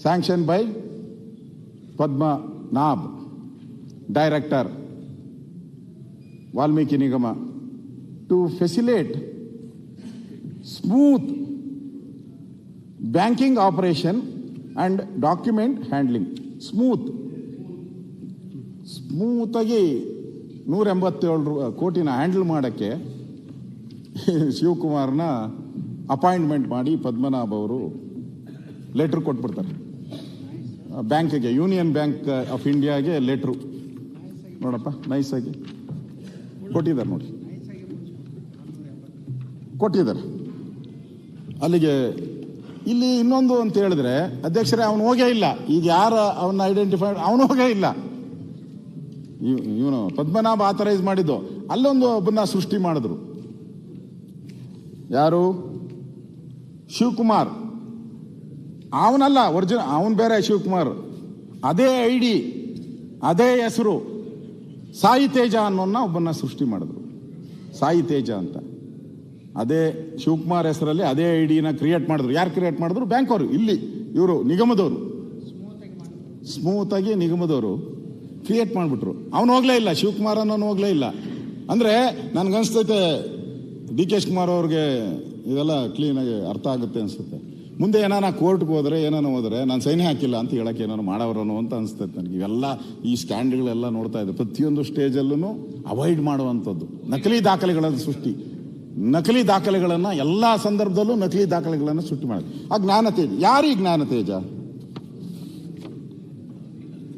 sanctioned by Padmanabh, Director, Valmiki Nigama, to facilitate smooth banking operation and document handling. Smooth ಆಗಿ 187 ಕೋಟಿನ handle ಮಾಡೋಕ್ಕೆ ಶಿವಕುಮಾರ್ನ appointment ಮಾಡಿ ಪದ್ಮನಾಭ್ ಅವರು letter ಕೊಟ್ಬಿಡ್ತಾರೆ ಬ್ಯಾಂಕ್ಗೆ, union bank of ಇಂಡಿಯಾಗೆ letter. ನೋಡಪ್ಪ, ನೈಸಾಗಿ ಕೊಟ್ಟಿದ್ದಾರೆ ನೋಡಿ, ಕೊಟ್ಟಿದ್ದಾರೆ. ಅಲ್ಲಿಗೆ ಇಲ್ಲಿ ಇನ್ನೊಂದು ಅಂತ ಹೇಳಿದ್ರೆ, ಅಧ್ಯಕ್ಷರೇ ಅವನು ಹೋಗೇ ಇಲ್ಲ. ಈಗ ಯಾರು ಅವನ್ನ ಐಡೆಂಟಿಫೈ, ಅವನು ಹೋಗೇ ಇಲ್ಲ. ಇವನು ಪದ್ಮನಾಭ ಆಥರೈಸ್ ಮಾಡಿದ್ದು, ಅಲ್ಲೊಂದು ಒಬ್ಬನ್ನ ಸೃಷ್ಟಿ ಮಾಡಿದ್ರು. ಯಾರು? ಶಿವಕುಮಾರ್. ಅವನಲ್ಲ ಒರಿಜಿನಲ್, ಅವನ್ ಬೇರೆ ಶಿವಕುಮಾರ್. ಅದೇ ಐಡಿ, ಅದೇ ಹೆಸರು, ಸಾಯಿ ತೇಜ ಅನ್ನೋನ್ನ ಒಬ್ಬನ್ನ ಸೃಷ್ಟಿ ಮಾಡಿದ್ರು. ಸಾಯಿ ತೇಜ ಅಂತ ಅದೇ ಶಿವಕುಮಾರ್ ಹೆಸರಲ್ಲಿ ಅದೇ ಐಡಿನ ಕ್ರಿಯೇಟ್ ಮಾಡಿದ್ರು. ಯಾರು ಕ್ರಿಯೇಟ್ ಮಾಡಿದ್ರು? ಬ್ಯಾಂಕ್ ಅವರು. ಇಲ್ಲಿ ಇವರು ನಿಗಮದವರು, ಸ್ಮೂತ್ ಆಗಿ ನಿಗಮದವರು ಕ್ರಿಯೇಟ್ ಮಾಡಿಬಿಟ್ರು. ಅವನು ಹೋಗ್ಲೇ ಇಲ್ಲ, ಶಿವಕುಮಾರ್ ಅನ್ನೋನು ಹೋಗ್ಲೇ ಇಲ್ಲ. ಅಂದ್ರೆ ನನ್ಗನ್ಸ್ತೈತೆ ಡಿ ಕೆ ಶಿವಕುಮಾರ್ ಅವ್ರಿಗೆ ಇದೆಲ್ಲ ಕ್ಲೀನಾಗಿ ಅರ್ಥ ಆಗುತ್ತೆ ಅನ್ಸುತ್ತೆ. ಮುಂದೆ ಏನಾನ ಕೋರ್ಟ್ಗೆ ಹೋದ್ರೆ ಏನಾನ ಹೋದ್ರೆ ನಾನು ಸೈನ್ ಹಾಕಿಲ್ಲ ಅಂತ ಹೇಳಕ್ಕೆ ಏನಾರು ಮಾಡೋರನು ಅಂತ ಅನಿಸ್ತೈತೆ ನನಗೆ. ಇವೆಲ್ಲ ಈ ಸ್ಕ್ಯಾಂಡ್ಗಳೆಲ್ಲ ನೋಡ್ತಾ ಇದೆ. ಪ್ರತಿಯೊಂದು ಸ್ಟೇಜಲ್ಲೂ ಅವಾಯ್ಡ್ ಮಾಡುವಂಥದ್ದು ನಕಲಿ ದಾಖಲೆಗಳನ್ನು ಸೃಷ್ಟಿ, ನಕಲಿ ದಾಖಲೆಗಳನ್ನು ಎಲ್ಲ ಸಂದರ್ಭದಲ್ಲೂ ನಕಲಿ ದಾಖಲೆಗಳನ್ನು ಸೃಷ್ಟಿ ಮಾಡೋದು. ಆ ಜ್ಞಾನತೇಜ ಯಾರು? ಈ ಜ್ಞಾನತೇಜ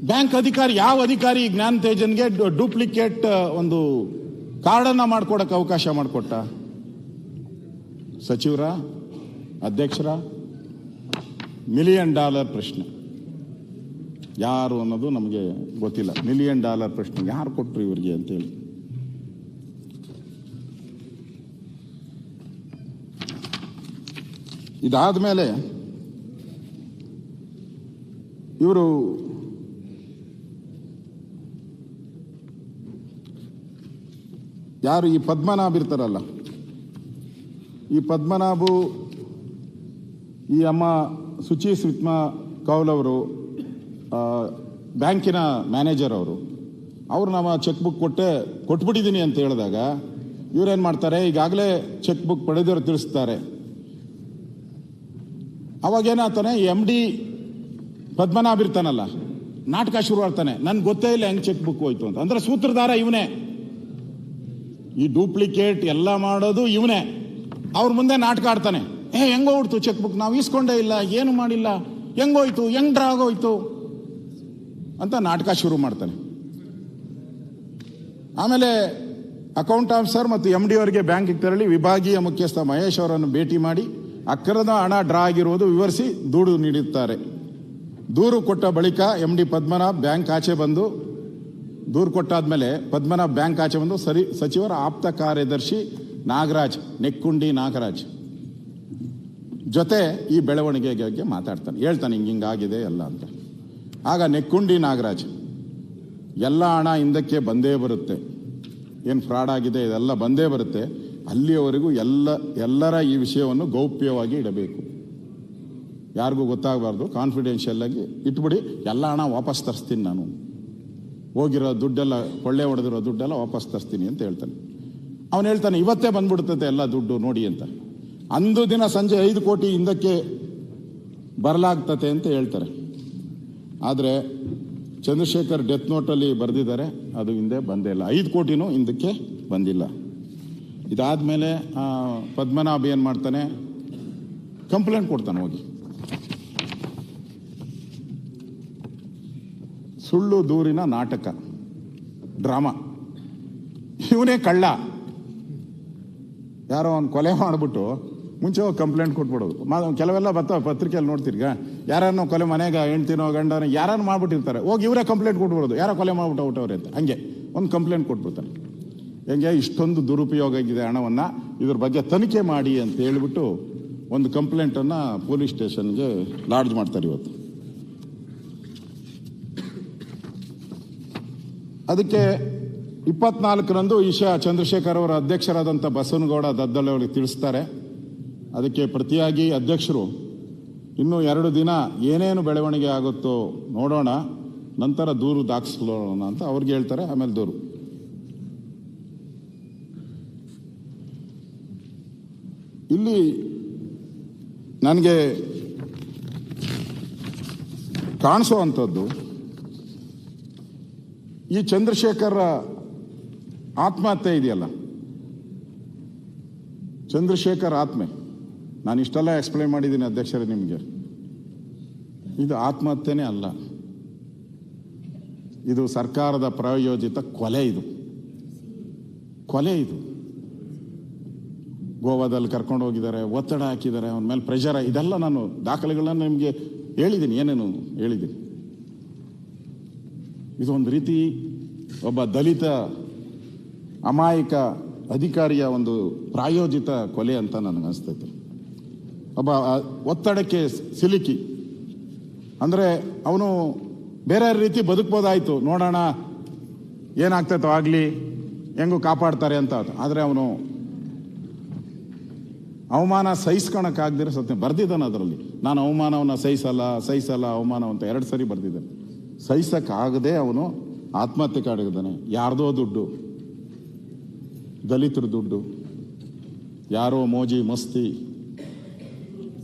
ಬ್ಯಾಂಕ್ ಅಧಿಕಾರಿ. ಯಾವ ಅಧಿಕಾರಿ ಜ್ಞಾನತೇಜನ್ಗೆ ಡೂಪ್ಲಿಕೇಟ್ ಒಂದು ಕಾರ್ಡನ್ನ ಮಾಡ್ಕೊಡಕ್ಕೆ ಅವಕಾಶ ಮಾಡಿಕೊಟ್ಟ? ಸಚಿವರ, ಅಧ್ಯಕ್ಷರ? $1 ಮಿಲಿಯನ್ ಪ್ರಶ್ನೆ. ಯಾರು ಅನ್ನೋದು ನಮಗೆ ಗೊತ್ತಿಲ್ಲ. $1 ಮಿಲಿಯನ್ ಪ್ರಶ್ನೆ ಯಾರು ಕೊಟ್ಟರು ಇವರಿಗೆ ಅಂತೇಳಿ. ಇದಾದ ಮೇಲೆ ಇವರು ಯಾರು ಈ ಪದ್ಮನಾಭ ಇರ್ತಾರಲ್ಲ, ಈ ಪದ್ಮನಾಭು, ಈ ಅಮ್ಮ ಸುಚಿ ಸ್ಮಿತ್ಮಾ ಕೌಲ್ ಅವರು ಬ್ಯಾಂಕಿನ ಮ್ಯಾನೇಜರ್ ಅವರು ನಮ್ಮ ಚೆಕ್ ಬುಕ್ ಕೊಟ್ಬಿಟ್ಟಿದ್ದೀನಿ ಅಂತ ಹೇಳಿದಾಗ ಇವರೇನು ಮಾಡ್ತಾರೆ, ಈಗಾಗಲೇ ಚೆಕ್ ಬುಕ್ ಪಡೆದವರು ತಿಳಿಸ್ತಾರೆ. ಅವಾಗೇನಾಗ್ತಾನೆ, MD ಪದ್ಮನಾಭ ಇರ್ತಾನಲ್ಲ, ನಾಟಕ ಶುರು ಆಗ್ತಾನೆ. ನನ್ಗೆ ಗೊತ್ತೇ ಇಲ್ಲ ಹೆಂಗ್ ಚೆಕ್ ಬುಕ್ ಹೋಯ್ತು ಅಂತ. ಅಂದ್ರೆ ಸೂತ್ರಧಾರ ಇವನೇ, ಈ ಡೂಪ್ಲಿಕೇಟ್ ಎಲ್ಲ ಮಾಡೋದು ಇವನೇ. ಅವ್ರ ಮುಂದೆ ನಾಟಕ ಆಡ್ತಾನೆ. ಹೆಂಗೋಗ್ಬಿಡ್ತು ಚೆಕ್ ಬುಕ್, ನಾವು ಇಸ್ಕೊಂಡೇ ಇಲ್ಲ, ಏನು ಮಾಡಿಲ್ಲ, ಹೆಂಗೋಯ್ತು, ಹೆಂಗ್ ಡ್ರಾ ಆಗೋಯ್ತು ಅಂತ ನಾಟಕ ಶುರು ಮಾಡ್ತಾನೆ. ಆಮೇಲೆ ಅಕೌಂಟ್ ಆಫೀಸರ್ ಮತ್ತು MD ಅವರಿಗೆ ಬ್ಯಾಂಕ್ಗೆ ತೆರಳಿ ವಿಭಾಗೀಯ ಮುಖ್ಯಸ್ಥ ಮಹೇಶ್ ಅವರನ್ನು ಭೇಟಿ ಮಾಡಿ ಅಕ್ರದ ಹಣ ಡ್ರಾ ಆಗಿರುವುದು ವಿವರಿಸಿ ದೂರು ನೀಡುತ್ತಾರೆ. ದೂರು ಕೊಟ್ಟ ಬಳಿಕ MD ಪದ್ಮನಾಭ್ ಬ್ಯಾಂಕ್ ಆಚೆ ಬಂದು, ದೂರು ಕೊಟ್ಟಾದ್ಮೇಲೆ ಪದ್ಮನಾಭ್ ಬ್ಯಾಂಕ್ ಆಚೆ ಬಂದು ಸಚಿವರ ಆಪ್ತ ಕಾರ್ಯದರ್ಶಿ ನಾಗರಾಜ್, ನೆಕ್ಕುಂಡಿ ನಾಗರಾಜ್ ಜೊತೆ ಈ ಬೆಳವಣಿಗೆ ಬಗ್ಗೆ ಮಾತಾಡ್ತಾನೆ. ಹೇಳ್ತಾನೆ ಹಿಂಗಾಗಿದೆ ಎಲ್ಲ ಅಂತ. ಆಗ ನೆಕ್ಕುಂಡಿ ನಾಗರಾಜ್, ಎಲ್ಲ ಹಣ ಹಿಂದಕ್ಕೆ ಬಂದೇ ಬರುತ್ತೆ, ಏನು ಫ್ರಾಡ್ ಆಗಿದೆ ಇದೆಲ್ಲ ಬಂದೇ ಬರುತ್ತೆ, ಅಲ್ಲಿಯವರೆಗೂ ಎಲ್ಲರ ಈ ವಿಷಯವನ್ನು ಗೌಪ್ಯವಾಗಿ ಇಡಬೇಕು, ಯಾರಿಗೂ ಗೊತ್ತಾಗಬಾರ್ದು, ಕಾನ್ಫಿಡೆನ್ಷಿಯಲ್ ಆಗಿ ಇಟ್ಬಿಡಿ, ಎಲ್ಲ ಹಣ ವಾಪಸ್ ತರಿಸ್ತೀನಿ, ನಾನು ಹೋಗಿರೋ ದುಡ್ಡೆಲ್ಲ, ಕೊಳ್ಳೆ ಹೊಡೆದಿರೋ ದುಡ್ಡೆಲ್ಲ ವಾಪಸ್ ತರಿಸ್ತೀನಿ ಅಂತ ಹೇಳ್ತಾನೆ. ಅವನು ಹೇಳ್ತಾನೆ ಇವತ್ತೇ ಬಂದ್ಬಿಡ್ತದೆ ಎಲ್ಲ ದುಡ್ಡು ನೋಡಿ ಅಂತ. ಅಂದು ದಿನ ಸಂಜೆ 5 ಕೋಟಿ ಹಿಂದಕ್ಕೆ ಬರಲಾಗ್ತತೆ ಅಂತ ಹೇಳ್ತಾರೆ. ಆದರೆ ಚಂದ್ರಶೇಖರ್ ಡೆತ್ ನೋಟಲ್ಲಿ ಬರೆದಿದ್ದಾರೆ, ಅದು ಹಿಂದೆ ಬಂದೇ ಇಲ್ಲ. 5 ಕೋಟಿನೂ ಹಿಂದಕ್ಕೆ ಬಂದಿಲ್ಲ. ಇದಾದ್ಮೇಲೆ ಪದ್ಮನಾಭ ಏನು ಮಾಡ್ತಾನೆ, ಕಂಪ್ಲೇಂಟ್ ಕೊಡ್ತಾನೆ ಹೋಗಿ. ಸುಳ್ಳು ದೂರಿನ ನಾಟಕ, ಡ್ರಾಮಾ. ಇವನೇ ಕಳ್ಳ. ಯಾರೋ ಅವ್ನು ಕೊಲೆ ಮಾಡಿಬಿಟ್ಟು ಮುಂಚೆ ಹೋಗಿ ಕಂಪ್ಲೇಂಟ್ ಕೊಟ್ಬಿಡೋದು. ಕೆಲವೆಲ್ಲ ಬರ್ತಾವೆ ಪತ್ರಿಕೆಯಲ್ಲಿ ನೋಡ್ತೀರಿಗ, ಯಾರನ್ನು ಕೊಲೆ ಮನೆಗೆ ಹೆಂಡ್ತಿನೋ ಗಂಡನೋ ಯಾರನ್ನು ಮಾಡ್ಬಿಟ್ಟಿರ್ತಾರೆ, ಹೋಗಿ ಇವರೇ ಕಂಪ್ಲೇಂಟ್ ಕೊಟ್ಬಿಡೋದು, ಯಾರೋ ಕೊಲೆ ಮಾಡ್ಬಿಟ್ಟು ಔಟವ್ರೆ ಅಂತ. ಹಂಗೆ ಒಂದು ಕಂಪ್ಲೇಂಟ್ ಕೊಟ್ಬಿಡ್ತಾರೆ. ಹೆಂಗೆ ಇಷ್ಟೊಂದು ದುರುಪಯೋಗ ಆಗಿದೆ ಹಣವನ್ನು, ಇದ್ರ ಬಗ್ಗೆ ತನಿಖೆ ಮಾಡಿ ಅಂತ ಹೇಳಿಬಿಟ್ಟು ಒಂದು ಕಂಪ್ಲೇಂಟನ್ನು ಪೊಲೀಸ್ ಸ್ಟೇಷನ್ಗೆ ಲಾಡ್ಜ್ ಮಾಡ್ತಾರೆ ಇವತ್ತು. ಅದಕ್ಕೆ 24ರಂದು ಈಶಾ ಚಂದ್ರಶೇಖರ್ ಅವರ ಅಧ್ಯಕ್ಷರಾದಂಥ ಬಸವನಗೌಡ ದದ್ದಳ್ಳಿ ಅವರಿಗೆ ತಿಳಿಸ್ತಾರೆ. ಅದಕ್ಕೆ ಪ್ರತಿಯಾಗಿ ಅಧ್ಯಕ್ಷರು ಇನ್ನೂ 2 ದಿನ ಏನೇನು ಬೆಳವಣಿಗೆ ಆಗುತ್ತೋ ನೋಡೋಣ, ನಂತರ ದೂರು ದಾಖಲಿಸೋಣ ಅಂತ ಅವ್ರಿಗೆ ಹೇಳ್ತಾರೆ. ಆಮೇಲೆ ದೂರು ಇಲ್ಲಿ ನನಗೆ ಕಾಣಿಸೋ ಈ ಚಂದ್ರಶೇಖರ್ ಆತ್ಮಹತ್ಯೆ ಇದೆಯಲ್ಲ, ಚಂದ್ರಶೇಖರ್ ಆತ್ಮೆ, ನಾನು ಇಷ್ಟೆಲ್ಲ ಎಕ್ಸ್ಪ್ಲೈನ್ ಮಾಡಿದ್ದೀನಿ ಅಧ್ಯಕ್ಷರೇ ನಿಮಗೆ. ಇದು ಆತ್ಮಹತ್ಯೆನೇ ಅಲ್ಲ, ಇದು ಸರ್ಕಾರದ ಪ್ರಾಯೋಜಿತ ಕೊಲೆ. ಇದು ಗೋವಾದಲ್ಲಿ ಕರ್ಕೊಂಡು ಹೋಗಿದ್ದಾರೆ, ಒತ್ತಡ ಹಾಕಿದ್ದಾರೆ, ಅವನ ಮೇಲೆ ಪ್ರೆಷರ್, ಇದೆಲ್ಲ ನಾನು ದಾಖಲೆಗಳನ್ನು ನಿಮಗೆ ಹೇಳಿದ್ದೀನಿ, ಏನೇನು ಹೇಳಿದ್ದೀನಿ. ಇದೊಂದು ರೀತಿ ಒಬ್ಬ ದಲಿತ ಅಮಾಯಕ ಅಧಿಕಾರಿಯ ಒಂದು ಪ್ರಾಯೋಜಿತ ಕೊಲೆ ಅಂತ ನನಗನ್ಸ್ತೈತೆ. ಒಬ್ಬ ಒತ್ತಡಕ್ಕೆ ಸಿಲುಕಿ, ಅಂದರೆ ಅವನು ಬೇರೆ ರೀತಿ ಬದುಕ್ಬೋದಾಯ್ತು, ನೋಡೋಣ ಏನಾಗ್ತೈತೋ ಆಗಲಿ, ಹೆಂಗೂ ಕಾಪಾಡ್ತಾರೆ ಅಂತ. ಆದರೆ ಅವನು ಅವಮಾನ ಸಹಿಸ್ಕೊಳಕ್ಕಾಗ್ದಿರೋ ಸತ್ಯ ಬರ್ದಿದ್ದಾನೆ ಅದರಲ್ಲಿ. ನಾನು ಅವಮಾನವನ್ನು ಸಹಿಸಲ್ಲ ಅವಮಾನ ಅಂತ 2 ಸರಿ ಬರ್ದಿದ್ದಾನೆ. ಸಹಿಸಕ್ಕಾಗದೆ ಅವನು ಆತ್ಮಹತ್ಯೆ ಕಾಡಿದ್ದಾನೆ. ಯಾರ್ದೋ ದುಡ್ಡು, ದಲಿತರ ದುಡ್ಡು, ಯಾರೋ ಮೋಜಿ ಮಸ್ತಿ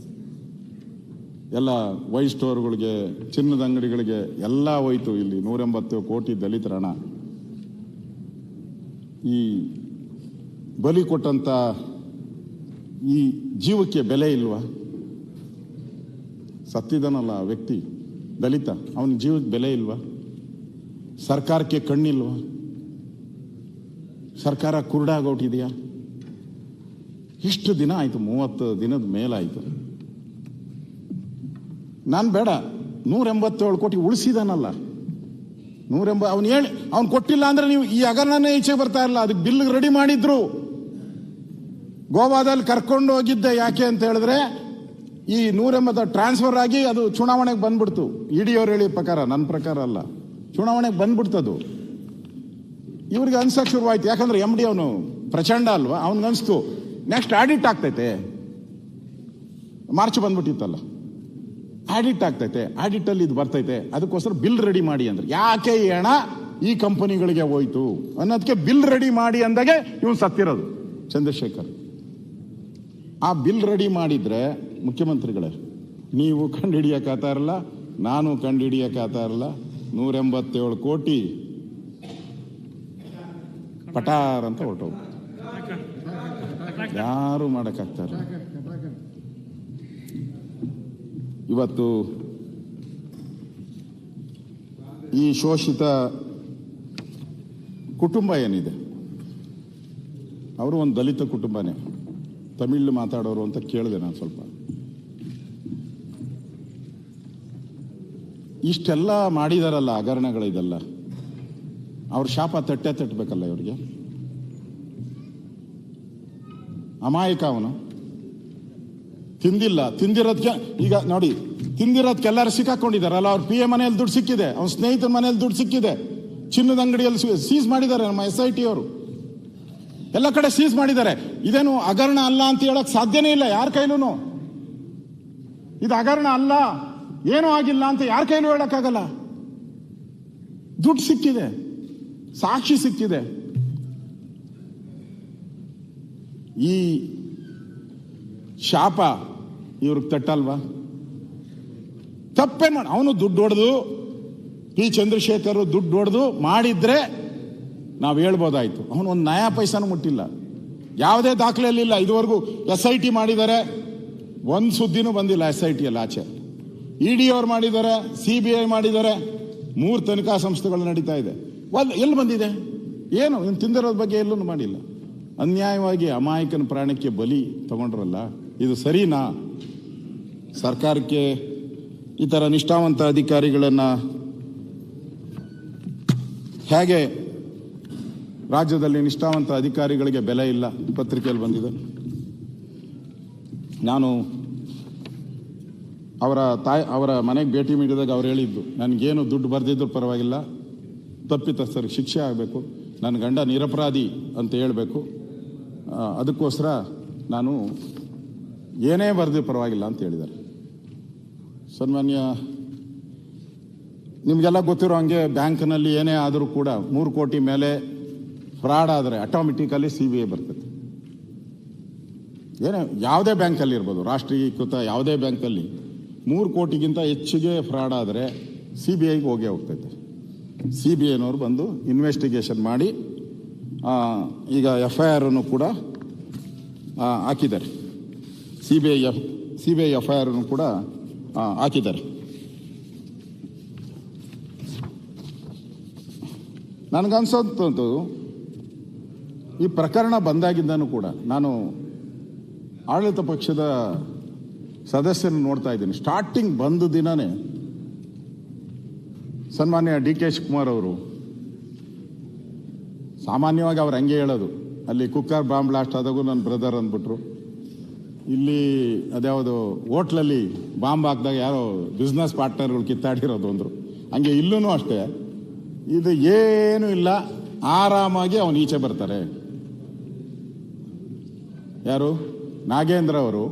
ಎಲ್ಲ ವೈನ್ ಸ್ಟೋರ್ಗಳಿಗೆ, ಚಿನ್ನದ ಅಂಗಡಿಗಳಿಗೆ ಎಲ್ಲ ಹೋಯ್ತು. ಇಲ್ಲಿ 180 ಕೋಟಿ ದಲಿತರ ಹಣ. ಈ ಬಲಿ ಕೊಟ್ಟಂತ ಈ ಜೀವಕ್ಕೆ ಬೆಲೆ ಇಲ್ವಾ? ಸತ್ತಿದನಲ್ಲ ವ್ಯಕ್ತಿ ದಲಿತ, ಅವನ ಜೀವಕ್ಕೆ ಬೆಲೆ ಇಲ್ವಾ? ಸರ್ಕಾರಕ್ಕೆ ಕಣ್ಣಿಲ್ವಾ? ಸರ್ಕಾರ ಕುರುಡಾಗೋಟಿದೆಯಾ? ಇಷ್ಟು ದಿನ ಆಯ್ತು, 30 ದಿನದ ಮೇಲಾಯ್ತು. ನಾನು ಬೇಡ, 187 ಕೋಟಿ ಉಳಿಸಿದಾನಲ್ಲ, 180 ಅವ್ನು ಕೊಟ್ಟಿಲ್ಲ ಅಂದ್ರೆ ನೀವು ಈ ಹಗರಣನೇ ಈಚೆ ಬರ್ತಾ ಇರಲ್ಲ. ಅದಕ್ಕೆ ಬಿಲ್ ರೆಡಿ ಮಾಡಿದ್ರು. ಗೋವಾದಲ್ಲಿ ಕರ್ಕೊಂಡು ಹೋಗಿದ್ದೆ ಯಾಕೆ ಅಂತ ಹೇಳಿದ್ರೆ ಈ 180 ಟ್ರಾನ್ಸ್ಫರ್ ಆಗಿ ಅದು ಚುನಾವಣೆಗೆ ಬಂದ್ಬಿಡ್ತು. ಇಡಿ ಅವ್ರು ಹೇಳಿ ಪ್ರಕಾರ, ನನ್ನ ಪ್ರಕಾರ ಅಲ್ಲ, ಚುನಾವಣೆಗೆ ಬಂದ್ಬಿಡ್ತದು. ಇವ್ರಿಗೆ ಅನ್ಸಕ್ ಶುರುವಾಯ್ತು. ಯಾಕಂದ್ರೆ MD ಅವನು ಪ್ರಚಂಡ ಅಲ್ವಾ, ಅವನಿಗನ್ಸ್ತು ನೆಕ್ಸ್ಟ್ ಆಡಿಟ್ ಆಗ್ತೈತೆ. ಮಾರ್ಚ್ ಬಂದ್ಬಿಟ್ಟಿತ್ತಲ್ಲ, ಆಡಿಟ್ ಆಗ್ತೈತೆ, ಆಡಿಟ್ ಅಲ್ಲಿ ಇದು ಬರ್ತೈತೆ, ಅದಕ್ಕೋಸ್ಕರ ಬಿಲ್ ರೆಡಿ ಮಾಡಿ ಅಂದ್ರೆ. ಯಾಕೆ ಈ ಹಣ ಈ ಕಂಪನಿಗಳಿಗೆ ಹೋಯ್ತು ಅನ್ನೋದಕ್ಕೆ ಬಿಲ್ ರೆಡಿ ಮಾಡಿ ಅಂದಾಗೆ ಇವನು ಸತ್ತಿರೋದು ಚಂದ್ರಶೇಖರ್. ಆ ಬಿಲ್ ರೆಡಿ ಮಾಡಿದ್ರೆ ಮುಖ್ಯಮಂತ್ರಿಗಳೇ, ನೀವು ಕಂಡುಹಿಡಿಯಕ್ಕಾಗ್ತಾ ಇರಲ್ಲ, ನಾನು ಕಂಡುಹಿಡಿಯಕ್ಕಾಗ್ತಾ ಇರಲ್ಲ. 187 ಕೋಟಿ ಪಟಾರ್ ಅಂತ ಹೊರಟೋದು, ಯಾರು ಮಾಡಕ್ಕಾಗ್ತಾ ಇರಲ್ಲ. ಇವತ್ತು ಈ ಶೋಷಿತ ಕುಟುಂಬ ಏನಿದೆ, ಅವರು ಒಂದು ದಲಿತ ಕುಟುಂಬನೇ, ತಮಿಳು ಮಾತಾಡೋರು ಅಂತ ಕೇಳಿದೆ ನಾನು ಸ್ವಲ್ಪ. ಇಷ್ಟೆಲ್ಲ ಮಾಡಿದಾರಲ್ಲ ಹಗರಣಗಳಿದೆಲ್ಲ, ಅವ್ರ ಶಾಪ ತಟ್ಟಬೇಕಲ್ಲ ಇವ್ರಿಗೆ. ಅಮಾಯಕ ಅವನು, ತಿಂದಿಲ್ಲ, ತಿಂದಿರೋದಕ್ಕೆ ಈಗ ನೋಡಿ, ತಿಂದಿರೋದಕ್ಕೆಲ್ಲರೂ ಸಿಕ್ಕಾಕೊಂಡಿದ್ದಾರಲ್ಲ. ಅವ್ರ PA ಮನೆಯಲ್ಲಿ ದುಡ್ಡು ಸಿಕ್ಕಿದೆ, ಅವ್ನ ಸ್ನೇಹಿತರ ಮನೆಯಲ್ಲಿ ದುಡ್ಡು ಸಿಕ್ಕಿದೆ, ಚಿನ್ನದ ಅಂಗಡಿಯಲ್ಲಿ ಸೀಸ್ ಮಾಡಿದ್ದಾರೆ ನಮ್ಮ SIT ಅವರು, ಎಲ್ಲ ಕಡೆ ಸೀಸ್ ಮಾಡಿದ್ದಾರೆ. ಇದೇನು ಹಗರಣ ಅಲ್ಲ ಅಂತ ಹೇಳಕ್ ಸಾಧ್ಯನೇ ಇಲ್ಲ ಯಾರ ಕೈಲೂ. ಇದು ಹಗರಣ ಅಲ್ಲ, ಏನೂ ಆಗಿಲ್ಲ ಅಂತ ಯಾರ ಕೈಲೂ ಹೇಳಕ್ಕಾಗಲ್ಲ. ದುಡ್ಡು ಸಿಕ್ಕಿದೆ, ಸಾಕ್ಷಿ ಸಿಕ್ಕಿದೆ. ಈ ಶಾಪ ಇವ್ರಿಗೆ ತಟ್ಟಲ್ವಾ? ತಪ್ಪೇನ್ ಮಾಡ, ಅವನು ದುಡ್ಡು ಹೊಡೆದು, P. ಚಂದ್ರಶೇಖರ್ ದುಡ್ಡು ಹೊಡೆದು ಮಾಡಿದ್ರೆ ನಾವು ಹೇಳ್ಬೋದಾಯ್ತು. ಅವನು ಒಂದು ನಯಾ ಪೈಸಾನು ಮುಟ್ಟಿಲ್ಲ, ಯಾವುದೇ ದಾಖಲೆಯಲ್ಲಿ ಇಲ್ಲ. ಇದುವರೆಗೂ SIT ಮಾಡಿದ್ದಾರೆ, ಒಂದು ಸುದ್ದಿನೂ ಬಂದಿಲ್ಲ SIT ಅಲ್ಲಿ ಆಚೆ. ED ಅವ್ರು ಮಾಡಿದ್ದಾರೆ, CBI ಮಾಡಿದ್ದಾರೆ, 3 ತನಿಖಾ ಸಂಸ್ಥೆಗಳು ನಡೀತಾ ಇದೆ. ಎಲ್ಲಿ ಬಂದಿದೆ? ಏನು ಇನ್ನು ತಿಂದಿರೋದ್ ಬಗ್ಗೆ ಎಲ್ಲೂ ಮಾಡಿಲ್ಲ. ಅನ್ಯಾಯವಾಗಿ ಅಮಾಯಕನ ಪ್ರಾಣಕ್ಕೆ ಬಲಿ ತಗೊಂಡ್ರಲ್ಲ, ಇದು ಸರಿನಾ? ಸರ್ಕಾರಕ್ಕೆ ಈ ಥರ ನಿಷ್ಠಾವಂತ ಅಧಿಕಾರಿಗಳನ್ನು ಹೇಗೆ, ರಾಜ್ಯದಲ್ಲಿ ನಿಷ್ಠಾವಂತ ಅಧಿಕಾರಿಗಳಿಗೆ ಬೆಲೆ ಇಲ್ಲ, ಪತ್ರಿಕೆಯಲ್ಲಿ ಬಂದಿದೆ. ನಾನು ಅವರ ಮನೆಗೆ ಭೇಟಿ ನೀಡಿದಾಗ ಅವ್ರು ಹೇಳಿದ್ದು, ನನಗೇನು ದುಡ್ಡು ಬರೆದಿದ್ರು ಪರವಾಗಿಲ್ಲ, ತಪ್ಪಿತಸ್ಥರಿಗೆ ಶಿಕ್ಷೆ ಆಗಬೇಕು, ನನ್ನ ಗಂಡ ನಿರಪರಾಧಿ ಅಂತ ಹೇಳಬೇಕು, ಅದಕ್ಕೋಸ್ಕರ ನಾನು ಏನೇ ಬರೆದು ಪರವಾಗಿಲ್ಲ ಅಂತ ಹೇಳಿದ್ದಾರೆ. ಸನ್ಮಾನ್ಯ, ನಿಮಗೆಲ್ಲ ಗೊತ್ತಿರೋ ಹಂಗೆ ಬ್ಯಾಂಕ್ನಲ್ಲಿ ಏನೇ ಆದರೂ ಕೂಡ 3 ಕೋಟಿ ಮೇಲೆ ಫ್ರಾಡ್ ಆದರೆ ಆಟೋಮೆಟಿಕಲಿ CBI ಬರ್ತದೆ. ಏನೇ ಯಾವುದೇ ಬ್ಯಾಂಕಲ್ಲಿ ಇರ್ಬೋದು, ರಾಷ್ಟ್ರೀಕೃತ ಯಾವುದೇ ಬ್ಯಾಂಕಲ್ಲಿ 3 ಕೋಟಿಗಿಂತ ಹೆಚ್ಚಿಗೆ ಫ್ರಾಡ್ ಆದರೆ CBIಗೆ ಹೋಗೇ ಹೋಗ್ತೈತೆ. CBIನವರು ಬಂದು ಇನ್ವೆಸ್ಟಿಗೇಷನ್ ಮಾಡಿ ಈಗ FIR ಅನ್ನು ಕೂಡ ಹಾಕಿದ್ದಾರೆ. CBI FIR ಅನ್ನು ಕೂಡ ಹಾಕಿದ್ದಾರೆ. ನನಗನ್ಸೋದು ಈ ಪ್ರಕರಣ ಬಂದಾಗಿದ್ದಾನು ಕೂಡ ನಾನು ಆಡಳಿತ ಪಕ್ಷದ ಸದಸ್ಯರನ್ನು ನೋಡ್ತಾ ಇದ್ದೀನಿ. ಸ್ಟಾರ್ಟಿಂಗ್ ಬಂದ ದಿನನೇ ಸನ್ಮಾನ್ಯ DK ಶಿವಕುಮಾರ್ ಅವರು ಸಾಮಾನ್ಯವಾಗಿ ಅವ್ರು ಹಂಗೆ ಹೇಳೋದು. ಅಲ್ಲಿ ಕುಕ್ಕರ್ ಬಾಂಬ್ ಬ್ಲಾಸ್ಟ್ ಆದಾಗೂ ನನ್ನ ಬ್ರದರ್ ಅಂದ್ಬಿಟ್ರು. ಇಲ್ಲಿ ಅದ್ಯಾವುದು ಹೋಟ್ಲಲ್ಲಿ ಬಾಂಬ್ ಹಾಕಿದಾಗ ಯಾರೋ ಬಿಸ್ನೆಸ್ ಪಾರ್ಟ್ನರ್ಗಳು ಕಿತ್ತಾಡಿರೋದು ಅಂದರು. ಹಂಗೆ ಇಲ್ಲೂ ಅಷ್ಟೇ. ಇದು ಏನೂ ಇಲ್ಲ, ಆರಾಮಾಗಿ ಅವನು ಈಚೆ ಬರ್ತಾರೆ. ಯಾರು? ನಾಗೇಂದ್ರ ಅವರು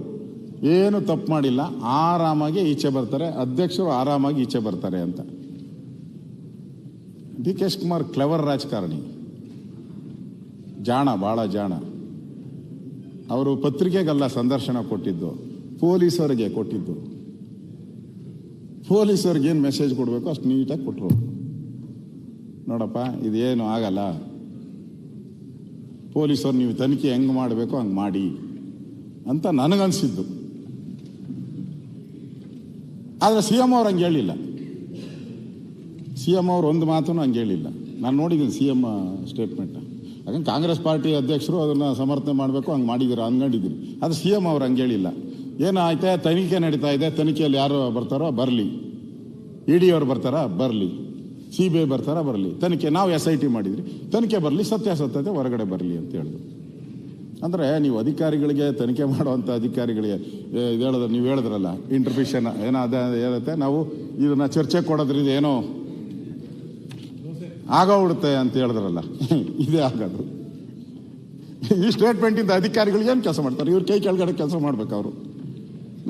ಏನು ತಪ್ಪು ಮಾಡಿಲ್ಲ, ಆರಾಮಾಗಿ ಈಚೆ ಬರ್ತಾರೆ. ಅಧ್ಯಕ್ಷರು ಆರಾಮಾಗಿ ಈಚೆ ಬರ್ತಾರೆ ಅಂತ. ಡಿ ಕೆ ಶಿವಕುಮಾರ್ ಕ್ಲೆವರ್ ರಾಜಕಾರಣಿ, ಜಾಣ, ಭಾಳ ಜಾಣ. ಅವರು ಪತ್ರಿಕೆಗಲ್ಲ ಸಂದರ್ಶನ ಕೊಟ್ಟಿದ್ದು, ಪೊಲೀಸರಿಗೆ ಕೊಟ್ಟಿದ್ದು. ಪೊಲೀಸರಿಗೆ ಏನು ಮೆಸೇಜ್ ಕೊಡಬೇಕು ಅಷ್ಟು ನೀಟಾಗಿ ಕೊಟ್ಟರು. ನೋಡಪ್ಪ, ಇದೇನು ಆಗಲ್ಲ, ಪೊಲೀಸರು ನೀವು ತನಿಖೆ ಹೆಂಗೆ ಮಾಡಬೇಕು ಹಂಗೆ ಮಾಡಿ ಅಂತ ನನಗನ್ಸಿದ್ದು. ಆದರೆ ಸಿ ಎಂ ಅವ್ರು ಹಂಗೆ ಹೇಳಿಲ್ಲ. ಸಿ ಎಂ ಅವ್ರು ಒಂದು ಮಾತನ್ನು ಹಂಗೆ ಹೇಳಿಲ್ಲ. ನಾನು ನೋಡಿದ್ದೀನಿ ಸಿ ಎಂ ಸ್ಟೇಟ್ಮೆಂಟ್. ಯಾಕಂದ್ರೆ ಕಾಂಗ್ರೆಸ್ ಪಾರ್ಟಿ ಅಧ್ಯಕ್ಷರು ಅದನ್ನು ಸಮರ್ಥನೆ ಮಾಡಬೇಕು, ಹಂಗೆ ಮಾಡಿದ್ದೀರ ಅಂದ್ಕೊಂಡಿದ್ದೀನಿ. ಅದು ಸಿ ಎಂ ಅವ್ರು ಹಂಗೆ ಹೇಳಿಲ್ಲ. ಏನಾಯ್ತೆ, ತನಿಖೆ ನಡೀತಾ ಇದೆ, ತನಿಖೆಯಲ್ಲಿ ಯಾರು ಬರ್ತಾರೋ ಬರಲಿ, ಇಡಿ ಅವ್ರು ಬರ್ತಾರಾ ಬರಲಿ, CBI ಬರ್ತಾರಾ ಬರಲಿ, ತನಿಖೆ ನಾವು SIT ಮಾಡಿದ್ರಿ, ತನಿಖೆ ಬರಲಿ, ಸತ್ಯಾಸತ್ಯತೆ ಹೊರಗಡೆ ಬರಲಿ ಅಂತ ಹೇಳಿದ್ರು. ಅಂದರೆ ನೀವು ಅಧಿಕಾರಿಗಳಿಗೆ, ತನಿಖೆ ಮಾಡುವಂಥ ಅಧಿಕಾರಿಗಳಿಗೆ ಇದು ಹೇಳಿದ್ರೆ, ನೀವು ಹೇಳಿದ್ರಲ್ಲ ಇಂಟರ್ಫಿಷನ್ ಏನೋ ಅದೇ ಹೇಳುತ್ತೆ, ನಾವು ಇದನ್ನು ಚರ್ಚೆ ಕೊಡೋದ್ರಿಂದ ಏನೋ ಆಗೋಗ್ಬಿಡುತ್ತೆ ಅಂತ ಹೇಳಿದ್ರಲ್ಲ, ಇದೇ ಆಗೋದು. ಈ ಸ್ಟೇಟ್ಮೆಂಟಿಂದ ಅಧಿಕಾರಿಗಳು ಏನು ಕೆಲಸ ಮಾಡ್ತಾರೆ? ಇವ್ರ ಕೈ ಕೆಳಗಡೆ ಕೆಲಸ ಮಾಡ್ಬೇಕು. ಅವರು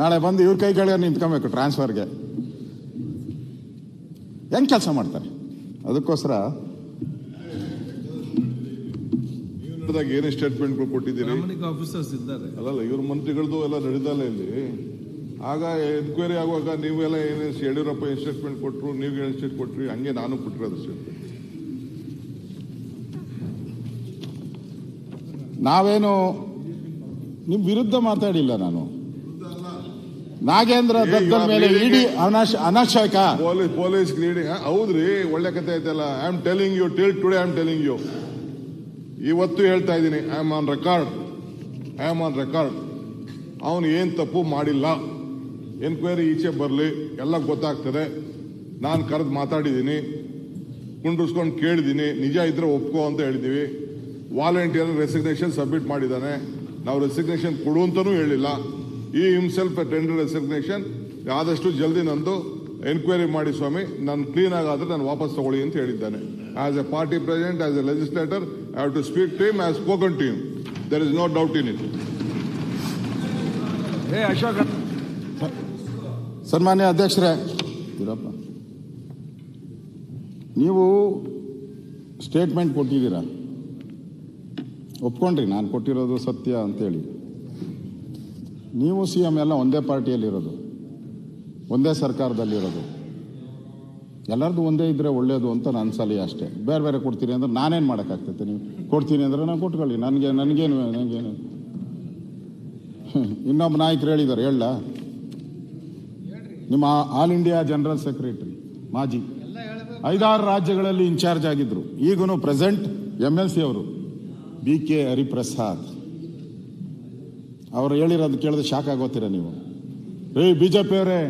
ನಾಳೆ ಬಂದು ಇವ್ರ ಕೈ ಕೆಳಗಡೆ ನಿಂತ್ಕೊಬೇಕು ಟ್ರಾನ್ಸ್ಫರ್ಗೆ. ಹೆಂಗೆ ಕೆಲಸ ಮಾಡ್ತಾರೆ? ಅದಕ್ಕೋಸ್ಕರ ಏನೇ ಸ್ಟೇಟ್ಮೆಂಟ್ಗಳು ಕೊಟ್ಟಿದ್ದೀರಿ? ಆಫೀಸರ್ಸ್ ಇದ್ದಾರೆ, ಅಲ್ಲಲ್ಲ, ಇವ್ರ ಮಂತ್ರಿಗಳದ್ದು ಎಲ್ಲ ನಡೀತಲ್ಲ ಇಲ್ಲಿ. ಆಗ ಎನ್ಕ್ವೈರಿ ಆಗುವಾಗ ನೀವೆಲ್ಲ ಏನೇ ಯಡಿಯೂರಪ್ಪ ಏನು ಸ್ಟೇಟ್ಮೆಂಟ್ ಕೊಟ್ಟರು, ನೀವು ಏನು ಸ್ಟೇಟ್ ಕೊಟ್ರಿ, ಹಂಗೆ ನಾನು ಕೊಟ್ಟಿರೋದು ಸ್ಟೇಟ್ಮೆಂಟ್. ನಾವೇನು ನಿಮ್ಮ ವಿರುದ್ಧ ಮಾತಾಡಿಲ್ಲ. ನಾನು ನಾಗೇಂದ್ರ ದತ್ತನ ಮೇಲೆ ಇಡಿ ಅನಾಶಕ ಪೊಲೀಸ್ ಲೀಡಿಂಗ್. ಹೌದ್ರಿ, ಒಳ್ಳೆ ಕತೆ ಐತಲ್ಲ. I am telling you, till today I am telling you, ಇವತ್ತು ಹೇಳ್ತಾ ಇದ್ದೀನಿ, ಐ ಆಮ್ ಆನ್ ರೆಕಾರ್ಡ್. ಅವನು ಏನು ತಪ್ಪು ಮಾಡಿಲ್ಲ. ಎನ್ಕ್ವೈರಿ ಈಚೆ ಬರಲಿ, ಎಲ್ಲ ಗೊತ್ತಾಗ್ತದೆ. ನಾನು ಕರೆದು ಮಾತಾಡಿದ್ದೀನಿ, ಕುಂಡ್ರಿಸ್ಕೊಂಡು ಕೇಳಿದ್ದೀನಿ, ನಿಜ ಇದ್ರೆ ಒಪ್ಕೋ ಅಂತ ಹೇಳಿದ್ದೀವಿ. ವಾಲಂಟಿಯರ್ ರೆಸಿಗ್ನೇಷನ್ ಸಬ್ಮಿಟ್ ಮಾಡಿದ್ದಾನೆ. ನಾವು ರೆಸಿಗ್ನೇಷನ್ ಕೊಡು ಅಂತಲೂ ಹೇಳಿಲ್ಲ. ಈ ಹಿಮ್ಸೆಲ್ಫ್ ಟೆಂಡರ್ ರೆಸಿಗ್ನೇಷನ್ ಆದಷ್ಟು ಜಲ್ದಿ ನಂದು ಎನ್ಕ್ವೈರಿ ಮಾಡಿ ಸ್ವಾಮಿ, ನಾನು ಕ್ಲೀನ್ ಆಗಾದ್ರೆ ನಾನು ವಾಪಸ್ ತಗೊಳ್ಳಿ ಅಂತ ಹೇಳಿದ್ದಾನೆ. As a party president, as a legislator, I have to speak to him. I have spoken to him. There is no doubt in it. Ashok. ಸನ್ಮಾನ್ಯ ಅಧ್ಯಕ್ಷರೇ, ಇರಪ್ಪ, ನೀವು ಸ್ಟೇಟ್ಮೆಂಟ್ ಕೊಟ್ಟಿದ್ದೀರಾ, ಒಪ್ಕೊಂಡ್ರಿ ನಾನು ಕೊಟ್ಟಿರೋದು ಸತ್ಯ ಅಂತೇಳಿ. ನೀವು CM ಎಲ್ಲ ಒಂದೇ ಪಾರ್ಟಿಯಲ್ಲಿರೋದು, ಒಂದೇ ಸರ್ಕಾರದಲ್ಲಿರೋದು, ಎಲ್ಲರದು ಒಂದೇ ಇದ್ದರೆ ಒಳ್ಳೆಯದು ಅಂತ ನನ್ನ ಸಲಹೆ ಅಷ್ಟೇ. ಬೇರೆ ಬೇರೆ ಕೊಡ್ತೀನಿ ಅಂದ್ರೆ ನಾನೇನು ಮಾಡೋಕ್ಕಾಗ್ತೈತೆ? ನೀವು ಕೊಡ್ತೀನಿ ಅಂದರೆ ನಾನು ಕೊಟ್ಕೊಳ್ಳಿ, ನನಗೇನು. ಇನ್ನೊಬ್ಬ ನಾಯಕರು ಹೇಳಿದ್ದಾರೆ, ಹೇಳ, ನಿಮ್ಮ ಆಲ್ ಇಂಡಿಯಾ ಜನರಲ್ ಸೆಕ್ರೆಟರಿ ಮಾಜಿ 5-6 ರಾಜ್ಯಗಳಲ್ಲಿ ಇನ್ಚಾರ್ಜ್ ಆಗಿದ್ರು. ಈಗೂ ಪ್ರೆಸೆಂಟ್ MLC ಅವರು BK ಹರಿಪ್ರಸಾದ್ ಅವರು ಹೇಳಿರೋದು ಕೇಳಿದ್ರೆ ಶಾಕ್ ಆಗೋತೀರ ನೀವು. BJP ಅವರೇ,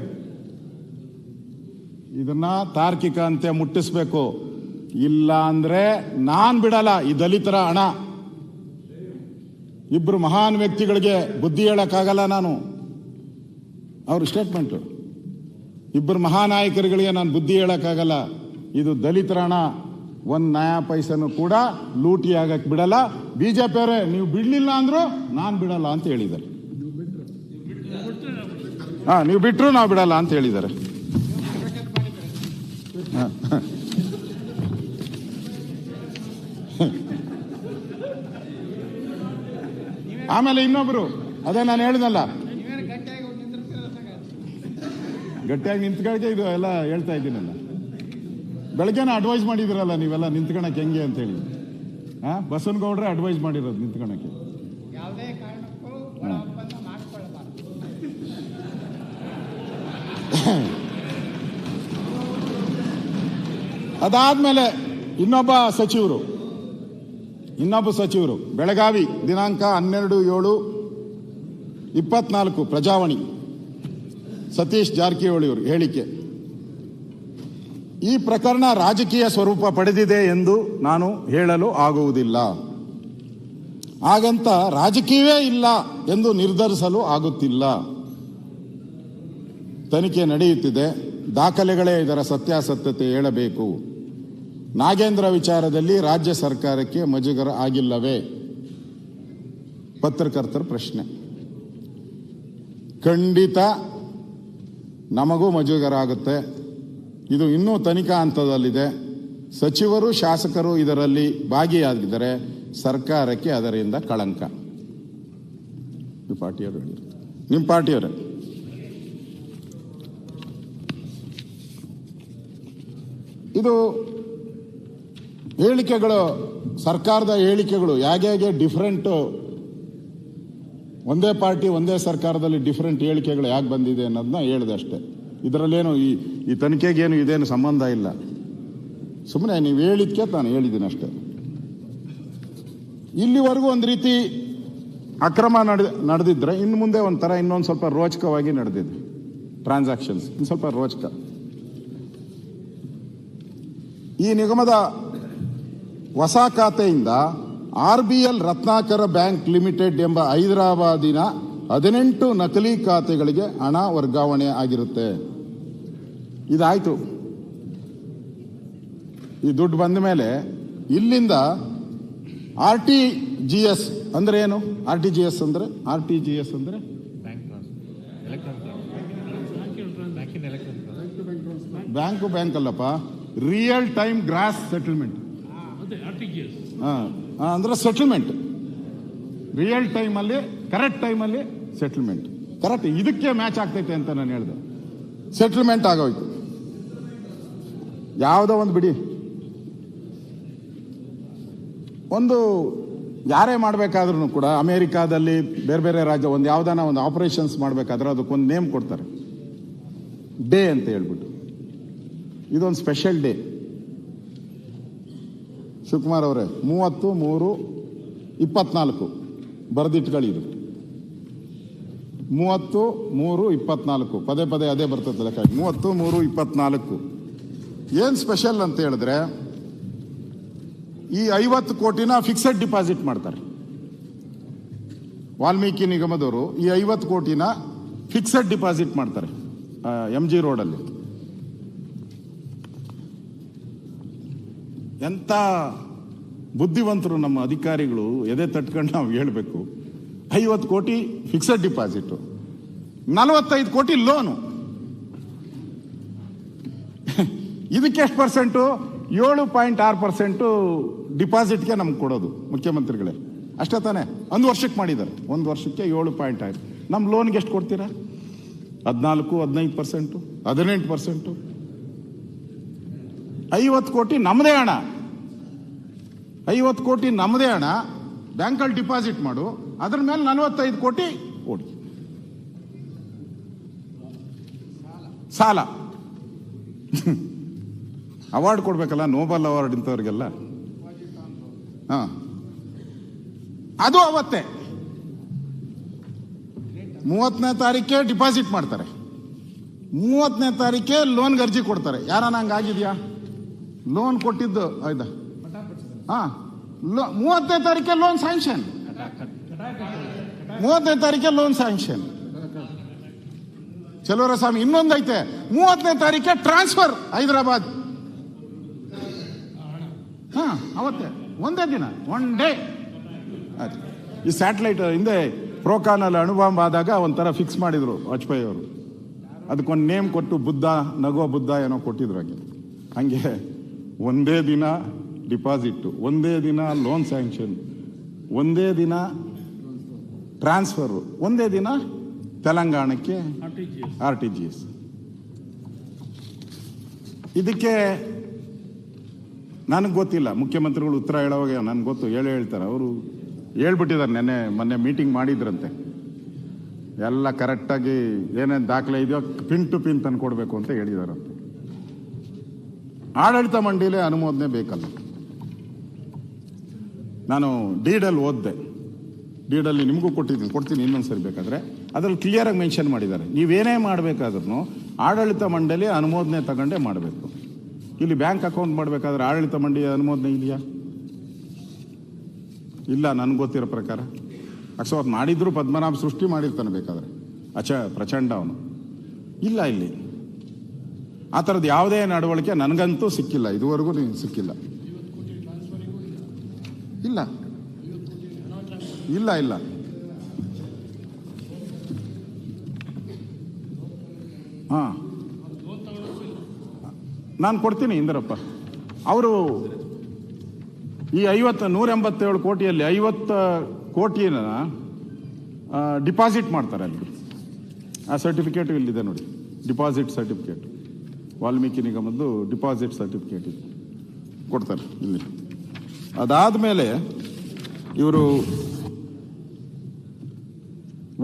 ಇದನ್ನ ತಾರ್ಕಿಕ ಅಂತ್ಯ ಮುಟ್ಟಿಸ್ಬೇಕು, ಇಲ್ಲ ಅಂದ್ರೆ ನಾನ್ ಬಿಡಲ್ಲ ಈ ದಲಿತರ ಹಣ. ಇಬ್ರು ಮಹಾನ್ ವ್ಯಕ್ತಿಗಳಿಗೆ ಬುದ್ಧಿ ಹೇಳಕ್ಕಾಗಲ್ಲ ನಾನು. ಅವ್ರ ಸ್ಟೇಟ್ಮೆಂಟ್, ಇಬ್ಬರು ಮಹಾನಾಯಕರುಗಳಿಗೆ ನಾನು ಬುದ್ಧಿ ಹೇಳಕ್ಕಾಗಲ್ಲ. ಇದು ದಲಿತರ ಹಣ, ಒಂದು ನಯಾ ಪೈಸನು ಕೂಡ ಲೂಟಿ ಆಗಕ್ಕೆ ಬಿಡಲ್ಲ. BJP ಅವರೇ, ನೀವು ಬಿಡ್ಲಿಲ್ಲ ಅಂದ್ರು ನಾನು ಬಿಡಲ್ಲ ಅಂತ ಹೇಳಿದ್ದಾರೆ. ನೀವು ಬಿಟ್ರು ನಾವು ಬಿಡಲ್ಲ ಅಂತ ಹೇಳಿದ್ದಾರೆ. ಆಮೇಲೆ ಇನ್ನೊಬ್ರು, ಅದೇ ನಾನು ಹೇಳಿದಲ್ಲ, ಗಟ್ಟಿಯಾಗಿ ನಿಂತ್ಕೊಳ್ಳಕ್ಕೆ ಇದು ಎಲ್ಲ ಹೇಳ್ತಾ ಇದ್ದೀನಲ್ಲ. ಬೆಳಗ್ಗೆನ ಅಡ್ವೈಸ್ ಮಾಡಿದಿರಲ್ಲ ನೀವೆಲ್ಲ ನಿಂತ್ಕೊಳಕ್ಕೆ ಹೆಂಗೆ ಅಂತ ಹೇಳಿ. ಬಸವನಗೌಡ್ರೆ ಅಡ್ವೈಸ್ ಮಾಡಿರೋದು ನಿಂತ್ಕೊಳಕ್ಕೆ. ಅದಾದ್ಮೇಲೆ ಇನ್ನೊಬ್ಬ ಸಚಿವರು ಬೆಳಗಾವಿ ದಿನಾಂಕ 12/7/24 ಪ್ರಜಾವಾಣಿ, ಸತೀಶ್ ಜಾರಕಿಹೊಳಿ ಅವರು ಹೇಳಿಕೆ. ಈ ಪ್ರಕರಣ ರಾಜಕೀಯ ಸ್ವರೂಪ ಪಡೆದಿದೆ ಎಂದು ನಾನು ಹೇಳಲು ಆಗುವುದಿಲ್ಲ. ಹಾಗಂತ ರಾಜಕೀಯವೇ ಇಲ್ಲ ಎಂದು ನಿರ್ಧರಿಸಲು ಆಗುತ್ತಿಲ್ಲ. ತನಿಖೆ ನಡೆಯುತ್ತಿದೆ. ದಾಖಲೆಗಳೇ ಇದರ ಸತ್ಯಾಸತ್ಯತೆ ಹೇಳಬೇಕು. ನಾಗೇಂದ್ರ ವಿಚಾರದಲ್ಲಿ ರಾಜ್ಯ ಸರ್ಕಾರಕ್ಕೆ ಮುಜುಗರ ಆಗಿಲ್ಲವೇ? ಪತ್ರಕರ್ತರ ಪ್ರಶ್ನೆ. ಖಂಡಿತ ನಮಗೂ ಮುಜುಗರ ಆಗುತ್ತೆ. ಇದು ಇನ್ನೂ ತನಿಖಾ ಹಂತದಲ್ಲಿದೆ. ಸಚಿವರು ಶಾಸಕರು ಇದರಲ್ಲಿ ಭಾಗಿಯಾಗಿದ್ದರೆ ಸರ್ಕಾರಕ್ಕೆ ಅದರಿಂದ ಕಳಂಕ. ನಿಮ್ಮ ಪಾರ್ಟಿಯವರೇ ಇದು ಹೇಳಿಕೆಗಳು, ಸರ್ಕಾರದ ಹೇಳಿಕೆಗಳು ಹೇಗೆ ಡಿಫರೆಂಟ್, ಒಂದೇ ಪಾರ್ಟಿ ಒಂದೇ ಸರ್ಕಾರದಲ್ಲಿ ಡಿಫರೆಂಟ್ ಹೇಳಿಕೆಗಳು ಯಾಕೆ ಬಂದಿದೆ ಅನ್ನೋದನ್ನ ಹೇಳಿದೆ ಅಷ್ಟೇ. ಇದರಲ್ಲೇನು ಈ ತನಿಖೆಗೇನು ಇದೇನು ಸಂಬಂಧ ಇಲ್ಲ. ಸುಮ್ಮನೆ ನೀವು ಹೇಳಿದ್ಕೆ ನಾನು ಹೇಳಿದ್ದೀನಿ ಅಷ್ಟೇ. ಇಲ್ಲಿವರೆಗೂ ಒಂದು ರೀತಿ ಅಕ್ರಮ ನಡೆದಿದ್ರೆ ಇನ್ನು ಮುಂದೆ ಒಂಥರ ಇನ್ನೊಂದು ಸ್ವಲ್ಪ ರೋಚಕವಾಗಿ ನಡೆದಿದೆ. ಟ್ರಾನ್ಸಾಕ್ಷನ್ಸ್ ಇನ್ನು ಸ್ವಲ್ಪ ರೋಚಕ. ಈ ನಿಗಮದ ಹೊಸ ಖಾತೆಯಿಂದ RBL ರತ್ನಾಕರ ಬ್ಯಾಂಕ್ ಲಿಮಿಟೆಡ್ ಎಂಬ ಹೈದರಾಬಾದಿನ 18 ನಕಲಿ ಖಾತೆಗಳಿಗೆ ಹಣ ವರ್ಗಾವಣೆ ಆಗಿರುತ್ತೆ. ಇದಾಯ್ತು. ಈ ದುಡ್ಡು ಬಂದ ಮೇಲೆ ಇಲ್ಲಿಂದ RTGS ಅಂದ್ರೆ ಏನು? RTGS ಅಂದ್ರೆ ಬ್ಯಾಂಕ್ ಅಲ್ಲಪ್ಪ, ರಿಯಲ್ ಟೈಮ್ ಗ್ರಾಸ್ ಸೆಟಲ್ಮೆಂಟ್. ಅಂದ್ರೆ ಸೆಟಲ್ಮೆಂಟ್ ರಿಯಲ್ ಟೈಮ್ ಅಲ್ಲಿ, ಕರೆಕ್ಟ್ ಟೈಮಲ್ಲಿ ಸೆಟಲ್ಮೆಂಟ್. ಕರೆಕ್ಟ್ ಇದಕ್ಕೆ ಮ್ಯಾಚ್ ಆಗ್ತೈತೆ ಅಂತ ನಾನು ಹೇಳಿದೆ. ಸೆಟಲ್ಮೆಂಟ್ ಆಗೋಯ್ತು. ಯಾವುದೋ ಒಂದು ಬಿಡಿ, ಒಂದು ಯಾರೇ ಮಾಡಬೇಕಾದ್ರೂ ಕೂಡ ಅಮೇರಿಕಾದಲ್ಲಿ ಬೇರೆ ಬೇರೆ ರಾಜ್ಯ ಒಂದು ಯಾವುದಾನ ಒಂದು ಆಪರೇಷನ್ಸ್ ಮಾಡಬೇಕಾದ್ರೆ ಅದಕ್ಕೊಂದು ನೇಮ್ ಕೊಡ್ತಾರೆ, ಡೇ ಅಂತ ಹೇಳ್ಬಿಟ್ಟು. ಇದೊಂದು ಸ್ಪೆಷಲ್ ಡೇ. ಶಿವಕುಮಾರ್ ಅವರೇ 30/3/24 ಬರೆದಿಟ್ಗಳಿದು. 30/3/24 ಪದೇ ಪದೇ ಅದೇ ಬರ್ತದೆ ಲೆಕ್ಕ. 30/3/24 ಏನ್ ಸ್ಪೆಷಲ್ ಅಂತ ಹೇಳಿದ್ರೆ, ಈ 50 ಕೋಟಿನ ಫಿಕ್ಸೆಡ್ ಡಿಪಾಸಿಟ್ ಮಾಡ್ತಾರೆ. ವಾಲ್ಮೀಕಿ ನಿಗಮದವರು ಈ 50 ಕೋಟಿನ ಫಿಕ್ಸೆಡ್ ಡಿಪಾಸಿಟ್ ಮಾಡ್ತಾರೆ MG ರೋಡಲ್ಲಿ. ಎಂತ ಬುದ್ಧಿವಂತರು ನಮ್ಮ ಅಧಿಕಾರಿಗಳು, ಎದೆ ತಟ್ಕೊಂಡು ನಾವು ಹೇಳ್ಬೇಕು. 50 ಕೋಟಿ ಫಿಕ್ಸೆಡ್ ಡಿಪಾಸಿಟ್, 45 ಕೋಟಿ ಲೋನು. ಇದಕ್ಕೆ ಎಷ್ಟು ಪರ್ಸೆಂಟು? 7.6% ಡಿಪಾಸಿಟ್ಗೆ ನಮ್ಗೆ ಕೊಡೋದು ಮುಖ್ಯಮಂತ್ರಿಗಳೇ. ಅಷ್ಟೇ ತಾನೇ? 1 ವರ್ಷಕ್ಕೆ ಮಾಡಿದ್ದಾರೆ. 1 ವರ್ಷಕ್ಕೆ 7.5. ನಮ್ಮ ಲೋನ್ಗೆ ಎಷ್ಟು ಕೊಡ್ತೀರಾ? 14-15%, 18%. 50 ಕೋಟಿ ನಮ್ಮದೇ ಹಣ, 50 ಕೋಟಿ ನಮ್ಮದೇ ಹಣ ಬ್ಯಾಂಕಲ್ಲಿ ಡಿಪಾಸಿಟ್ ಮಾಡು. ಅದ್ರ ಮೇಲೆ 45 ಕೋಟಿ ಕೊಡಿ ಸಾಲ. ಅವಾರ್ಡ್ ಕೊಡ್ಬೇಕಲ್ಲ, ನೋಬಲ್ ಅವಾರ್ಡ್ ಇಂಥವ್ರಿಗೆಲ್ಲ. ಅದು ಅವತ್ತೇ 30ನೇ ತಾರೀಕೆ ಡಿಪಾಸಿಟ್ ಮಾಡ್ತಾರೆ, 30ನೇ ತಾರೀಕೆ ಲೋನ್ಗೆ ಅರ್ಜಿ ಕೊಡ್ತಾರೆ. ಯಾರನ್ನ ಹಂಗಾಗಿದ್ಯಾ? ಲೋನ್ ಕೊಟ್ಟಿದ್ದು ಆಯ್ತಾ? 30ನೇ ತಾರೀಕೆ ಲೋನ್ ಸ್ಯಾಂಕ್ಷನ್, 30ನೇ ತಾರೀಕೆ ಲೋನ್ ಸ್ಯಾಂಕ್ಷನ್. ಚಲೋರ ಸ್ವಾಮಿ ಇನ್ನೊಂದೈತೆ, 30ನೇ ತಾರೀಕೆ ಟ್ರಾನ್ಸ್ಫರ್ ಹೈದರಾಬಾದ್. ಅವತ್ತೇ ಒಂದೇ ದಿನ, 1 ಡೇ. ಈ ಸ್ಯಾಟಲೈಟ್ ಹಿಂದೆ ಪ್ರೋಕಾನಲ್ಲಿ ಅಣುಬಾಂಬ್ ಆದಾಗ ಒಂಥರ ಫಿಕ್ಸ್ ಮಾಡಿದ್ರು ವಾಜಪೇಯಿ ಅವರು. ಅದಕ್ಕೊಂದು ನೇಮ್ ಕೊಟ್ಟು ಬುದ್ಧ, ನಗೋ ಬುದ್ಧ ಏನೋ ಕೊಟ್ಟಿದ್ರು. ಹಂಗೆ ಒಂದೇ ದಿನ ಡಿಪಾಸಿಟ್, ಒಂದೇ ದಿನ ಲೋನ್ ಸ್ಯಾಂಕ್ಷನ್, ಒಂದೇ ದಿನ ಟ್ರಾನ್ಸ್ಫರ್, ಒಂದೇ ದಿನ ತೆಲಂಗಾಣಕ್ಕೆ RTGS. ಇದಕ್ಕೆ ನನಗೆ ಗೊತ್ತಿಲ್ಲ, ಮುಖ್ಯಮಂತ್ರಿಗಳು ಉತ್ತರ ಹೇಳೋವಾಗ ನನಗೆ ಗೊತ್ತು, ಹೇಳ್ತಾರೆ. ಅವರು ಹೇಳ್ಬಿಟ್ಟಿದ್ದಾರೆ, ಮೊನ್ನೆ ಮೀಟಿಂಗ್ ಮಾಡಿದ್ರಂತೆ. ಎಲ್ಲ ಕರೆಕ್ಟಾಗಿ ಏನೇನು ದಾಖಲೆ ಇದೆಯೋ ಪಿನ್ ಟು ಪಿನ್ ತಂದು ಕೊಡಬೇಕು ಅಂತ ಹೇಳಿದಾರಂತೆ. ಆಡಳಿತ ಮಂಡಳಿ ಅನುಮೋದನೆ ಬೇಕಲ್ಲ. ನಾನು ಡೀಡಲ್ಲಿ ಓದಿದೆ, ಡೀಡಲ್ಲಿ ನಿಮಗೂ ಕೊಡ್ತೀನಿ ಇನ್ನೊಂದ್ಸರಿ ಬೇಕಾದ್ರೆ. ಅದ್ರಲ್ಲಿ ಕ್ಲಿಯರ್ ಆಗಿ ಮೆನ್ಷನ್ ಮಾಡಿದ್ದಾರೆ, ನೀವೇನೇ ಮಾಡಬೇಕಾದ್ರೂ ಆಡಳಿತ ಮಂಡಳಿ ಅನುಮೋದನೆ ತಗೊಂಡೇ ಮಾಡಬೇಕು. ಇಲ್ಲಿ ಬ್ಯಾಂಕ್ ಅಕೌಂಟ್ ಮಾಡಬೇಕಾದ್ರೆ ಆಡಳಿತ ಮಂಡಳಿಯ ಅನುಮೋದನೆ ಇದೆಯಾ? ಇಲ್ಲ, ನನಗೆ ಗೊತ್ತಿರೋ ಪ್ರಕಾರ. ಅಕಸ್ಮಾತ್ ಮಾಡಿದ್ರು ಪದ್ಮನಾಭ ಸೃಷ್ಟಿ ಮಾಡಿರ್ತಾನೆ ಬೇಕಾದ್ರೆ, ಪ್ರಚಂಡ ಅವನು. ಇಲ್ಲ, ಇಲ್ಲಿ ಆ ಥರದ್ದು ಯಾವುದೇ ನಡವಳಿಕೆ ನನಗಂತೂ ಸಿಕ್ಕಿಲ್ಲ, ಇದುವರೆಗೂ ಸಿಕ್ಕಿಲ್ಲ. ಇಲ್ಲ ಇಲ್ಲ ಇಲ್ಲ ಹಾಂ, ನಾನು ಕೊಡ್ತೀನಿ ಇಂದರಪ್ಪ. ಅವರು ಈ 187 ಕೋಟಿಯಲ್ಲಿ 50 ಕೋಟಿನ ಡಿಪಾಸಿಟ್ ಮಾಡ್ತಾರೆ ಅಲ್ಲಿ. ಆ ಸರ್ಟಿಫಿಕೇಟ್ ಇಲ್ಲಿದೆ ನೋಡಿ, ಡಿಪಾಸಿಟ್ ಸರ್ಟಿಫಿಕೇಟ್, ವಾಲ್ಮೀಕಿ ನಿಗಮದ್ದು ಡಿಪಾಸಿಟ್ ಸರ್ಟಿಫಿಕೇಟ್ ಇದು ಕೊಡ್ತಾರೆ ಇಲ್ಲಿ. ಅದಾದಮೇಲೆ ಇವರು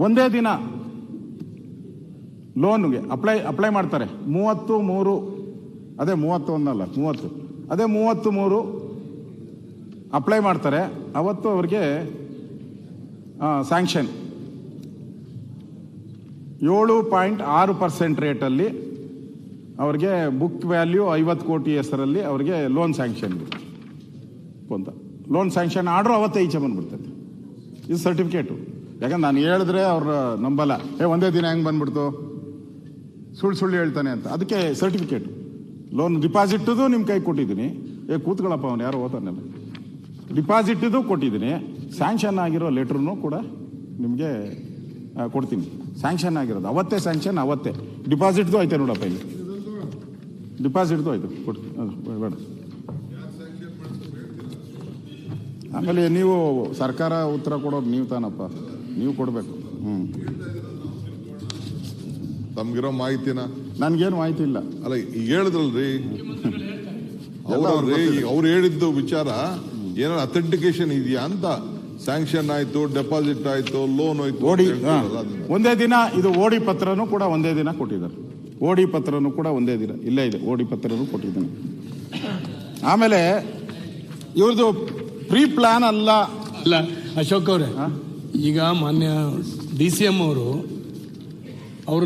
ಒಂದೇ ದಿನ ಲೋನ್ಗೆ ಅಪ್ಲೈ ಮಾಡ್ತಾರೆ. 33 ಅದೇ 31 ಅಲ್ಲ 30, ಅದೇ 33 ಅಪ್ಲೈ ಮಾಡ್ತಾರೆ. ಅವತ್ತು ಅವ್ರಿಗೆ ಸ್ಯಾಂಕ್ಷನ್ 7.6% ರೇಟಲ್ಲಿ ಅವ್ರಿಗೆ ಬುಕ್ ವ್ಯಾಲ್ಯೂ 50 ಕೋಟಿ ಹೆಸರಲ್ಲಿ ಅವ್ರಿಗೆ ಲೋನ್ ಸ್ಯಾಂಕ್ಷನ್ ಅಂತ. ಲೋನ್ ಸ್ಯಾಂಕ್ಷನ್ ಆರ್ಡ್ರು ಅವತ್ತೇ ಈಚೆ ಬಂದ್ಬಿಡ್ತೈತೆ. ಇದು ಸರ್ಟಿಫಿಕೇಟು. ಯಾಕಂದ್ರೆ ನಾನು ಹೇಳಿದ್ರೆ ಅವ್ರ ನಂಬಲ್ಲ, ಒಂದೇ ದಿನ ಹೆಂಗೆ ಬಂದ್ಬಿಡ್ತು, ಸುಳ್ಳು ಹೇಳ್ತಾನೆ ಅಂತ. ಅದಕ್ಕೆ ಸರ್ಟಿಫಿಕೇಟು, ಲೋನ್ ಡಿಪಾಸಿಟ್ದು ನಿಮ್ಮ ಕೈ ಕೊಟ್ಟಿದ್ದೀನಿ. ಕೂತ್ಕೊಳ್ಳಪ್ಪ, ಅವನು ಯಾರೋ ಓದ್ತಾನೆಲ್ಲ. ಡಿಪಾಸಿಟ್ದು ಕೊಟ್ಟಿದ್ದೀನಿ, ಸ್ಯಾಂಕ್ಷನ್ ಆಗಿರೋ ಲೆಟ್ರೂ ಕೂಡ ನಿಮಗೆ ಕೊಡ್ತೀನಿ. ಸ್ಯಾಂಕ್ಷನ್ ಆಗಿರೋದು ಅವತ್ತೇ, ಸ್ಯಾಂಕ್ಷನ್ ಅವತ್ತೇ. ಡಿಪಾಸಿಟ್ದು ಐತೆ ನೋಡಪ್ಪ, ಇಲ್ಲಿ ಡಿಪಾಸಿಟ್ದು ಆಯ್ತು ಕೊಡ್ತೀನಿ. ಬೇಡ, ಆಮೇಲೆ ನೀವು ಸರ್ಕಾರ ಉತ್ತರ ಕೊಡೋದು ನೀವು ತಾನಪ್ಪ, ನೀವು ಕೊಡಬೇಕು. ತಮ್ಗಿರೋ ಮಾಹಿತಿನ ನನ್ಗೇನು ಮಾಹಿತಿ ಇಲ್ಲ. ಅಲ್ಲ, ಈಗ ಹೇಳಿದ್ರಲ್ರಿ ಅವ್ರು ಹೇಳಿದ್ದು ವಿಚಾರ ಏನಾದ್ರು ಅಥೆಂಟಿಕೇಶನ್ ಇದೆಯಾ ಅಂತ. ಸ್ಯಾಂಕ್ಷನ್ ಆಯ್ತು, ಡೆಪಾಸಿಟ್ ಆಯ್ತು, ಲೋನ್ ಆಯ್ತು, ಒಂದೇ ದಿನ. ಇದು ಓಡಿ ಪತ್ರನೂ ಕೂಡ ಒಂದೇ ದಿನ ಕೊಟ್ಟಿದ್ದಾರೆ. ಓಡಿ ಪತ್ರನೂ ಕೂಡ ಒಂದೇ ದಿನ ಇಲ್ಲೇ ಇದೆ, ಓಡಿ ಪತ್ರನೂ ಕೊಟ್ಟಿದ್ದೀನಿ. ಆಮೇಲೆ ಇವ್ರದ್ದು ಪ್ರೀ ಪ್ಲಾನ್ ಅಲ್ಲ. ಅಶೋಕ್ ಅವರೇ, ಈಗ ಮಾನ್ಯ DCM ಅವರು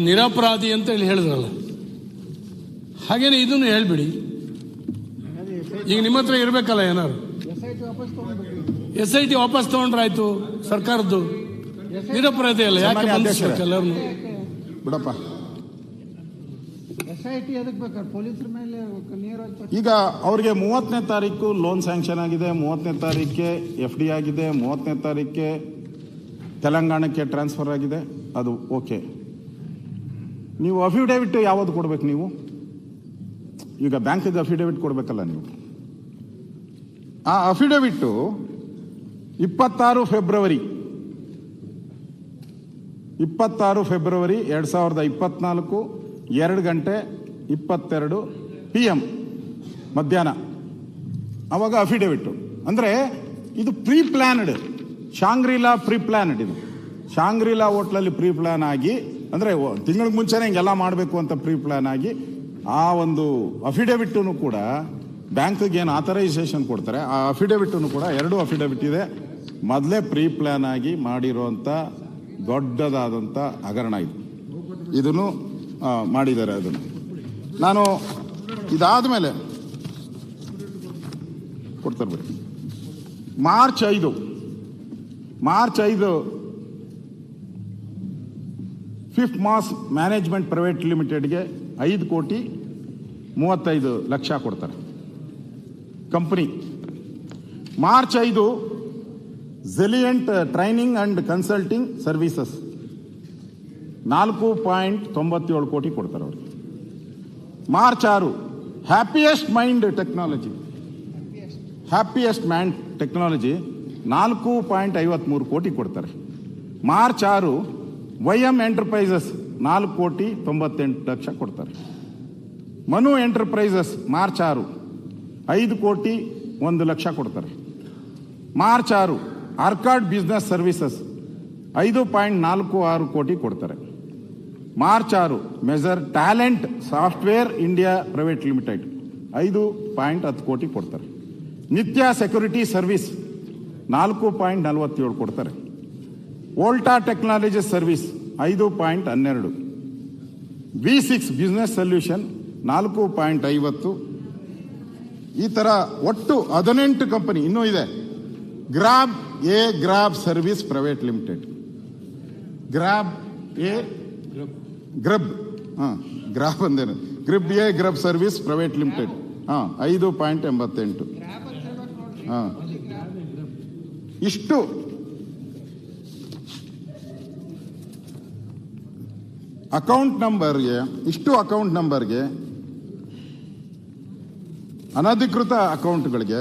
ನಿರಪರಾಧಿ ಅಂತ ಹೇಳಿ ಹೇಳಿದ್ರಲ್ಲ, ಹಾಗೇನೆ ಇದನ್ನು ಹೇಳ್ಬಿಡಿ. ಈಗ ನಿಮ್ಮ ಹತ್ರ ಇರಬೇಕಲ್ಲ ಏನಾದ್ರು. SIT ವಾಪಸ್ ತಗೊಂಡ್ರಾಯ್ತು, ಸರ್ಕಾರದ್ದು ನಿರಪರಾಧಿ ಅಲ್ಲ, ಯಾಕೆ ಬಂಧಿಸ್ಬೇಕು ಎಲ್ಲರನ್ನು? ಬಿಡಪ್ಪ. ಈಗ ಅವ್ರಿಗೆ 30ನೇ ತಾರೀಕು ಲೋನ್ ಸ್ಯಾಂಕ್ಷನ್ ಆಗಿದೆ, 30ನೇ ತಾರೀಕೆ FD ಆಗಿದೆ, 30ನೇ ತಾರೀಕೆ ತೆಲಂಗಾಣಕ್ಕೆ ಟ್ರಾನ್ಸ್ಫರ್ ಆಗಿದೆ. ಅದು ಓಕೆ. ನೀವು ಅಫಿಡೇವಿಟ್ ಯಾವುದು ಕೊಡ್ಬೇಕು? ನೀವು ಈಗ ಬ್ಯಾಂಕಿಗೆ ಅಫಿಡೇವಿಟ್ ಕೊಡ್ಬೇಕಲ್ಲ ನೀವು. ಆ ಅಫಿಡೇವಿಟ್ಟು 26 ಫೆಬ್ರವರಿ 2024 2:22 PM ಮಧ್ಯಾಹ್ನ ಅವಾಗ ಅಫಿಡೇವಿಟ್ಟು. ಅಂದರೆ ಇದು pre planned, Shangri-La pre planned. ಇದು ಶಾಂಗ್ರಿಲಾ ಹೋಟ್ಲಲ್ಲಿ ಪ್ರೀ ಪ್ಲಾನ್ ಆಗಿ, ಅಂದರೆ ತಿಂಗಳಿಗೆ ಮುಂಚೆನೇ ಹಿಂಗೆಲ್ಲ ಮಾಡಬೇಕು ಅಂತ ಪ್ರೀ ಪ್ಲಾನ್ ಆಗಿ, ಆ ಒಂದು ಅಫಿಡೇವಿಟ್ಟೂ ಕೂಡ ಬ್ಯಾಂಕ್ಗೆ ಏನು ಆಥರೈಸೇಷನ್ ಕೊಡ್ತಾರೆ, ಆ ಅಫಿಡೇವಿಟ್ಟೂ ಕೂಡ 2 ಅಫಿಡೇವಿಟ್ ಇದೆ. ಮೊದಲೇ ಪ್ರೀ ಪ್ಲಾನ್ ಆಗಿ ಮಾಡಿರುವಂಥ ದೊಡ್ಡದಾದಂಥ ಹಗರಣ ಇದು. ಇದನ್ನು ಮಾಡಿದ್ದಾರೆ. ಅದನ್ನು ನಾನು ಇದಾದ ಮೇಲೆ ಕೊಡ್ತಾರೆ ಬಿಡಿ. March 5 fifth mass management private ಲಿಮಿಟೆಡ್ಗೆ 5,35,00,000 ಕೊಡ್ತಾರೆ company. March 5 Zeliant training and consulting services 4.97 ಕೋಟಿ ಕೊಡ್ತಾರೆ ಅವರು. ಮಾರ್ಚ್ 6 ಹ್ಯಾಪಿಯೆಸ್ಟ್ ಮೈಂಡ್ ಟೆಕ್ನಾಲಜಿ 4.53 ಕೋಟಿ ಕೊಡ್ತಾರೆ. ಮಾರ್ಚ್ 6 YM ಎಂಟರ್ಪ್ರೈಸಸ್ 4,98,00,000 ಕೊಡ್ತಾರೆ. ಮನು ಎಂಟರ್ಪ್ರೈಸಸ್ ಮಾರ್ಚ್ 6 5,01,00,000 ಕೊಡ್ತಾರೆ. ಮಾರ್ಚ್ 6 ಆರ್ಕಾಡ್ ಬಿಸ್ನೆಸ್ ಸರ್ವಿಸಸ್ 5.46 ಕೋಟಿ ಕೊಡ್ತಾರೆ. March 6 major talent software India private limited 5.10 ಕೋಟಿ ಕೊಡ್ತಾರೆ. ನಿತ್ಯ ಸೆಕ್ಯೂರಿಟಿ ಸರ್ವಿಸ್ 4.47 ಕೊಡ್ತಾರೆ. Volta technologies service 5.12. V6 business solution 4.50. ಈ ತರ ಒಟ್ಟು 18 ಕಂಪನಿ ಇನ್ನೂ ಇದೆ. Grab service private limited, Grab ಅಂದೇನು, ಗ್ರಬ್ ಸರ್ವಿಸ್ ಪ್ರೈವೇಟ್ ಲಿಮಿಟೆಡ್ 5.88. ಇಷ್ಟು ಅಕೌಂಟ್ ನಂಬರ್ಗೆ ಅನಧಿಕೃತ ಅಕೌಂಟ್ಗಳಿಗೆ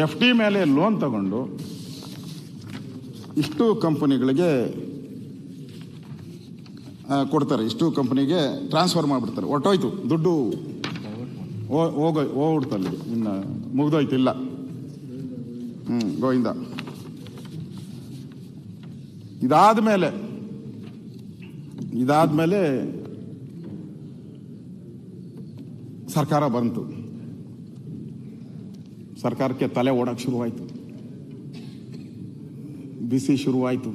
FD ಮೇಲೆ ಲೋನ್ ತಗೊಂಡು ಇಷ್ಟು ಕಂಪನಿಗಳಿಗೆ ಕೊಡ್ತಾರೆ, ಇಷ್ಟು ಕಂಪನಿಗೆ ಟ್ರಾನ್ಸ್ಫರ್ ಮಾಡಿಬಿಡ್ತಾರೆ. ಹೊಟ್ಟೋಯ್ತು ದುಡ್ಡು, ಹೋಗ್ಬಿಡ್ತಲ್ಲಿ, ಇನ್ನು ಮುಗ್ದೋಯ್ತು, ಇಲ್ಲ. ಗೋವಿಂದ. ಇದಾದ್ಮೇಲೆ ಸರ್ಕಾರ ಬಂತು. ಸರ್ಕಾರಕ್ಕೆ ತಲೆ ಓಡಕ್ಕೆ ಶುರುವಾಯಿತು, ಬಿಸಿ ಶುರುವಾಯಿತು.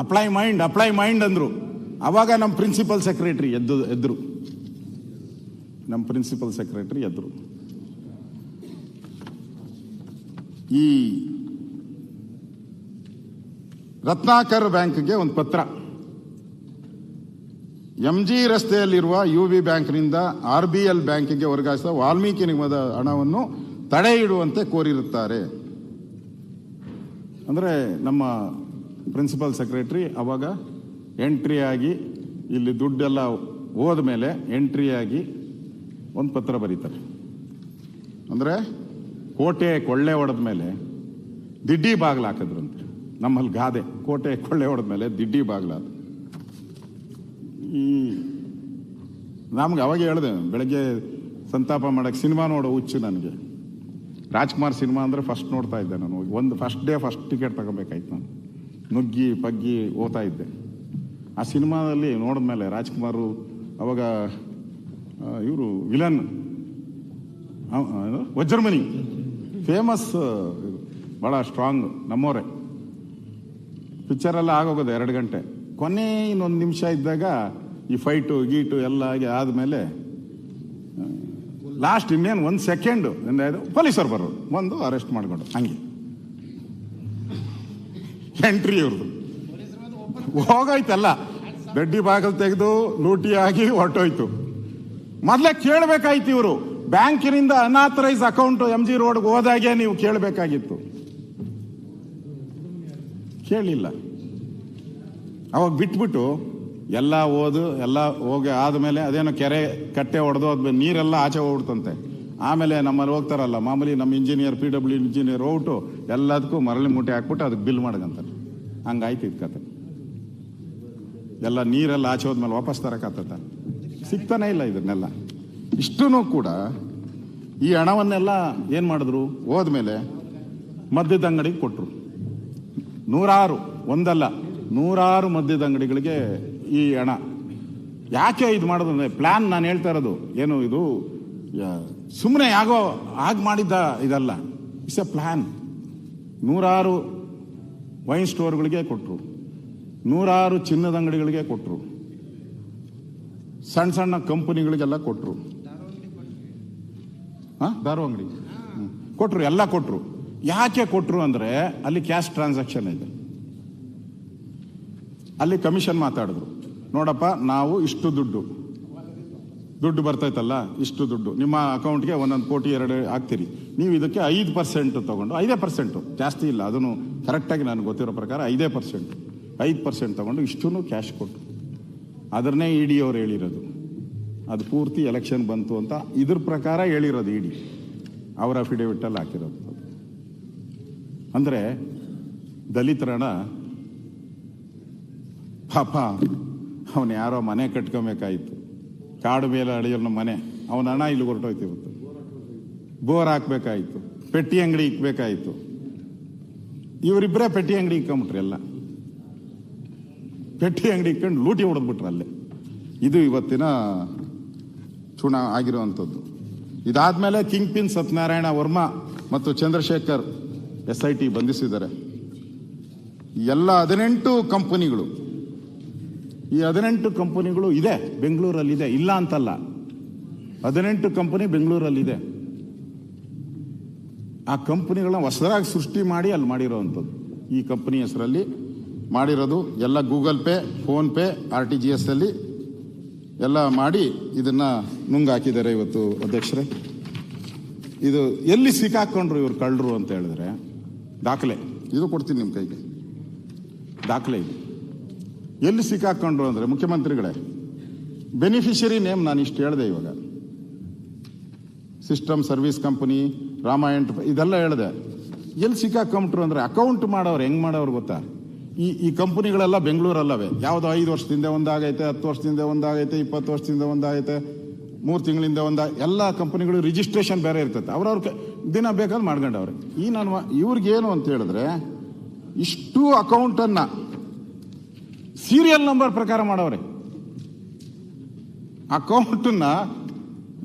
ಅಪ್ಲೈ ಮೈಂಡ್ ಅಂದ್ರು. ಅವಾಗ ನಮ್ಮ ಪ್ರಿನ್ಸಿಪಲ್ ಸೆಕ್ರೆಟರಿ ಎದ್ರು. ಈ ರತ್ನಾಕರ್ ಬ್ಯಾಂಕ್ಗೆ ಒಂದು ಪತ್ರ, MG ರಸ್ತೆಯಲ್ಲಿರುವ UB ಬ್ಯಾಂಕ್ನಿಂದ RBL ಬ್ಯಾಂಕಿಗೆ ವರ್ಗಾಯಿಸಿದ ವಾಲ್ಮೀಕಿ ನಿಗಮದ ಹಣವನ್ನು ತಡೆ ಇಡುವಂತೆ ಕೋರಿರುತ್ತಾರೆ. ಅಂದರೆ ನಮ್ಮ ಪ್ರಿನ್ಸಿಪಲ್ ಸೆಕ್ರೆಟರಿ ಅವಾಗ ಎಂಟ್ರಿ ಆಗಿ, ಇಲ್ಲಿ ದುಡ್ಡೆಲ್ಲ ಹೋದ ಮೇಲೆ ಎಂಟ್ರಿ ಆಗಿ ಒಂದು ಪತ್ರ ಬರೀತಾರೆ. ಅಂದರೆ ಕೋಟೆ ಕೊಳ್ಳೆ ಹೊಡೆದ ಮೇಲೆ ದಿಡ್ಡಿ ಬಾಗಿಲು ಹಾಕಿದ್ರಂತೆ. ನಮ್ಮಲ್ಲಿ ಗಾದೆ, ಕೋಟೆ ಕೊಳ್ಳೆ ಹೊಡೆದ ಮೇಲೆ ದಿಡ್ಡಿ ಬಾಗಿಲಾದ. ನಮ್ಗೆ ಅವಾಗ ಹೇಳಿದೆ, ಬೆಳಗ್ಗೆ ಸಂತಾಪ ಮಾಡಕ್ಕೆ ಸಿನಿಮಾ ನೋಡೋ ಹುಚ್ಚು ನನಗೆ. ರಾಜ್ಕುಮಾರ್ ಸಿನಿಮಾ ಅಂದರೆ ಫಸ್ಟ್ ನೋಡ್ತಾ ಇದ್ದೆ ನಾನು. ಫಸ್ಟ್ ಟಿಕೆಟ್ ತಗೋಬೇಕಾಯ್ತು. ನಾನು ನುಗ್ಗಿ ಪಗ್ಗಿ ಓದ್ತಾ ಇದ್ದೆ. ಆ ಸಿನಿಮಾದಲ್ಲಿ ನೋಡಿದ್ಮೇಲೆ ರಾಜ್ಕುಮಾರು ಅವಾಗ ಇವರು ವಿಲನ್ ವಜ್ರಮಣಿ, ಫೇಮಸ್, ಭಾಳ ಸ್ಟ್ರಾಂಗ್, ನಮ್ಮವರೇ. ಪಿಕ್ಚರೆಲ್ಲ ಆಗೋಗೋದು 2 ಗಂಟೆ. ಕೊನೆ ಇನ್ನೊಂದು ನಿಮಿಷ ಇದ್ದಾಗ ಈ ಫೈಟು ಗೀಟು ಎಲ್ಲ ಆದಮೇಲೆ ಲಾಸ್ಟ್ ಇನ್ನೇನು 1 ಸೆಕೆಂಡು ಪೊಲೀಸರು ಬರೋರು, ಒಂದು ಅರೆಸ್ಟ್ ಮಾಡಿಕೊಂಡು ಹಂಗೆ ಎಂಟ್ರಿ ಇವ್ರದ್ದು ಹೋಗೋಯ್ತಲ್ಲ. ದಡ್ಡಿ ಬಾಗಿಲು ತೆಗೆದು ಲೂಟಿಯಾಗಿ ಹೊರಟೋಯ್ತು. ಮೊದಲೇ ಕೇಳಬೇಕಾಯ್ತು ಇವರು, ಬ್ಯಾಂಕಿನಿಂದ ಅನಾಥರೈಸ್ ಅಕೌಂಟ್ MG ರೋಡ್ಗೆ ಹೋದಾಗೆ ನೀವು ಕೇಳಬೇಕಾಗಿತ್ತು. ಕೇಳಲಿಲ್ಲ. ಅವಾಗ ಬಿಟ್ಬಿಟ್ಟು ಎಲ್ಲ ಹೋಗಿ ಆದಮೇಲೆ ಅದೇನೋ ಕೆರೆ ಕಟ್ಟೆ ಹೊಡೆದು ಅದ್ಮೇಲೆ ನೀರೆಲ್ಲ ಆಚೆ ಹೋಗ್ಬಿಡ್ತಂತೆ. ಆಮೇಲೆ ನಮ್ಮಲ್ಲಿ ಹೋಗ್ತಾರಲ್ಲ ಮಾಮೂಲಿ, ನಮ್ಮ ಇಂಜಿನಿಯರ್ PW ಇಂಜಿನಿಯರ್ ಹೋಗ್ಬಿಟ್ಟು ಎಲ್ಲದಕ್ಕೂ ಮರಳಿ ಮೂಟೆ ಹಾಕ್ಬಿಟ್ಟು ಅದಕ್ಕೆ ಬಿಲ್ ಮಾಡಕಂತಾರೆ. ಹಂಗಾಯ್ತು ಇದು ಕತೆ. ಎಲ್ಲ ನೀರೆಲ್ಲ ಆಚೆ ಹೋದ್ಮೇಲೆ ವಾಪಸ್ ತರಕಾಗ್ತದ, ಸಿಗ್ತಾನೆ ಇಲ್ಲ ಇದನ್ನೆಲ್ಲ. ಇಷ್ಟೂ ಕೂಡ ಈ ಹಣವನ್ನೆಲ್ಲ ಏನು ಮಾಡಿದ್ರು, ಹೋದ್ಮೇಲೆ ಮದ್ಯದ ಅಂಗಡಿಗೆ ಕೊಟ್ಟರು. 100 ಒಂದಲ್ಲ 100 ಮದ್ಯದ ಅಂಗಡಿಗಳಿಗೆ ಈ ಹಣ. ಯಾಕೆ ಇದು ಮಾಡೋದು ಅಂದರೆ ಪ್ಲಾನ್, ನಾನು ಹೇಳ್ತಾ ಇರೋದು ಏನು, ಇದು ಸುಮ್ಮನೆ ಆಗ ಮಾಡಿದ್ದ ಇದಲ್ಲ, ಇಟ್ಸ್ ಎ ಪ್ಲಾನ್. 100 ವೈನ್ ಸ್ಟೋರ್ಗಳಿಗೆ ಕೊಟ್ಟರು, 100 ಚಿನ್ನದ ಅಂಗಡಿಗಳಿಗೆ ಕೊಟ್ಟರು, ಸಣ್ಣ ಸಣ್ಣ ಕಂಪನಿಗಳಿಗೆಲ್ಲ ಕೊಟ್ಟರು, ದಾರು ಅಂಗಡಿ ಕೊಟ್ಟರು, ಎಲ್ಲ ಕೊಟ್ಟರು. ಯಾಕೆ ಕೊಟ್ಟರು ಅಂದರೆ ಅಲ್ಲಿ ಕ್ಯಾಶ್ ಟ್ರಾನ್ಸಾಕ್ಷನ್ ಇದೆ. ಅಲ್ಲಿ ಕಮಿಷನ್ ಮಾತಾಡಿದ್ರು, ನೋಡಪ್ಪ ನಾವು ಇಷ್ಟು ದುಡ್ಡು ಬರ್ತೈತಲ್ಲ, ಇಷ್ಟು ದುಡ್ಡು ನಿಮ್ಮ ಅಕೌಂಟ್ಗೆ 1 ಕೋಟಿ 2 ಹಾಕ್ತೀರಿ, ನೀವು ಇದಕ್ಕೆ 5% ತಗೊಂಡು, 5% ಜಾಸ್ತಿ ಇಲ್ಲ, ಅದನ್ನು ಕರೆಕ್ಟಾಗಿ ನನಗೆ ಗೊತ್ತಿರೋ ಪ್ರಕಾರ 5% ತಗೊಂಡು ಇಷ್ಟೂ ಕ್ಯಾಶ್ ಕೊಟ್ಟು. ಅದನ್ನೇ ED ಅವ್ರು ಹೇಳಿರೋದು. ಅದು ಪೂರ್ತಿ ಎಲೆಕ್ಷನ್ ಬಂತು ಅಂತ ಇದ್ರ ಪ್ರಕಾರ ಹೇಳಿರೋದು ED, ಅವರ ಅಫಿಡೇವಿಟಲ್ಲಿ ಹಾಕಿರೋದು. ಅಂದರೆ ದಲಿತರಣ ಪಾಪ, ಅವನು ಯಾರೋ ಮನೆ ಕಟ್ಕೊಬೇಕಾಯಿತು, ಕಾಡು ಮೇಲೆ ಅಡಿಯೋನ ಮನೆ, ಅವನ ಹಣ ಇಲ್ಲಿ ಹೊರಟೋಯ್ತು. ಇವತ್ತು ಬೋರ್ ಹಾಕ್ಬೇಕಾಯ್ತು, ಪೆಟ್ಟಿ ಅಂಗಡಿ ಇಕ್ಬೇಕಾಯ್ತು. ಇವರಿಬ್ಬರೇ ಪೆಟ್ಟಿ ಅಂಗಡಿ ಇಕ್ಕೊಂಬಿಟ್ರಿ, ಎಲ್ಲ ಪೆಟ್ಟಿ ಅಂಗಡಿ ಇಕ್ಕೊಂಡು ಲೂಟಿ ಹೊಡೆದ್ಬಿಟ್ರು ಅಲ್ಲೇ. ಇದು ಇವತ್ತಿನ ಆಗಿರುವಂಥದ್ದು. ಇದಾದ್ಮೇಲೆ ಕಿಂಗ್ ಪಿನ್ ಸತ್ಯನಾರಾಯಣ ವರ್ಮಾ ಮತ್ತು ಚಂದ್ರಶೇಖರ್ SIT ಬಂಧಿಸಿದ್ದಾರೆ. ಎಲ್ಲ 18 ಕಂಪನಿಗಳು ಈ 18 ಕಂಪನಿಗಳು ಇದೆ ಬೆಂಗಳೂರಲ್ಲಿದೆ, ಇಲ್ಲ ಅಂತಲ್ಲ. 18 ಕಂಪನಿ ಬೆಂಗಳೂರಲ್ಲಿದೆ. ಆ ಕಂಪನಿಗಳನ್ನ ಹೊಸದಾಗಿ ಸೃಷ್ಟಿ ಮಾಡಿ ಅಲ್ಲಿ ಮಾಡಿರೋವಂಥದ್ದು. ಈ ಕಂಪನಿ ಹೆಸರಲ್ಲಿ ಮಾಡಿರೋದು ಎಲ್ಲ Google pay, phone pay, RTGS ಅಲ್ಲಿ ಎಲ್ಲ ಮಾಡಿ ಇದನ್ನ ನುಂಗಾಕಿದ್ದಾರೆ ಇವತ್ತು ಅಧ್ಯಕ್ಷರೇ. ಇದು ಎಲ್ಲಿ ಸಿಕ್ಕಾಕೊಂಡ್ರು ಇವ್ರು ಕಳ್ಳರು ಅಂತ ಹೇಳಿದ್ರೆ ದಾಖಲೆ ಇದು ಕೊಡ್ತೀನಿ ನಿಮ್ಮ ಕೈಗೆ. ದಾಖಲೆ ಇದು ಎಲ್ಲಿ ಸಿಕ್ಕಾಕೊಂಡ್ರು ಅಂದ್ರೆ, ಮುಖ್ಯಮಂತ್ರಿಗಳೇ, ಬೆನಿಫಿಷರಿ ನೇಮ್ ನಾನು ಇಷ್ಟು ಹೇಳಿದೆ. ಇವಾಗ ಸಿಸ್ಟಮ್ ಸರ್ವಿಸ್ ಕಂಪನಿ, ರಾಮಾಯಣ, ಇದೆಲ್ಲ ಹೇಳಿದೆ. ಎಲ್ಲಿ ಸಿಕ್ಕಾಕೊಂಡ್ರು ಅಂದ್ರೆ ಅಕೌಂಟ್ ಮಾಡೋರು ಹೆಂಗ್ ಮಾಡೋರು ಗೊತ್ತಾ? ಈ ಕಂಪನಿಗಳೆಲ್ಲ ಬೆಂಗಳೂರಲ್ಲವೇ. ಯಾವುದೋ 5 ವರ್ಷದಿಂದ ಒಂದಾಗೈತೆ, 10 ವರ್ಷದಿಂದ ಒಂದಾಗೈತೆ, 20 ವರ್ಷದಿಂದ ಒಂದಾಗೈತೆ, 3 ತಿಂಗಳಿಂದ ಎಲ್ಲ ಕಂಪನಿಗಳು ರಿಜಿಸ್ಟ್ರೇಷನ್ ಬೇರೆ ಇರ್ತೈತೆ. ಅವ್ರವ್ರ ದಿನ ಬೇಕಾದ್ರೆ ಮಾಡ್ಕೊಂಡವ್ರೆ. ಇವ್ರಿಗೇನು ಅಂತ ಹೇಳಿದ್ರೆ, ಇಷ್ಟು ಅಕೌಂಟನ್ನ ಸೀರಿಯಲ್ ನಂಬರ್ ಪ್ರಕಾರ ಮಾಡವ್ರೆ. ಅಕೌಂಟನ್ನ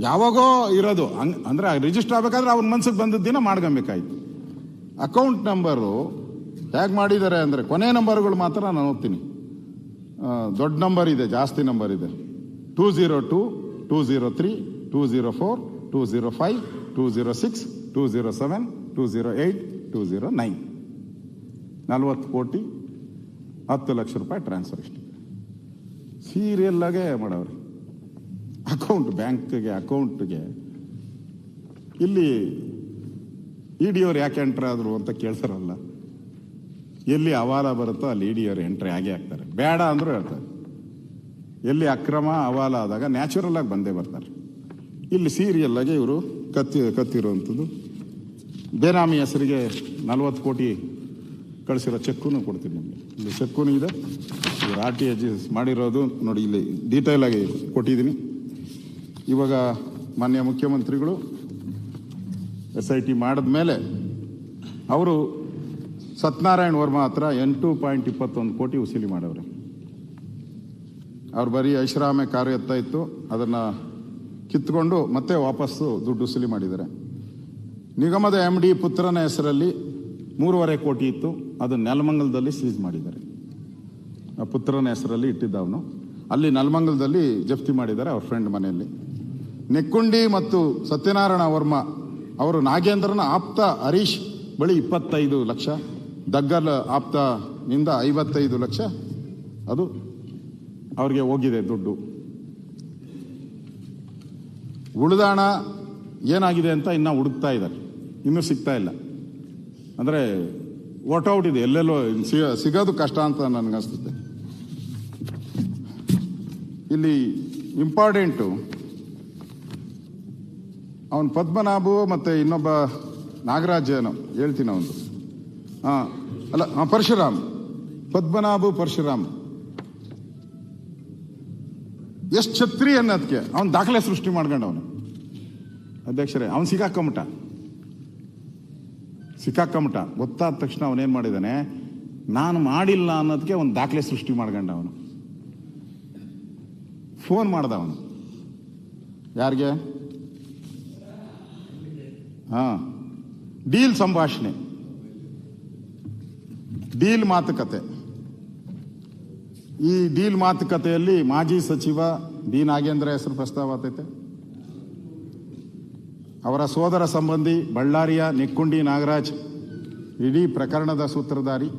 ಯಾವಾಗೋ ಇರೋದು ಅಂದ್ರೆ ರಿಜಿಸ್ಟರ್ ಆಗ್ಬೇಕಾದ್ರೆ ಅವ್ರ ಮನ್ಸಿಗೆ ಬಂದದ ದಿನ ಮಾಡ್ಕೊಬೇಕಾಯ್ತು. ಅಕೌಂಟ್ ನಂಬರು ಹೇಗೆ ಮಾಡಿದ್ದಾರೆ ಅಂದರೆ, ಕೊನೆ ನಂಬರ್ಗಳು ಮಾತ್ರ ನಾನು ಹೋಗ್ತೀನಿ. ದೊಡ್ಡ ನಂಬರ್ ಇದೆ, ಜಾಸ್ತಿ ನಂಬರ್ ಇದೆ. 202, 203, 204, 205, 206, 207, 208, 209. 40 ಕೋಟಿ 10 ಲಕ್ಷ ರೂಪಾಯಿ ಟ್ರಾನ್ಸ್ಫರ್. ಇಷ್ಟು ಸೀರಿಯಲ್ ಆಗೇ ಮಾಡವ್ರೆ. ಅಕೌಂಟ್, ಬ್ಯಾಂಕ್ಗೆ ಅಕೌಂಟ್ಗೆ. ಇಲ್ಲಿ ಇಡಿಯವ್ರು ಯಾಕೆ ಎಂಟ್ರ್ ಆದ್ರು ಅಂತ ಕೇಳ್ತಾರಲ್ಲ, ಎಲ್ಲಿ ಅವಾಲ ಬರುತ್ತೋ ಅಲ್ಲಿ ಇಡಿಯವ್ರು ಎಂಟ್ರಿ ಆಗೇ ಆಗ್ತಾರೆ. ಬೇಡ ಅಂದ್ರೂ ಹೇಳ್ತಾರೆ. ಎಲ್ಲಿ ಅಕ್ರಮ ಅವಾಲ ಆದಾಗ ನ್ಯಾಚುರಲ್ ಆಗಿ ಬಂದೇ ಬರ್ತಾರೆ. ಇಲ್ಲಿ ಸೀರಿಯಲ್ ಆಗಿ ಇವರು ಕತ್ತಿರುವಂಥದ್ದು. ಬೇನಾಮಿ ಹೆಸರಿಗೆ 40 ಕೋಟಿ ಕಳಿಸಿರೋ ಚೆಕ್ಕೂ ಕೊಡ್ತೀನಿ ನಿಮಗೆ. ಇಲ್ಲಿ ಚೆಕ್ಕೂ ಇದೆ. ಇವರು RTGS ಮಾಡಿರೋದು ನೋಡಿ, ಇಲ್ಲಿ ಡೀಟೇಲ್ ಆಗಿ ಕೊಟ್ಟಿದ್ದೀನಿ. ಇವಾಗ ಮಾನ್ಯ ಮುಖ್ಯಮಂತ್ರಿಗಳು SIT ಮಾಡಿದ್ಮೇಲೆ ಅವರು ಸತ್ಯನಾರಾಯಣ ವರ್ಮಾ ಹತ್ರ 8.21 ಕೋಟಿ ವಸೂಲಿ ಮಾಡವ್ರೆ. ಅವ್ರು ಬರೀ ಐಷಾರಾಮಿ ಕಾರು ಎತ್ತ ಇತ್ತು, ಅದನ್ನು ಕಿತ್ಕೊಂಡು ಮತ್ತೆ ವಾಪಸ್ಸು ದುಡ್ಡು ವಸೂಲಿ ಮಾಡಿದ್ದಾರೆ. ನಿಗಮದ MD ಪುತ್ರನ ಹೆಸರಲ್ಲಿ 3.5 ಕೋಟಿ ಇತ್ತು, ಅದು ನೆಲಮಂಗಲದಲ್ಲಿ ಸೀಸ್ ಮಾಡಿದ್ದಾರೆ. ಆ ಪುತ್ರನ ಹೆಸರಲ್ಲಿ ಇಟ್ಟಿದ್ದವನು ಅಲ್ಲಿ ನೆಲಮಂಗಲದಲ್ಲಿ ಜಪ್ತಿ ಮಾಡಿದ್ದಾರೆ ಅವ್ರ ಫ್ರೆಂಡ್ ಮನೆಯಲ್ಲಿ. ನೆಕ್ಕುಂಡಿ ಮತ್ತು ಸತ್ಯನಾರಾಯಣ ವರ್ಮಾ ಅವರು ನಾಗೇಂದ್ರನ ಆಪ್ತ ಹರೀಶ್ ಬಳಿ 25 ಲಕ್ಷ, ದಗ್ಗಲ್ ಆಪ್ತನಿಂದ 55 ಲಕ್ಷ ಅದು ಅವ್ರಿಗೆ ಹೋಗಿದೆ ದುಡ್ಡು. ಉಳಿದಾಣ ಏನಾಗಿದೆ ಅಂತ ಇನ್ನೂ ಹುಡುಕ್ತಾ ಇದ್ದಾರೆ, ಇನ್ನೂ ಸಿಗ್ತಾ ಇಲ್ಲ. ಅಂದರೆ ಔಟ್ ಇದೆ, ಎಲ್ಲೆಲ್ಲೋ ಸಿಗೋದು ಕಷ್ಟ ಅಂತ ನನಗನ್ನಿಸುತ್ತೆ. ಇಲ್ಲಿ ಇಂಪಾರ್ಟೆಂಟು ಅವನು ಪದ್ಮನಾಭು ಮತ್ತು ಇನ್ನೊಬ್ಬ ನಾಗರಾಜ್ ಏನೋ ಹೇಳ್ತೀನಿ ಅವನು, ಅಲ್ಲ ಪರಶುರಾಮ್, ಪದ್ಮನಾಭು ಪರಶುರಾಮ್ ಎಷ್ಟು ಛತ್ರಿ ಅನ್ನೋದಕ್ಕೆ ಅವನು ದಾಖಲೆ ಸೃಷ್ಟಿ ಮಾಡ್ಕೊಂಡವನು. ಅಧ್ಯಕ್ಷರೇ, ಅವನು ಸಿಕ್ಕಾಕೊಂಬಿಟ್ಟ. ಗೊತ್ತಾದ ತಕ್ಷಣ ಅವನೇನು ಮಾಡಿದ್ದಾನೆ, ನಾನು ಮಾಡಿಲ್ಲ ಅನ್ನೋದಕ್ಕೆ ಒಂದು ದಾಖಲೆ ಸೃಷ್ಟಿ ಮಾಡ್ಕೊಂಡ. ಅವನು ಫೋನ್ ಮಾಡ್ದ. ಅವನು ಯಾರಿಗೆ? ಡೀಲ್ ಸಂಭಾಷಣೆ, ಡೀಲ್ ಮಾತುಕತೆ. ಈ ಡೀಲ್ ಮಾತುಕತೆಯಲ್ಲಿ ಮಾಜಿ ಸಚಿವ ಬಿ ನಾಗೇಂದ್ರ ಹೆಸರು ಪ್ರಸ್ತಾವ ಆಗ್ತೈತೆ. ಅವರ ಸೋದರ ಸಂಬಂಧಿ ಬಳ್ಳಾರಿಯ ನೆಕ್ಕುಂಡಿ ನಾಗರಾಜ್ ಇಡೀ ಪ್ರಕರಣದ ಸೂತ್ರಧಾರಿ.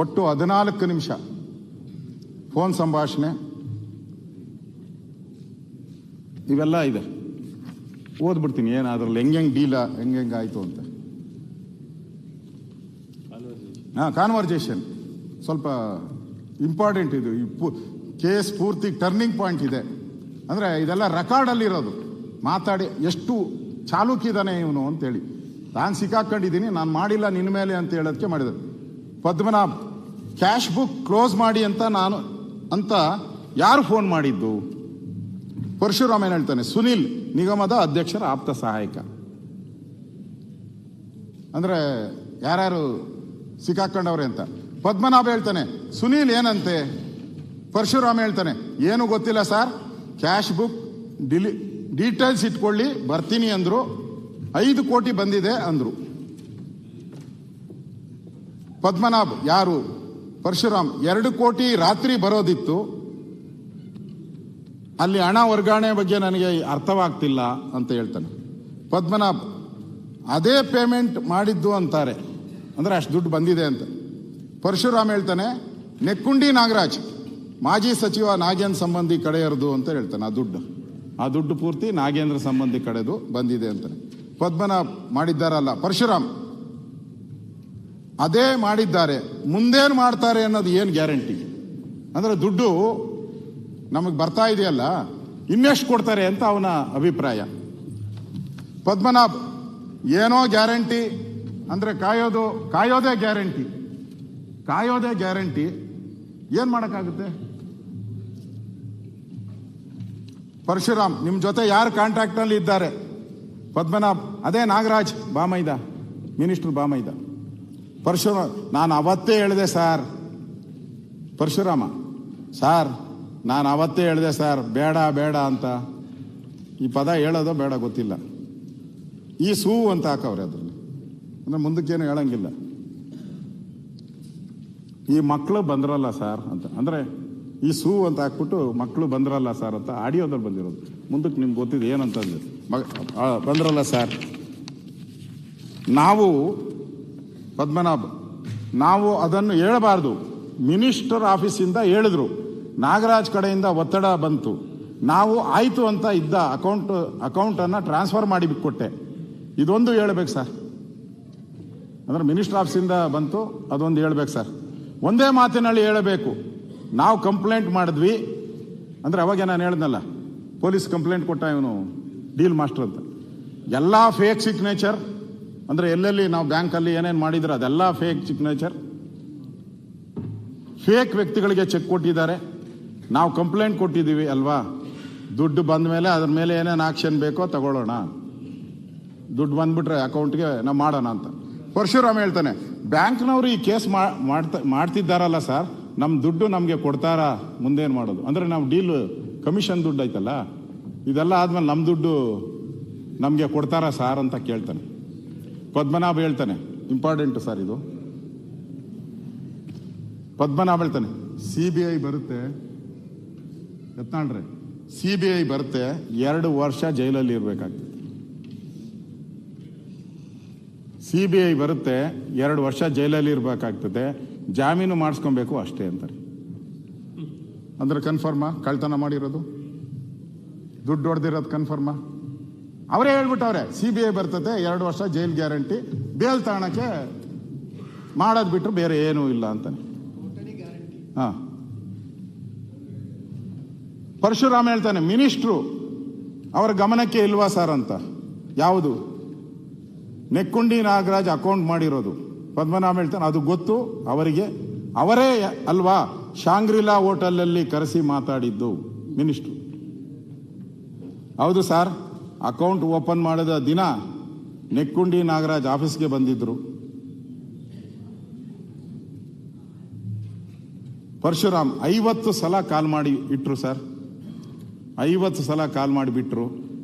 ಒಟ್ಟು 14 ನಿಮಿಷ ಫೋನ್ ಸಂಭಾಷಣೆ ಇವೆಲ್ಲ ಇದೆ. ಓದ್ಬಿಡ್ತೀನಿ ಏನಾದ್ರಲ್ಲಿ ಹೆಂಗೆ ಡೀಲ ಹೆಂಗಾಯ್ತು ಅಂತ. ಕಾನ್ವರ್ಜೇಷನ್ ಸ್ವಲ್ಪ ಇಂಪಾರ್ಟೆಂಟ್. ಇದು ಕೇಸ್ ಪೂರ್ತಿ ಟರ್ನಿಂಗ್ ಪಾಯಿಂಟ್ ಇದೆ. ಅಂದರೆ ಇದೆಲ್ಲ ರೆಕಾರ್ಡಲ್ಲಿರೋದು. ಮಾತಾಡಿ ಎಷ್ಟು ಚಾಲೂಕಿದ್ದಾನೆ ಇವನು ಅಂತೇಳಿ. ನಾನು ಸಿಕ್ಕಾಕೊಂಡಿದ್ದೀನಿ, ನಾನು ಮಾಡಿಲ್ಲ ನಿನ್ನ ಮೇಲೆ ಅಂತ ಹೇಳೋದಕ್ಕೆ ಮಾಡಿದ್ರು. ಪದ್ಮನಾಭ್ ಕ್ಯಾಶ್ ಬುಕ್ ಕ್ಲೋಸ್ ಮಾಡಿ ಅಂತ ಯಾರು ಫೋನ್ ಮಾಡಿದ್ದು? ಪರಶುರಾಮ್ ಏನು ಹೇಳ್ತಾನೆ? ಸುನಿಲ್, ನಿಗಮದ ಅಧ್ಯಕ್ಷರ ಆಪ್ತ ಸಹಾಯಕ. ಅಂದರೆ ಯಾರ್ಯಾರು ಸಿಕ್ಕಾಕೊಂಡವ್ರೆ ಅಂತ. ಪದ್ಮನಾಭ ಹೇಳ್ತಾನೆ ಸುನೀಲ್ ಏನಂತೆ, ಪರಶುರಾಮ್ ಹೇಳ್ತಾನೆ ಏನು ಗೊತ್ತಿಲ್ಲ ಸರ್, ಕ್ಯಾಶ್ ಬುಕ್ ಡೀಟೇಲ್ಸ್ ಇಟ್ಕೊಳ್ಳಿ ಬರ್ತೀನಿ ಅಂದ್ರು, 5 ಕೋಟಿ ಬಂದಿದೆ ಅಂದ್ರು. ಪದ್ಮನಾಭ್ ಯಾರು? ಪರಶುರಾಮ್ 2 ಕೋಟಿ ರಾತ್ರಿ ಬರೋದಿತ್ತು, ಅಲ್ಲಿ ಹಣ ವರ್ಗಾವಣೆ ಬಗ್ಗೆ ನನಗೆ ಅರ್ಥವಾಗ್ತಿಲ್ಲ ಅಂತ ಹೇಳ್ತಾನೆ. ಪದ್ಮನಾಭ್ ಅದೇ ಪೇಮೆಂಟ್ ಮಾಡಿದ್ದು ಅಂತಾರೆ, ಅಂದರೆ ಅಷ್ಟು ದುಡ್ಡು ಬಂದಿದೆ ಅಂತ. ಪರಶುರಾಮ್ ಹೇಳ್ತಾನೆ ನೆಕ್ಕುಂಡಿ ನಾಗರಾಜ್ ಮಾಜಿ ಸಚಿವ ನಾಗೇಂದ್ರ ಸಂಬಂಧಿ ಕಡೆಯರ್ದು ಅಂತ ಹೇಳ್ತಾನೆ. ಆ ದುಡ್ಡು ಪೂರ್ತಿ ನಾಗೇಂದ್ರ ಸಂಬಂಧಿ ಕಡೆದು ಬಂದಿದೆ ಅಂತಾನೆ. ಪದ್ಮನಾಭ್ ಮಾಡಿದ್ದಾರಲ್ಲ. ಪರಶುರಾಮ್ ಅದೇ ಮಾಡಿದ್ದಾರೆ, ಮುಂದೇನು ಮಾಡ್ತಾರೆ ಅನ್ನೋದು ಏನು ಗ್ಯಾರಂಟಿ? ಅಂದರೆ ದುಡ್ಡು ನಮಗೆ ಬರ್ತಾ ಇದೆಯಲ್ಲ, ಇನ್ನೆಷ್ಟು ಕೊಡ್ತಾರೆ ಅಂತ ಅವನ ಅಭಿಪ್ರಾಯ. ಪದ್ಮನಾಭ್ ಏನೋ ಗ್ಯಾರಂಟಿ ಅಂದರೆ ಕಾಯೋದೇ ಗ್ಯಾರಂಟಿ, ಏನು ಮಾಡೋಕ್ಕಾಗುತ್ತೆ? ಪರಶುರಾಮ್ ನಿಮ್ಮ ಜೊತೆ ಯಾರು ಕಾಂಟ್ಯಾಕ್ಟ್ನಲ್ಲಿ ಇದ್ದಾರೆ? ಪದ್ಮನಾಭ್ ಅದೇ ನಾಗರಾಜ್ ಬಾಮೈದ, ಮಿನಿಸ್ಟರ್ ಬಾಮೈದ. ಪರಶುರಾಮ್ ನಾನು ಅವತ್ತೇ ಹೇಳಿದೆ ಸರ್. ಪರಶುರಾಮ ಸಾರ್ ನಾನು ಅವತ್ತೇ ಹೇಳಿದೆ ಸರ್, ಬೇಡ ಅಂತ. ಈ ಪದ ಹೇಳೋದೋ ಬೇಡ ಗೊತ್ತಿಲ್ಲ. ಈ ಸೂ ಅಂತ ಹಾಕವ್ರೆ ಅದ್ರಲ್ಲಿ, ಅಂದರೆ ಮುಂದಕ್ಕೇನು ಹೇಳಂಗಿಲ್ಲ. ಈ ಮಕ್ಕಳು ಬಂದ್ರಲ್ಲ ಸರ್ ಅಂತ, ಅಂದರೆ ಈ ಸೂ ಅಂತ ಹಾಕ್ಬಿಟ್ಟು ಮಕ್ಕಳು ಬಂದ್ರಲ್ಲ ಸರ್ ಅಂತ ಆಡಿಯೋದಲ್ಲಿ ಬಂದಿರೋದು. ಮುಂದಕ್ಕೆ ನಿಮ್ಗೆ ಗೊತ್ತಿದೆ ಏನಂತಂದ್ರೆ ಬಂದ್ರಲ್ಲ ಸರ್. ಪದ್ಮನಾಭ್ ನಾವು ಅದನ್ನು ಹೇಳಬಾರ್ದು. ಮಿನಿಸ್ಟರ್ ಆಫೀಸಿಂದ ಹೇಳಿದ್ರು, ನಾಗರಾಜ್ ಕಡೆಯಿಂದ ಒತ್ತಡ ಬಂತು, ನಾವು ಆಯಿತು ಅಂತ ಇದ್ದ ಅಕೌಂಟನ್ನು ಟ್ರಾನ್ಸ್ಫರ್ ಮಾಡಿ ಕೊಟ್ಟೆ. ಇದೊಂದು ಹೇಳ್ಬೇಕು ಸರ್, ಅಂದರೆ ಮಿನಿಸ್ಟರ್ ಆಫೀಸಿಂದ ಬಂತು, ಅದೊಂದು ಹೇಳ್ಬೇಕು ಸರ್. ಒಂದೇ ಮಾತಿನಲ್ಲಿ ಹೇಳಬೇಕು, ನಾವು ಕಂಪ್ಲೇಂಟ್ ಮಾಡಿದ್ವಿ ಅಂದರೆ ಅವಾಗ ನಾನು ಹೇಳಿದ್ನಲ್ಲ, ಪೊಲೀಸ್ ಕಂಪ್ಲೇಂಟ್ ಕೊಟ್ಟ ಇವನು ಡೀಲ್ ಮಾಸ್ಟರ್ ಅಂತ. ಎಲ್ಲ ಫೇಕ್ ಸಿಗ್ನೇಚರ್, ಅಂದರೆ ಎಲ್ಲೆಲ್ಲಿ ನಾವು ಬ್ಯಾಂಕಲ್ಲಿ ಏನೇನು ಮಾಡಿದ್ರೆ ಅದೆಲ್ಲ ಫೇಕ್ ಸಿಗ್ನೇಚರ್, ಫೇಕ್ ವ್ಯಕ್ತಿಗಳಿಗೆ ಚೆಕ್ ಕೊಟ್ಟಿದ್ದಾರೆ. ನಾವು ಕಂಪ್ಲೇಂಟ್ ಕೊಟ್ಟಿದ್ದೀವಿ ಅಲ್ವಾ, ದುಡ್ಡು ಬಂದ ಮೇಲೆ ಅದ್ರ ಮೇಲೆ ಏನೇನು ಆಕ್ಷನ್ ಬೇಕೋ ತಗೊಳ್ಳೋಣ, ದುಡ್ಡು ಬಂದ್ಬಿಟ್ರೆ ಅಕೌಂಟ್ಗೆ ನಾವು ಮಾಡೋಣ ಅಂತ. ಪರಶುರಾಮ್ ಹೇಳ್ತಾನೆ ಬ್ಯಾಂಕ್ನವರು ಈ ಕೇಸ್ ಮಾಡ್ತಿದ್ದಾರಲ್ಲ ಸರ್, ನಮ್ಮ ದುಡ್ಡು ನಮಗೆ ಕೊಡ್ತಾರಾ, ಮುಂದೇನು ಮಾಡೋದು? ಅಂದರೆ ನಾವು ಡೀಲ್ ಕಮಿಷನ್ ದುಡ್ಡು ಐತಲ್ಲ, ಇದೆಲ್ಲ ಆದ್ಮೇಲೆ ನಮ್ಮ ದುಡ್ಡು ನಮಗೆ ಕೊಡ್ತಾರಾ ಸಾರ್ ಅಂತ ಕೇಳ್ತಾನೆ. ಪದ್ಮನಾಭ ಹೇಳ್ತಾನೆ ಇಂಪಾರ್ಟೆಂಟ್ ಸರ್ ಇದು. ಪದ್ಮನಾಭ ಹೇಳ್ತಾನೆ CBI ಬರುತ್ತೆ, ಯತ್ನಾಳ್ರೆ CBI ಬರುತ್ತೆ, 2 ವರ್ಷ ಜೈಲಲ್ಲಿ ಇರಬೇಕಾಗ್ತದೆ. CBI ಬರುತ್ತೆ, 2 ವರ್ಷ ಜೈಲಲ್ಲಿ ಇರಬೇಕಾಗ್ತದೆ, ಜಾಮೀನು ಮಾಡಿಸ್ಕೊಬೇಕು ಅಷ್ಟೇ ಅಂತಾರೆ. ಅಂದ್ರೆ ಕನ್ಫರ್ಮಾ ಕಳ್ತನ ಮಾಡಿರೋದು, ದುಡ್ಡು ಹೊಡೆದಿರೋದು ಕನ್ಫರ್ಮಾ? ಅವರೇ ಹೇಳ್ಬಿಟ್ಟವ್ರೆ CBI ಬರ್ತದೆ, 2 ವರ್ಷ ಜೈಲ್ ಗ್ಯಾರಂಟಿ, ಬೇಲ್ ತಗೊಳಕ್ಕೆ ಮಾಡೋದು ಬಿಟ್ಟರು ಬೇರೆ ಏನೂ ಇಲ್ಲ ಅಂತಾನೆ. ಹಾ, ಪರಶುರಾಮ್ ಹೇಳ್ತಾನೆ ಮಿನಿಸ್ಟ್ರು ಅವರ ಗಮನಕ್ಕೆ ಇಲ್ವಾ ಸರ್ ಅಂತ. ಯಾವುದು? ನೆಕ್ಕುಂಡಿ ನಾಗರಾಜ್ ಅಕೌಂಟ್ ಮಾಡಿರೋದು. ಪದ್ಮನಾಭ ಹೇಳ್ತಾನೆ ಅದು ಗೊತ್ತು ಅವರಿಗೆ, ಅವರೇ ಅಲ್ವಾ ಶಾಂಗ್ರಿಲಾ ಹೋಟೆಲಲ್ಲಿ ಕರೆಸಿ ಮಾತಾಡಿದ್ದು ಮಿನಿಸ್ಟ್ರು. ಹೌದು ಸರ್, ಅಕೌಂಟ್ ಓಪನ್ ಮಾಡಿದ ದಿನ ನೆಕ್ಕುಂಡಿ ನಾಗರಾಜ್ ಆಫೀಸ್ಗೆ ಬಂದಿದ್ರು. ಪರಶುರಾಮ್ 50 ಸಲ ಕಾಲ್ ಮಾಡಿ ಇಟ್ರು ಸರ್, 50 ಸಲ ಕಾಲ್ ಮಾಡಿಬಿಟ್ರು.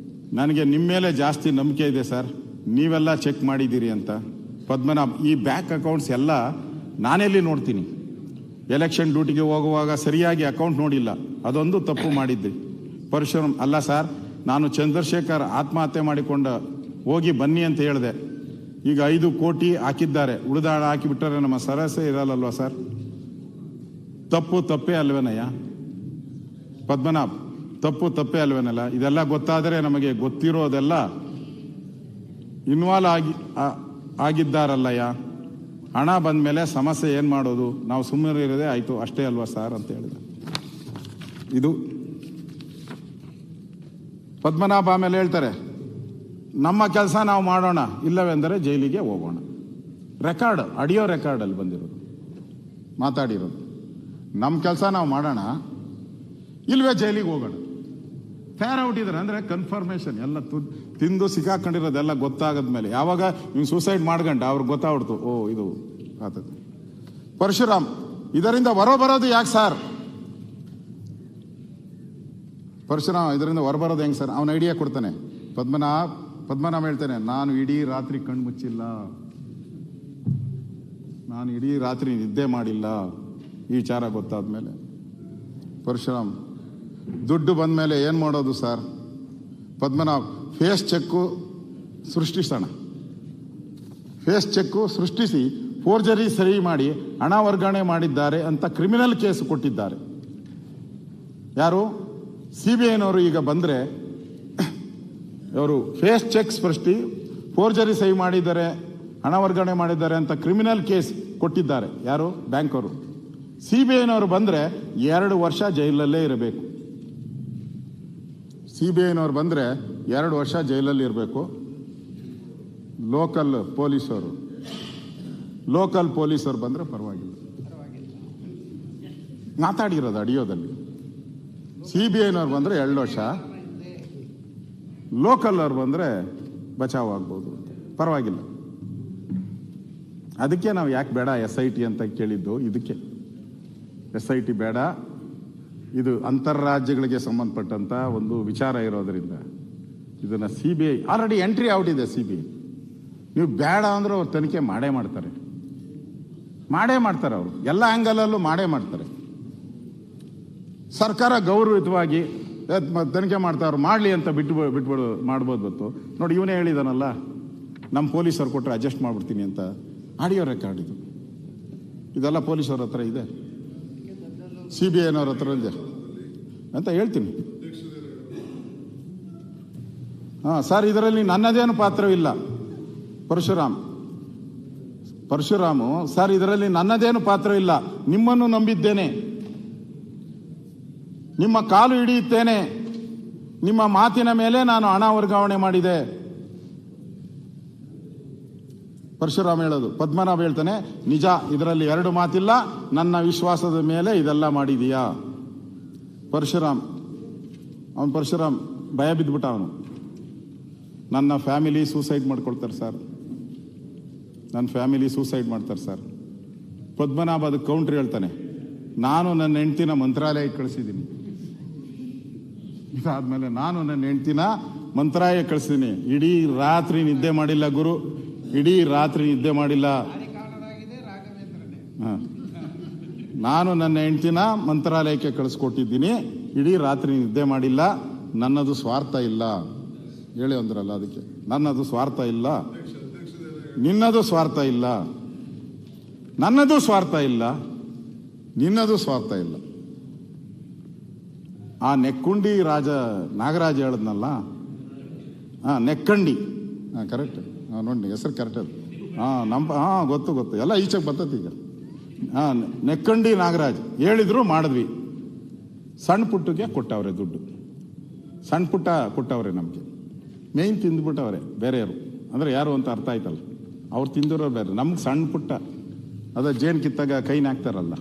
ನನಗೆ ನಿಮ್ಮ ಮೇಲೆ ಜಾಸ್ತಿ ನಂಬಿಕೆ ಇದೆ ಸರ್, ನೀವೆಲ್ಲ ಚೆಕ್ ಮಾಡಿದ್ದೀರಿ ಅಂತ. ಪದ್ಮನಾಭ್ ಈ ಬ್ಯಾಂಕ್ ಅಕೌಂಟ್ಸ್ ಎಲ್ಲ ನಾನೆಲ್ಲಿ ನೋಡ್ತೀನಿ, ಎಲೆಕ್ಷನ್ ಡ್ಯೂಟಿಗೆ ಹೋಗುವಾಗ ಸರಿಯಾಗಿ ಅಕೌಂಟ್ ನೋಡಿಲ್ಲ, ಅದೊಂದು ತಪ್ಪು ಮಾಡಿದ್ದೆ. ಪರಶುರಾಮ್ ಅಲ್ಲ ಸರ್, ನಾನು ಚಂದ್ರಶೇಖರ್ ಆತ್ಮಹತ್ಯೆ ಮಾಡಿಕೊಂಡ ಹೋಗಿ ಬನ್ನಿ ಅಂತ ಹೇಳಿದೆ. ಈಗ 5 ಕೋಟಿ ಹಾಕಿದ್ದಾರೆ, ಉಳಿದಾಳ ಹಾಕಿಬಿಟ್ಟರೆ ನಮ್ಮ ಸರಸೆ ಇರಲ್ಲಲ್ವಾ ಸರ್? ತಪ್ಪೇ ಅಲ್ವೇನಯ್ಯ ಪದ್ಮನಾಭ್, ತಪ್ಪೇ ಅಲ್ವೇನಲ್ಲ? ಇದೆಲ್ಲ ಗೊತ್ತಾದರೆ ನಮಗೆ ಗೊತ್ತಿರೋದೆಲ್ಲ ಇನ್ವಾಲ್ವ್ ಆಗಿದ್ದಾರಲ್ಲಯ್ಯ, ಹಣ ಬಂದ ಮೇಲೆ ಸಮಸ್ಯೆ ಏನು ಮಾಡೋದು, ನಾವು ಸುಮ್ಮನೆ ಇರೋದೇ ಆಯಿತು ಅಷ್ಟೇ ಅಲ್ವಾ ಸರ್ ಅಂತ ಹೇಳಿದ. ಇದು ಪದ್ಮನಾಭ ಆಮೇಲೆ ಹೇಳ್ತಾರೆ ನಮ್ಮ ಕೆಲಸ ನಾವು ಮಾಡೋಣ, ಇಲ್ಲವೆಂದರೆ ಜೈಲಿಗೆ ಹೋಗೋಣ. ಆಡಿಯೋ ರೆಕಾರ್ಡಲ್ಲಿ ಬಂದಿರೋದು, ಮಾತಾಡಿರೋದು. ನಮ್ಮ ಕೆಲಸ ನಾವು ಮಾಡೋಣ, ಇಲ್ವೇ ಜೈಲಿಗೆ ಹೋಗೋಣ. ಫೇರ್ ಔಟ್ ಇದ್ದಾರೆ ಅಂದರೆ ಕನ್ಫರ್ಮೇಷನ್ ಎಲ್ಲ ತಿಂದು ಸಿಕ್ಕಾಕೊಂಡಿರೋದೆಲ್ಲ ಗೊತ್ತಾಗದ್ಮೇಲೆ, ಯಾವಾಗ ನೀವು ಸೂಸೈಡ್ ಮಾಡ್ಕೊಂಡ ಅವ್ರಿಗೆ ಗೊತ್ತಾಗ್ಬಿಡ್ತು, ಓ ಇದು ಆತದ. ಪರಶುರಾಮ್ ಇದರಿಂದ ಹೊರಬರೋದು ಯಾಕೆ ಸರ್? ಪರಶುರಾಮ್ ಇದರಿಂದ ಹೊರಬರೋದು ಹೆಂಗೆ ಸರ್? ಅವನ ಐಡಿಯಾ ಕೊಡ್ತಾನೆ. ಪದ್ಮನಾಭ ಹೇಳ್ತಾನೆ ನಾನು ಇಡೀ ರಾತ್ರಿ ಕಣ್ಣು ಮುಚ್ಚಿಲ್ಲ, ನಾನು ಇಡೀ ರಾತ್ರಿ ನಿದ್ದೆ ಮಾಡಿಲ್ಲ, ಈ ವಿಚಾರ ಗೊತ್ತಾದ ಮೇಲೆ ಪರಶುರಾಮ್ ದುಡ್ಡು ಬಂದ ಮೇಲೆ ಏನು ಮಾಡೋದು ಸರ್? ಪದ್ಮನಾಭ್ ಫೇಸ್ ಚೆಕ್ಕು ಸೃಷ್ಟಿಸೋಣ. ಫೇಸ್ ಚೆಕ್ಕು ಸೃಷ್ಟಿಸಿ ಫೋರ್ಜರಿ ಸಹಿ ಮಾಡಿ ಹಣ ವರ್ಗಾವಣೆ ಮಾಡಿದ್ದಾರೆ ಅಂತ ಕ್ರಿಮಿನಲ್ ಕೇಸ್ ಕೊಟ್ಟಿದ್ದಾರೆ. ಯಾರು? CBIನವರು ಈಗ ಬಂದರೆ ಅವರು ಫೇಸ್ ಚೆಕ್ ಸೃಷ್ಟಿ ಫೋರ್ಜರಿ ಸಹಿ ಮಾಡಿದ್ದಾರೆ, ಹಣ ವರ್ಗಾವಣೆ ಮಾಡಿದ್ದಾರೆ ಅಂತ ಕ್ರಿಮಿನಲ್ ಕೇಸ್ ಕೊಟ್ಟಿದ್ದಾರೆ. ಯಾರು? ಬ್ಯಾಂಕ್ ಅವರು. CBIನವರು ಬಂದರೆ 2 ವರ್ಷ ಜೈಲಲ್ಲೇ ಇರಬೇಕು. CBIನವರು ಬಂದರೆ 2 ವರ್ಷ ಜೈಲಲ್ಲಿ ಇರಬೇಕು. ಲೋಕಲ್ ಪೊಲೀಸರು ಬಂದರೆ ಪರವಾಗಿಲ್ಲ. ಮಾತಾಡಿರೋದು ಅಡಿಯೋದಲ್ಲಿ. CBIನವ್ರು ಬಂದರೆ 2 ವರ್ಷ, ಲೋಕಲ್ ಅವ್ರು ಬಂದರೆ ಬಚಾವ್ ಆಗ್ಬೋದು, ಪರವಾಗಿಲ್ಲ. ಅದಕ್ಕೆ ನಾವು ಯಾಕೆ ಬೇಡ SIT ಅಂತ ಕೇಳಿದ್ದು. ಇದಕ್ಕೆ SIT ಬೇಡ, ಇದು ಅಂತಾರಾಜ್ಯಗಳಿಗೆ ಸಂಬಂಧಪಟ್ಟಂತ ಒಂದು ವಿಚಾರ ಇರೋದ್ರಿಂದ ಇದನ್ನ CBI ಆಲ್ರೆಡಿ ಎಂಟ್ರಿ ಔಟ್ ಇದೆ. CBI ನೀವು ಬೇಡ ಅಂದ್ರೆ ಅವ್ರು ತನಿಖೆ ಮಾಡೇ ಮಾಡ್ತಾರೆ ಅವರು, ಎಲ್ಲ ಆಂಗಲಲ್ಲೂ ಮಾಡೇ ಮಾಡ್ತಾರೆ. ಸರ್ಕಾರ ಗೌರವಯುತವಾಗಿ ತನಿಖೆ ಮಾಡ್ತಾವ್ರು, ಮಾಡಲಿ ಅಂತ ಬಿಟ್ಬಿಡು ಮಾಡ್ಬೋದು. ಗೊತ್ತು ನೋಡಿ, ಇವನೇ ಹೇಳಿದಾನಲ್ಲ, ನಮ್ಮ ಪೊಲೀಸರು ಕೊಟ್ಟರೆ ಅಡ್ಜಸ್ಟ್ ಮಾಡ್ಬಿಡ್ತೀನಿ ಅಂತ. ಆಡಿಯೋ ರೆಕಾರ್ಡ್ ಇದು, ಇದೆಲ್ಲ ಪೊಲೀಸವ್ರ ಹತ್ರ ಇದೆ, CBIನವ್ರ ಹತ್ರ ಇದೆ ಅಂತ ಹೇಳ್ತೀನಿ. ಸರ್, ಇದರಲ್ಲಿ ನನ್ನದೇನು ಪಾತ್ರವಿಲ್ಲ. ಪರಶುರಾಮು ಸರ್, ಇದರಲ್ಲಿ ನನ್ನದೇನು ಪಾತ್ರವಿಲ್ಲ. ನಿಮ್ಮನ್ನು ನಂಬಿದ್ದೇನೆ, ನಿಮ್ಮ ಕಾಲು ಹಿಡಿಯುತ್ತೇನೆ, ನಿಮ್ಮ ಮಾತಿನ ಮೇಲೆ ನಾನು ಹಣ ವರ್ಗಾವಣೆ ಮಾಡಿದೆ. ಪರಶುರಾಮ್ ಹೇಳೋದು. ಪದ್ಮನಾಭ ಹೇಳ್ತಾನೆ, ನಿಜ, ಇದರಲ್ಲಿ 2 ಮಾತಿಲ್ಲ, ನನ್ನ ವಿಶ್ವಾಸದ ಮೇಲೆ ಇದೆಲ್ಲ ಮಾಡಿದೀಯಾ? ಪರಶುರಾಮ್ ಭಯ ಬಿದ್ದುಬಿಟ್ಟ. ಅವನು ನನ್ನ ಫ್ಯಾಮಿಲಿ ಸೂಸೈಡ್ ಮಾಡ್ಕೊಳ್ತಾರೆ ಸರ್, ನನ್ನ ಫ್ಯಾಮಿಲಿ ಸೂಸೈಡ್ ಮಾಡ್ತಾರೆ ಸರ್. ಪದ್ಮನಾಭ ಅದಕ್ಕೆ ಕೌಂಟ್ರ್ ಹೇಳ್ತಾನೆ, ನಾನು ನನ್ನ ಹೆಂಡ್ತಿನ ಮಂತ್ರಾಲಯಕ್ಕೆ ಕಳಿಸಿದ್ದೀನಿ. ಇದಾದ್ಮೇಲೆ ನಾನು ನನ್ನ ಹೆಂಡ್ತಿನ ಮಂತ್ರಾಲಯಕ್ಕೆ ಕಳಿಸಿದ್ದೀನಿ. ಇಡೀ ರಾತ್ರಿ ನಿದ್ದೆ ಮಾಡಿಲ್ಲ ಗುರು, ಇಡೀ ರಾತ್ರಿ ನಿದ್ದೆ ಮಾಡಿಲ್ಲ. ನಾನು ನನ್ನ ಹೆಂಡ್ತಿನ ಮಂತ್ರಾಲಯಕ್ಕೆ ಕಳಿಸ್ಕೊಟ್ಟಿದ್ದೀನಿ, ಇಡೀ ರಾತ್ರಿ ನಿದ್ದೆ ಮಾಡಿಲ್ಲ. ನನ್ನದು ಸ್ವಾರ್ಥ ಇಲ್ಲ. ಹೇಳಿ ಅಂದ್ರಲ್ಲ, ಅದಕ್ಕೆ ನನ್ನದು ಸ್ವಾರ್ಥ ಇಲ್ಲ, ನಿನ್ನದು ಸ್ವಾರ್ಥ ಇಲ್ಲ, ನನ್ನದು ಸ್ವಾರ್ಥ ಇಲ್ಲ, ನಿನ್ನದು ಸ್ವಾರ್ಥ ಇಲ್ಲ. ಆ ನೆಕ್ಕುಂಡಿ ನಾಗರಾಜ ಹೇಳದ್ನಲ್ಲ, ನೆಕ್ಕಂಡಿ, ಕರೆಕ್ಟ್ ನೋಡಿ, ಹೆಸರು ಕರೆಕ್ಟ್ ಅದು. ಗೊತ್ತು, ಎಲ್ಲ ಈಚೆಗೆ ಬರ್ತೈತಿ ಈಗ. ನೆಕ್ಕಂಡಿ ನಾಗರಾಜ್ ಹೇಳಿದ್ರು, ಮಾಡಿದ್ವಿ. ಸಣ್ಣ ಪುಟ್ಟಗೆ ಕೊಟ್ಟವ್ರೆ ದುಡ್ಡು, ಸಣ್ಣ ಪುಟ್ಟ ಕೊಟ್ಟವ್ರೆ. ನಮಗೆ ಮೇಯ್ನ್ ತಿಂದ್ಬಿಟ್ಟವ್ರೆ ಬೇರೆಯವರು, ಅಂದರೆ ಯಾರು ಅಂತ ಅರ್ಥ ಆಯ್ತಲ್ಲ, ಅವ್ರು ತಿಂದಿರೋರು ಬೇರೆ. ನಮ್ಗೆ ಸಣ್ಣ ಪುಟ್ಟ ಅದ ಜೇನು ಕಿತ್ತಾಗ ಕೈನ ಹಾಕ್ತಾರಲ್ಲ,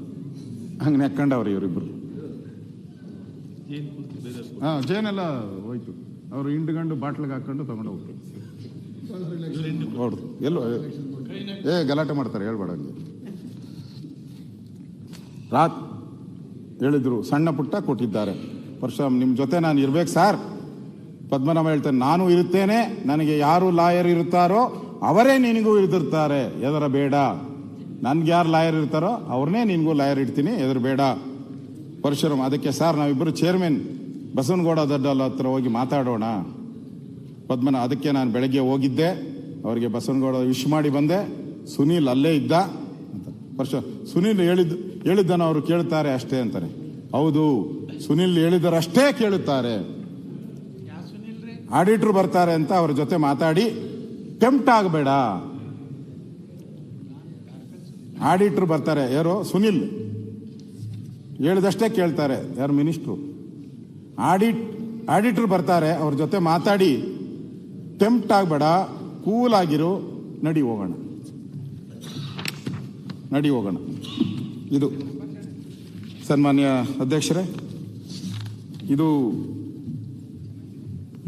ಹಂಗೆ ನೆಕ್ಕೊಂಡವ್ರೆ ಇವರಿಬ್ಬರು. ಜೇನೆಲ್ಲ ಹೋಯ್ತು, ಅವರು ಹಿಂಡ್ಗಂಡು ಬಾಟ್ಲಿಗೆ ಹಾಕೊಂಡು ತಗೊಂಡು ಹೋಗ್ತಾರೆ. ಹೊಡ್ದು ಎಲ್ಲೋ ಗಲಾಟೆ ಮಾಡ್ತಾರೆ, ಹೇಳ್ಬೇಡ ಹಂಗೆ. ಹೇಳಿದ್ರು, ಸಣ್ಣ ಪುಟ್ಟ ಕೊಟ್ಟಿದ್ದಾರೆ. ಪರಶುರಾಮ್, ನಿಮ್ಮ ಜೊತೆ ನಾನು ಇರ್ಬೇಕು ಸರ್. ಪದ್ಮನಾಭ ಹೇಳ್ತಾನೆ, ನಾನು ಇರುತ್ತೇನೆ, ನನಗೆ ಯಾರು ಲಾಯರ್ ಇರುತ್ತಾರೋ ಅವರೇ ನಿನಗೂ ಇರ್ತಿರ್ತಾರೆ, ಎದರ ಬೇಡ. ನನ್ಗೆ ಯಾರು ಲಾಯರ್ ಇರ್ತಾರೋ ಅವ್ರನ್ನೇ ನಿನಗೂ ಲಾಯರ್ ಇಡ್ತೀನಿ, ಎದುರು ಬೇಡ. ಪರಶುರಾಮ್, ಅದಕ್ಕೆ ಸರ್ ನಾವಿಬ್ಬರು ಚೇರ್ಮನ್ ಬಸವನಗೌಡ ದೊಡ್ಡಲ್ಲ ಹತ್ರ ಹೋಗಿ ಮಾತಾಡೋಣ. ಅದಕ್ಕೆ ನಾನು ಬೆಳಗ್ಗೆ ಹೋಗಿದ್ದೆ, ಅವರಿಗೆ ಬಸವನಗೌಡ ವಿಶ್ ಮಾಡಿ ಬಂದೆ. ಸುನೀಲ್ ಅಲ್ಲೇ ಇದ್ದ ಅಂತ. ಸುನೀಲ್ ಹೇಳಿದ್ದನ್ನು ಅವರು ಕೇಳ್ತಾರೆ ಅಷ್ಟೇ ಅಂತಾರೆ. ಹೌದು, ಸುನೀಲ್ ಹೇಳಿದರಷ್ಟೇ ಕೇಳುತ್ತಾರೆ. ಆಡಿಟ್ರು ಬರ್ತಾರೆ ಅಂತ ಅವ್ರ ಜೊತೆ ಮಾತಾಡಿ ಟೆಂಪ್ಟ್ ಆಗಬೇಡ. ಆಡಿಟ್ರು ಬರ್ತಾರೆ, ಯಾರು? ಸುನೀಲ್ ಹೇಳಿದಷ್ಟೇ ಕೇಳ್ತಾರೆ. ಯಾರು? ಮಿನಿಸ್ಟ್ರು. ಆಡಿಟ್ರು ಬರ್ತಾರೆ, ಅವ್ರ ಜೊತೆ ಮಾತಾಡಿ ಟೆಂಪ್ಟ್ ಆಗಬೇಡ, ಕೂಲ್ ಆಗಿರು, ನಡಿ ಹೋಗೋಣ. ಇದು ಸನ್ಮಾನ್ಯ ಅಧ್ಯಕ್ಷರೇ, ಇದು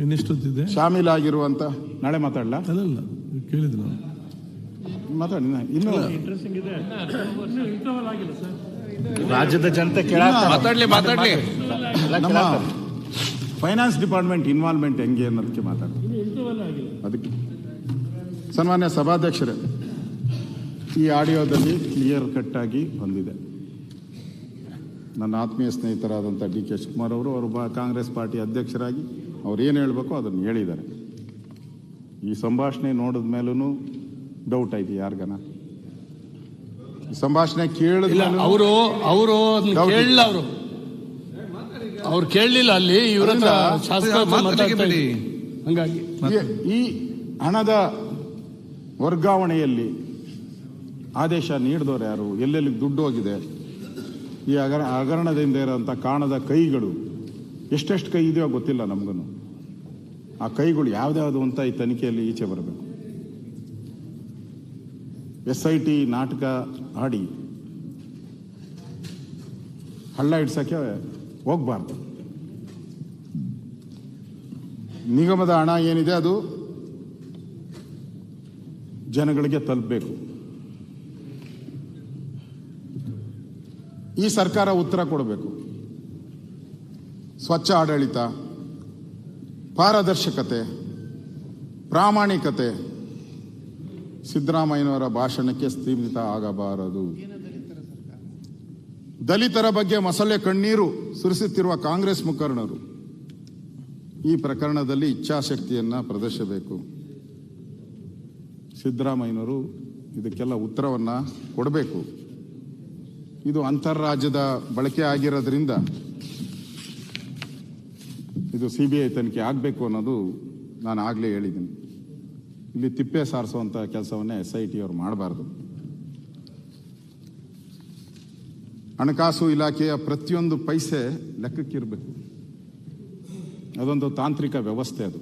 ಇನ್ನೆಷ್ಟೊತ್ತಿದೆ ಶಾಮೀಲಾಗಿರುವಂತ. ನಾಳೆ ಮಾತಾಡಲ್ಲ, ಅಲ್ಲ ಕೇಳಿದ್ರು, ಮಾತಾಡಿ. ಇನ್ನು ರಾಜ್ಯದ ಜನತೆ ಮಾತಾಡ್ಲಿ ನಮ್ಮ ಫೈನಾನ್ಸ್ ಡಿಪಾರ್ಟ್ಮೆಂಟ್ ಇನ್ವಾಲ್ವ್ಮೆಂಟ್ ಹೆಂಗೆ ಅನ್ನೋದಕ್ಕೆ ಮಾತಾಡ್ತೀವಿ. ಅದಕ್ಕೆ ಸನ್ಮಾನ್ಯ ಸಭಾಧ್ಯಕ್ಷರೇ, ಈ ಆಡಿಯೋದಲ್ಲಿ ಕ್ಲಿಯರ್ ಕಟ್ ಆಗಿ ಬಂದಿದೆ. ನನ್ನ ಆತ್ಮೀಯ ಸ್ನೇಹಿತರಾದಂಥ ಡಿ ಕೆ ಶಿವಕುಮಾರ್ ಅವರು ಕಾಂಗ್ರೆಸ್ ಪಾರ್ಟಿ ಅಧ್ಯಕ್ಷರಾಗಿ ಅವ್ರು ಏನು ಹೇಳಬೇಕು ಅದನ್ನು ಹೇಳಿದ್ದಾರೆ. ಈ ಸಂಭಾಷಣೆ ನೋಡಿದ ಮೇಲೂ ಡೌಟ್ ಆಯ್ತು ಯಾರಿಗನ. ಈ ಸಂಭಾಷಣೆ ಕೇಳಿದ ಅವರು ಕೇಳಲಿಲ್ಲ, ಅವ್ರು ಕೇಳಲಿಲ್ಲ. ಅಲ್ಲಿ ಇವ್ರ ಹತ್ರ ಶಾಸಕರು ಹಂಗಾಗಿ ಈ ಹಣದ ವರ್ಗಾವಣೆಯಲ್ಲಿ ಆದೇಶ ನೀಡಿದವರು ಯಾರು, ಎಲ್ಲೆಲ್ಲಿ ದುಡ್ಡು ಹೋಗಿದೆ, ಈ ಹಗರಣದಿಂದ ಇರೋಂಥ ಕಾಣದ ಕೈಗಳು ಎಷ್ಟೆಷ್ಟು ಕೈ ಇದೆಯೋ ಗೊತ್ತಿಲ್ಲ ನಮಗೂ. ಆ ಕೈಗಳು ಯಾವ್ದಾವುದು ಅಂತ ಈ ತನಿಖೆಯಲ್ಲಿ ಈಚೆ ಬರಬೇಕು. SIT ನಾಟಕ ಆಡಿ ಹಳ್ಳ ಇಡ್ಸಕ್ಕೆ ಹೋಗ್ಬಾರ್ದು. ನಿಗಮದ ಹಣ ಏನಿದೆ ಅದು ಜನಗಳಿಗೆ ತಲುಪಬೇಕು. ಈ ಸರ್ಕಾರ ಉತ್ತರ ಕೊಡಬೇಕು. ಸ್ವಚ್ಛ ಆಡಳಿತ, ಪಾರದರ್ಶಕತೆ, ಪ್ರಾಮಾಣಿಕತೆ ಸಿದ್ದರಾಮಯ್ಯನವರ ಭಾಷಣಕ್ಕೆ ಸೀಮಿತ ಆಗಬಾರದು. ದಲಿತರ ಬಗ್ಗೆ ಮೊಸಳೆ ಕಣ್ಣೀರು ಸುರಿಸುತ್ತಿರುವ ಕಾಂಗ್ರೆಸ್ ಮುಖಂಡರು ಈ ಪ್ರಕರಣದಲ್ಲಿ ಇಚ್ಛಾಶಕ್ತಿಯನ್ನು ಪ್ರದರ್ಶಿಸಬೇಕು. ಸಿದ್ದರಾಮಯ್ಯನವರು ಇದಕ್ಕೆಲ್ಲ ಉತ್ತರವನ್ನು ಕೊಡಬೇಕು. ಇದು ಅಂತಾರಾಜ್ಯದ ಬಳಕೆ ಆಗಿರೋದ್ರಿಂದ ಇದು CBI ತನಿಖೆ ಆಗಬೇಕು ಅನ್ನೋದು ನಾನು ಆಗಲೇ ಹೇಳಿದ್ದೀನಿ. ಇಲ್ಲಿ ತಿಪ್ಪೆ ಸಾರಿಸುವಂಥ ಕೆಲಸವನ್ನೇ SIT ಅವರು ಮಾಡಬಾರ್ದು. ಹಣಕಾಸು ಇಲಾಖೆಯ ಪ್ರತಿಯೊಂದು ಪೈಸೆ ಲೆಕ್ಕಕ್ಕಿರಬೇಕು. ಅದೊಂದು ತಾಂತ್ರಿಕ ವ್ಯವಸ್ಥೆ. ಅದು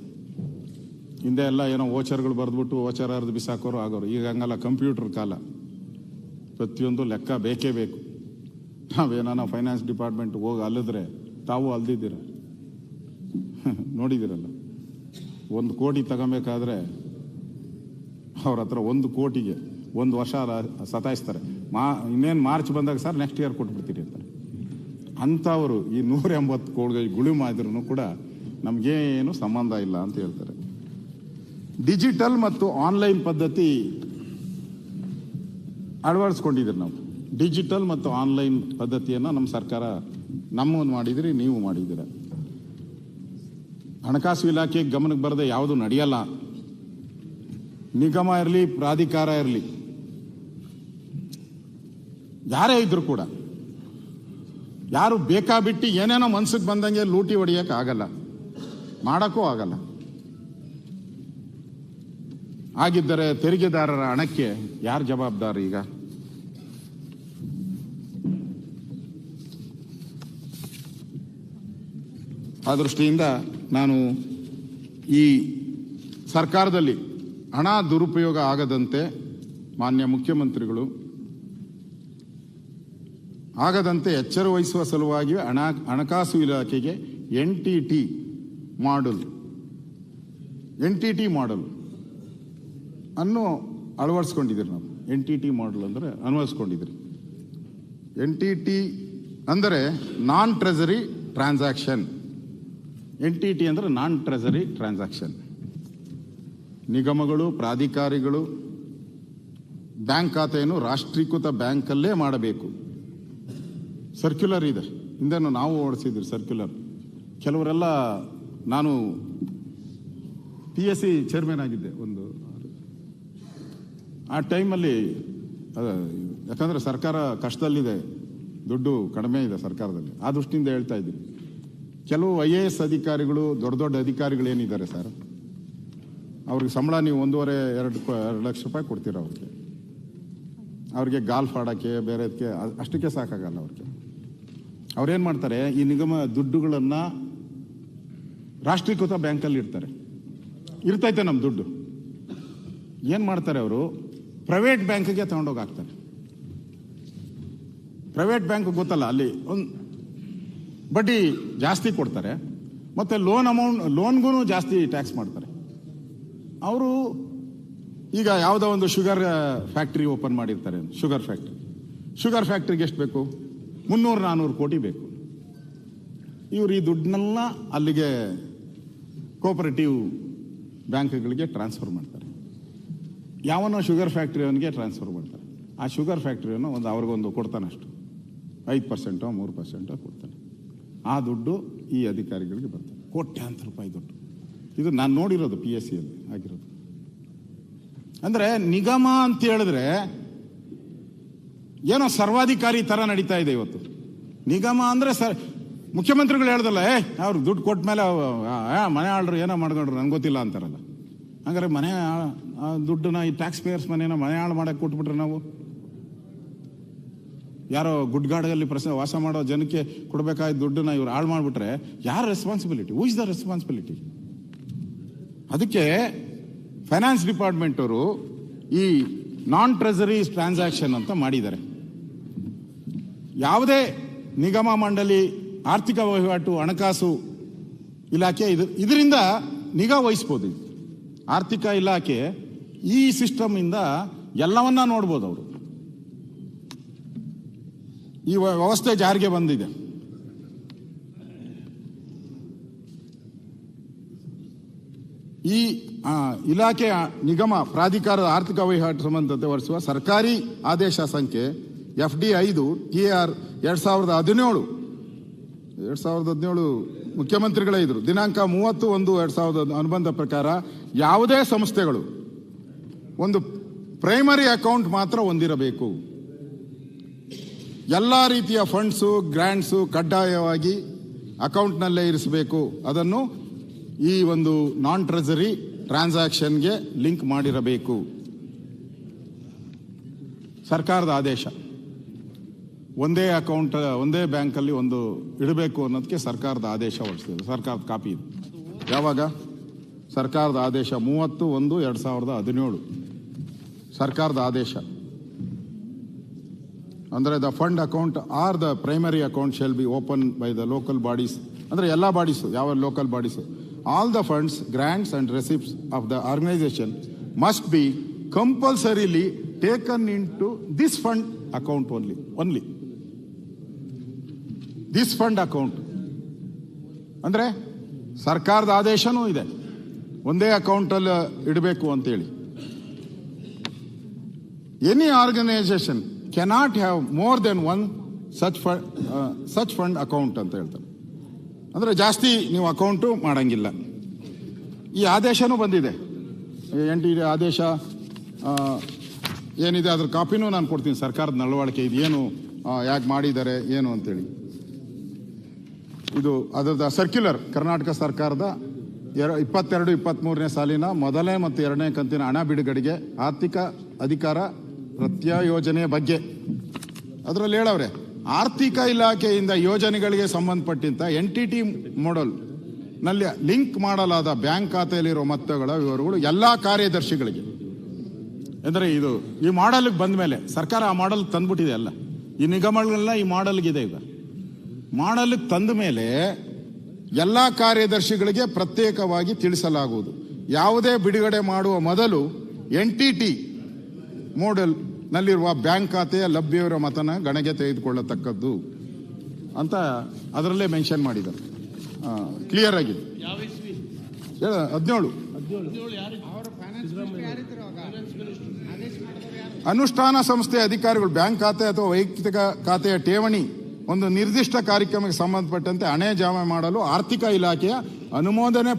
ಹಿಂದೆ ಎಲ್ಲ ಏನೋ ಓಚರ್ಗಳು ಬರೆದ್ಬಿಟ್ಟು ಓಚರ್ ಹರಿದು ಬಿಸಾಕೋರು ಆಗೋರು. ಈಗ ಹಂಗಲ್ಲ, ಕಂಪ್ಯೂಟರ್ ಕಾಲ. ಪ್ರತಿಯೊಂದು ಲೆಕ್ಕ ಬೇಕೇ ಬೇಕು. ನಾವೇನೋ ಫೈನಾನ್ಸ್ ಡಿಪಾರ್ಟ್ಮೆಂಟ್ ಹೋಗಿ ಅಲ್ಲಿದ್ರೆ ತಾವು ಅಲ್ದಿದ್ದೀರ, ನೋಡಿದಿರಲ್ಲ. 1 ಕೋಟಿ ತಗೊಬೇಕಾದ್ರೆ ಅವ್ರ ಹತ್ರ 1 ಕೋಟಿಗೆ 1 ವರ್ಷ ಸತಾಯಿಸ್ತಾರೆ. ಇನ್ನೇನು ಮಾರ್ಚ್ ಬಂದಾಗ ಸರ್ ನೆಕ್ಸ್ಟ್ ಇಯರ್ ಕೊಟ್ಬಿಡ್ತೀರಿ ಅಂತಾರೆ. ಅಂಥವರು ಈ 180 ಕೋಟಿ ಗುಳಿ ಮಾಡಿದ್ರು ಕೂಡ ನಮಗೇನು ಸಂಬಂಧ ಇಲ್ಲ ಅಂತ ಹೇಳ್ತಾರೆ. ಡಿಜಿಟಲ್ ಮತ್ತು ಆನ್ಲೈನ್ ಪದ್ಧತಿ ಅಳವಡಿಸ್ಕೊಂಡಿದ್ದೀರಿ ನಾವು. ಡಿಜಿಟಲ್ ಮತ್ತು ಆನ್ಲೈನ್ ಪದ್ಧತಿಯನ್ನು ನಮ್ಮ ಸರ್ಕಾರ ನಮ್ಮನ್ನು ಮಾಡಿದಿರಿ, ನೀವು ಮಾಡಿದ್ದೀರ. ಹಣಕಾಸು ಇಲಾಖೆ ಗಮನಕ್ಕೆ ಬರದೆ ಯಾವುದು ನಡೆಯಲ್ಲ. ನಿಗಮ ಇರಲಿ, ಪ್ರಾಧಿಕಾರ ಇರಲಿ, ಯಾರೇ ಇದ್ರು ಕೂಡ ಯಾರು ಬೇಕಾಬಿಟ್ಟು ಏನೇನೋ ಮನ್ಸಿಗೆ ಬಂದಂಗೆ ಲೂಟಿ ಹೊಡಿಯಕ್ಕೆ ಆಗಲ್ಲ, ಮಾಡೋಕ್ಕೂ ಆಗಲ್ಲ. ಆಗಿದ್ದರೆ ತೆರಿಗೆದಾರರ ಹಣಕ್ಕೆ ಯಾರು ಜವಾಬ್ದಾರಿ? ಈಗ ಆ ದೃಷ್ಟಿಯಿಂದ ನಾನು ಈ ಸರ್ಕಾರದಲ್ಲಿ ಹಣ ದುರುಪಯೋಗ ಆಗದಂತೆ ಮಾನ್ಯ ಮುಖ್ಯಮಂತ್ರಿಗಳು ಆಗದಂತೆ ಎಚ್ಚರ ವಹಿಸುವ ಸಲುವಾಗಿ ಹಣಕಾಸು ಇಲಾಖೆಗೆ NTT ಮಾಡಲ್ ಅನ್ನು ಅಳವಡಿಸ್ಕೊಂಡಿದ್ದೀರಿ. ನಾವು NTT ಮಾಡಲ್ ಅಂದರೆ ಅನ್ವಯಿಸ್ಕೊಂಡಿದ್ದೀರಿ. NTT ಅಂದರೆ ನಾನ್ ಟ್ರೆಜರಿ ಟ್ರಾನ್ಸಾಕ್ಷನ್. NTT ಅಂದರೆ ನಾನ್ ಟ್ರೆಜರಿ ಟ್ರಾನ್ಸಾಕ್ಷನ್. ನಿಗಮಗಳು, ಪ್ರಾಧಿಕಾರಿಗಳು ಬ್ಯಾಂಕ್ ಖಾತೆಯನ್ನು ರಾಷ್ಟ್ರೀಕೃತ ಬ್ಯಾಂಕಲ್ಲೇ ಮಾಡಬೇಕು. ಸರ್ಕ್ಯುಲರ್ ಇದೆ, ಹಿಂದೆನೂ ನಾವು ಓಡಿಸಿದ್ವಿ ಸರ್ಕ್ಯುಲರ್. ಕೆಲವರೆಲ್ಲ, ನಾನು PSC ಚೇರ್ಮನ್ ಆಗಿದ್ದೆ ಆ ಟೈಮಲ್ಲಿ. ಯಾಕಂದರೆ ಸರ್ಕಾರ ಕಷ್ಟದಲ್ಲಿದೆ, ದುಡ್ಡು ಕಡಿಮೆ ಇದೆ ಸರ್ಕಾರದಲ್ಲಿ. ಆ ದೃಷ್ಟಿಯಿಂದ ಹೇಳ್ತಾ ಇದ್ದೀನಿ. ಕೆಲವು IAS ಅಧಿಕಾರಿಗಳು, ದೊಡ್ಡ ಅಧಿಕಾರಿಗಳೇನಿದ್ದಾರೆ ಸರ್, ಅವ್ರಿಗೆ ಸಂಬಳ ನೀವು 1.5-2 ಲಕ್ಷ ರೂಪಾಯಿ ಕೊಡ್ತೀರ. ಅವ್ರಿಗೆ ಗಾಲ್ಫ್ ಆಡೋಕ್ಕೆ, ಬೇರೆದಕ್ಕೆ ಅಷ್ಟಕ್ಕೆ ಸಾಕಾಗಲ್ಲ ಅವ್ರಿಗೆ. ಅವ್ರೇನು ಮಾಡ್ತಾರೆ, ಈ ನಿಗಮ ದುಡ್ಡುಗಳನ್ನು ರಾಷ್ಟ್ರೀಕೃತ ಬ್ಯಾಂಕಲ್ಲಿ ಇರ್ತೈತೆ ನಮ್ಮ ದುಡ್ಡು. ಏನು ಮಾಡ್ತಾರೆ ಅವರು, ಪ್ರೈವೇಟ್ ಬ್ಯಾಂಕ್ಗೆ ತಗೊಂಡೋಗಿ ಹಾಕ್ತಾರೆ. ಪ್ರೈವೇಟ್ ಬ್ಯಾಂಕ್ ಗೊತ್ತಲ್ಲ, ಅಲ್ಲಿ ಒಂದು ಬಡ್ಡಿ ಜಾಸ್ತಿ ಕೊಡ್ತಾರೆ, ಮತ್ತು ಲೋನ್ಗೂ ಜಾಸ್ತಿ ಟ್ಯಾಕ್ಸ್ ಮಾಡ್ತಾರೆ. ಅವರು ಈಗ ಯಾವುದೋ ಒಂದು ಶುಗರ್ ಫ್ಯಾಕ್ಟ್ರಿ ಓಪನ್ ಮಾಡಿರ್ತಾರೆ. ಶುಗರ್ ಫ್ಯಾಕ್ಟ್ರಿಗೆ ಎಷ್ಟು ಬೇಕು? 300-400 ಕೋಟಿ ಬೇಕು. ಇವರು ಈ ದುಡ್ಡನ್ನೆಲ್ಲ ಅಲ್ಲಿಗೆ ಕೋಆಪರೇಟಿವ್ ಬ್ಯಾಂಕ್ಗಳಿಗೆ ಟ್ರಾನ್ಸ್ಫರ್ ಮಾಡ್ತಾರೆ. ಯಾವನೋ ಶುಗರ್ ಫ್ಯಾಕ್ಟ್ರಿ ಅವನಿಗೆ ಟ್ರಾನ್ಸ್ಫರ್ ಮಾಡ್ತಾರೆ. ಆ ಶುಗರ್ ಫ್ಯಾಕ್ಟ್ರಿಯನ್ನು ಅವ್ರಿಗೊಂದು ಕೊಡ್ತಾನಷ್ಟು. 5%, 3% ಕೊಡ್ತಾನೆ. ಆ ದುಡ್ಡು ಈ ಅಧಿಕಾರಿಗಳಿಗೆ ಬರ್ತದೆ, ಕೋಟ್ಯಾಂತರ ರೂಪಾಯಿ ದುಡ್ಡು. ಇದು ನಾನು ನೋಡಿರೋದು PSC ಯಲ್ಲಿ ಆಗಿರೋದು. ಅಂದರೆ ನಿಗಮ ಅಂತ ಹೇಳಿದ್ರೆ ಏನೋ ಸರ್ವಾಧಿಕಾರಿ ಥರ ನಡೀತಾ ಇದೆ ಇವತ್ತು. ನಿಗಮ ಅಂದರೆ ಮುಖ್ಯಮಂತ್ರಿಗಳು ಹೇಳ್ದಲ್ಲ, ಅವ್ರು ದುಡ್ಡು ಕೊಟ್ಟ ಮೇಲೆ ಮನೆ ಆಳ್ರು ಏನೋ ಮಾಡ್ಕೊಂಡ್ರು ನಂಗೆ ಗೊತ್ತಿಲ್ಲ ಅಂತಾರಲ್ಲ. ಹಂಗಾರೆ ಮನೆ ದುಡ್ಡನ್ನ ಈ ಟ್ಯಾಕ್ಸ್ ಪೇಯರ್ಸ್ ಮನೇನ ಮನೆ ಹಾಳು ಮಾಡಕ್ಕೆ ಕೊಟ್ಬಿಟ್ರೆ ನಾವು ಯಾರೋ ಗುಡ್ಗಾಡಲ್ಲಿ ವಾಸ ಮಾಡೋ ಜನಕ್ಕೆ ಕೊಡಬೇಕಾದ ದುಡ್ಡನ್ನ ಇವ್ರು ಹಾಳು ಮಾಡಿಬಿಟ್ರೆ ಯಾರ responsibility? Who is the responsibility? ಅದಕ್ಕೆ ಫೈನಾನ್ಸ್ ಡಿಪಾರ್ಟ್ಮೆಂಟ್ ಅವರು ಈ ನಾನ್ ಟ್ರೆಸರಿ ಟ್ರಾನ್ಸಾಕ್ಷನ್ ಅಂತ ಮಾಡಿದ್ದಾರೆ. ಯಾವುದೇ ನಿಗಮ ಮಂಡಳಿ, ಆರ್ಥಿಕ ವಹಿವಾಟು, ಹಣಕಾಸು ಇಲಾಖೆ ಇದರಿಂದ ನಿಗಾ ವಹಿಸ್ಬೋದು. ಆರ್ಥಿಕ ಇಲಾಖೆ ಈ ಸಿಸ್ಟಮ್ ಇಂದ ಎಲ್ಲವನ್ನ ನೋಡ್ಬೋದು ಅವರು. ಈ ವ್ಯವಸ್ಥೆ ಜಾರಿಗೆ ಬಂದಿದೆ. ಈ ಇಲಾಖೆ ನಿಗಮ ಪ್ರಾಧಿಕಾರದ ಆರ್ಥಿಕ ವಹಿವಾಟು ಸಂಬಂಧತೆ ಹೊರಿಸುವ ಸರ್ಕಾರಿ ಆದೇಶ ಸಂಖ್ಯೆ FD 5 TR 2017 ಮುಖ್ಯಮಂತ್ರಿಗಳೇ ಇದ್ರು. ದಿನಾಂಕ 30/1/2000 ಅನುಬಂಧ ಪ್ರಕಾರ ಯಾವುದೇ ಸಂಸ್ಥೆಗಳು ಒಂದು ಪ್ರೈಮರಿ ಅಕೌಂಟ್ ಮಾತ್ರ ಹೊಂದಿರಬೇಕು. ಎಲ್ಲ ರೀತಿಯ ಫಂಡ್ಸು, ಗ್ರಾಂಟ್ಸು ಕಡ್ಡಾಯವಾಗಿ ಅಕೌಂಟ್ನಲ್ಲೇ ಇರಿಸಬೇಕು. ಅದನ್ನು ಈ ಒಂದು ನಾನ್ ಟ್ರೆಸರಿ ಟ್ರಾನ್ಸಾಕ್ಷನ್ಗೆ ಲಿಂಕ್ ಮಾಡಿರಬೇಕು. ಸರ್ಕಾರದ ಆದೇಶ. ಒಂದೇ ಅಕೌಂಟ್, ಒಂದೇ ಬ್ಯಾಂಕಲ್ಲಿ ಒಂದು ಇಡಬೇಕು ಅನ್ನೋದಕ್ಕೆ ಸರ್ಕಾರದ ಆದೇಶ ಹೊರಡಿಸಿದೆ. ಸರ್ಕಾರದ ಕಾಪಿ ಇದೆ. ಯಾವಾಗ? ಸರ್ಕಾರದ ಆದೇಶ 30/1/2017 ಸರ್ಕಾರದ ಆದೇಶ. ಅಂದರೆ the fund account are the primary account shall be open by the local bodies. ಅಂದರೆ ಎಲ್ಲ ಬಾಡೀಸು, ಯಾವ local bodies. All the funds, grants and receipts of the organisation must be compulsorily taken in to this fund account only. This fund account ಅಂದರೆ ಸರ್ಕಾರದ ಆದೇಶನೂ ಇದೆ, ಒಂದೇ ಅಕೌಂಟಲ್ಲಿ ಇಡಬೇಕು ಅಂತೇಳಿ. Any organisation cannot have more than one such fund account ಅಂತ ಹೇಳ್ತಾರೆ. ಅಂದರೆ ಜಾಸ್ತಿ ನೀವು ಅಕೌಂಟು ಮಾಡಂಗಿಲ್ಲ. ಈ ಆದೇಶನೂ ಬಂದಿದೆ. NTD ಆದೇಶ ಏನಿದೆ ಅದ್ರ ಕಾಪಿನೂ ನಾನು ಕೊಡ್ತೀನಿ. ಸರ್ಕಾರದ ನಡವಳಿಕೆ ಇದೇನು, ಯಾಕೆ ಮಾಡಿದ್ದಾರೆ ಏನು ಅಂತೇಳಿ. ಇದು ಅದರದ ಸರ್ಕ್ಯುಲರ್ ಕರ್ನಾಟಕ ಸರ್ಕಾರದ 22-23ನೇ ಸಾಲಿನ ಮೊದಲನೇ ಮತ್ತು ಎರಡನೇ ಕಂತಿನ ಹಣ ಬಿಡುಗಡೆಗೆ ಆರ್ಥಿಕ ಅಧಿಕಾರ ಪ್ರತ್ಯಯೋಜನೆ ಬಗ್ಗೆ. ಅದರಲ್ಲಿ ಹೇಳವ್ರೆ, ಆರ್ಥಿಕ ಇಲಾಖೆಯಿಂದ ಯೋಜನೆಗಳಿಗೆ ಸಂಬಂಧಪಟ್ಟಂತ NTT ಮಾಡೆಲ್ ನಲ್ಲಿ ಲಿಂಕ್ ಮಾಡಲಾದ ಬ್ಯಾಂಕ್ ಖಾತೆಯಲ್ಲಿರುವ ಮೊತ್ತಗಳ ವಿವರಗಳು ಎಲ್ಲ ಕಾರ್ಯದರ್ಶಿಗಳಿಗೆ. ಅಂದರೆ ಇದು ಈ ಮಾಡೆಲ್ಗೆ ಬಂದ ಮೇಲೆ ಸರ್ಕಾರ ಆ ಮಾಡೆಲ್ ತಂದ್ಬಿಟ್ಟಿದೆ. ಅಲ್ಲ, ಈ ನಿಗಮಗಳೆಲ್ಲ ಈ ಮಾಡೆಲ್ಗಿದೆ. ಈಗ ಮಾಡೆಲ್ಗೆ ತಂದ ಮೇಲೆ ಎಲ್ಲ ಕಾರ್ಯದರ್ಶಿಗಳಿಗೆ ಪ್ರತ್ಯೇಕವಾಗಿ ತಿಳಿಸಲಾಗುವುದು. ಯಾವುದೇ ಬಿಡುಗಡೆ ಮಾಡುವ ಮೊದಲು NTT ಮಾಡೆಲ್ ನಲ್ಲಿರುವ ಬ್ಯಾಂಕ್ ಖಾತೆಯ ಲಭ್ಯವಿರುವ ಮತನ ಗಣನೆಗೆ ತೆಗೆದುಕೊಳ್ಳತಕ್ಕದ್ದು ಅಂತ ಅದರಲ್ಲೇ ಮೆನ್ಷನ್ ಮಾಡಿದ್ದಾರೆ. ಕ್ಲಿಯರ್ ಆಗಿದೆ. 17 ಅನುಷ್ಠಾನ ಸಂಸ್ಥೆ ಅಧಿಕಾರಿಗಳು ಬ್ಯಾಂಕ್ ಖಾತೆ ಅಥವಾ ವೈಯಕ್ತಿಕ ಖಾತೆಯ ಠೇವಣಿ ಒಂದು ನಿರ್ದಿಷ್ಟ ಕಾರ್ಯಕ್ರಮಕ್ಕೆ ಸಂಬಂಧಪಟ್ಟಂತೆ ಹಣೆ ಜಮಾ ಮಾಡಲು ಆರ್ಥಿಕ ಇಲಾಖೆಯ ಅನುಮೋದನೆ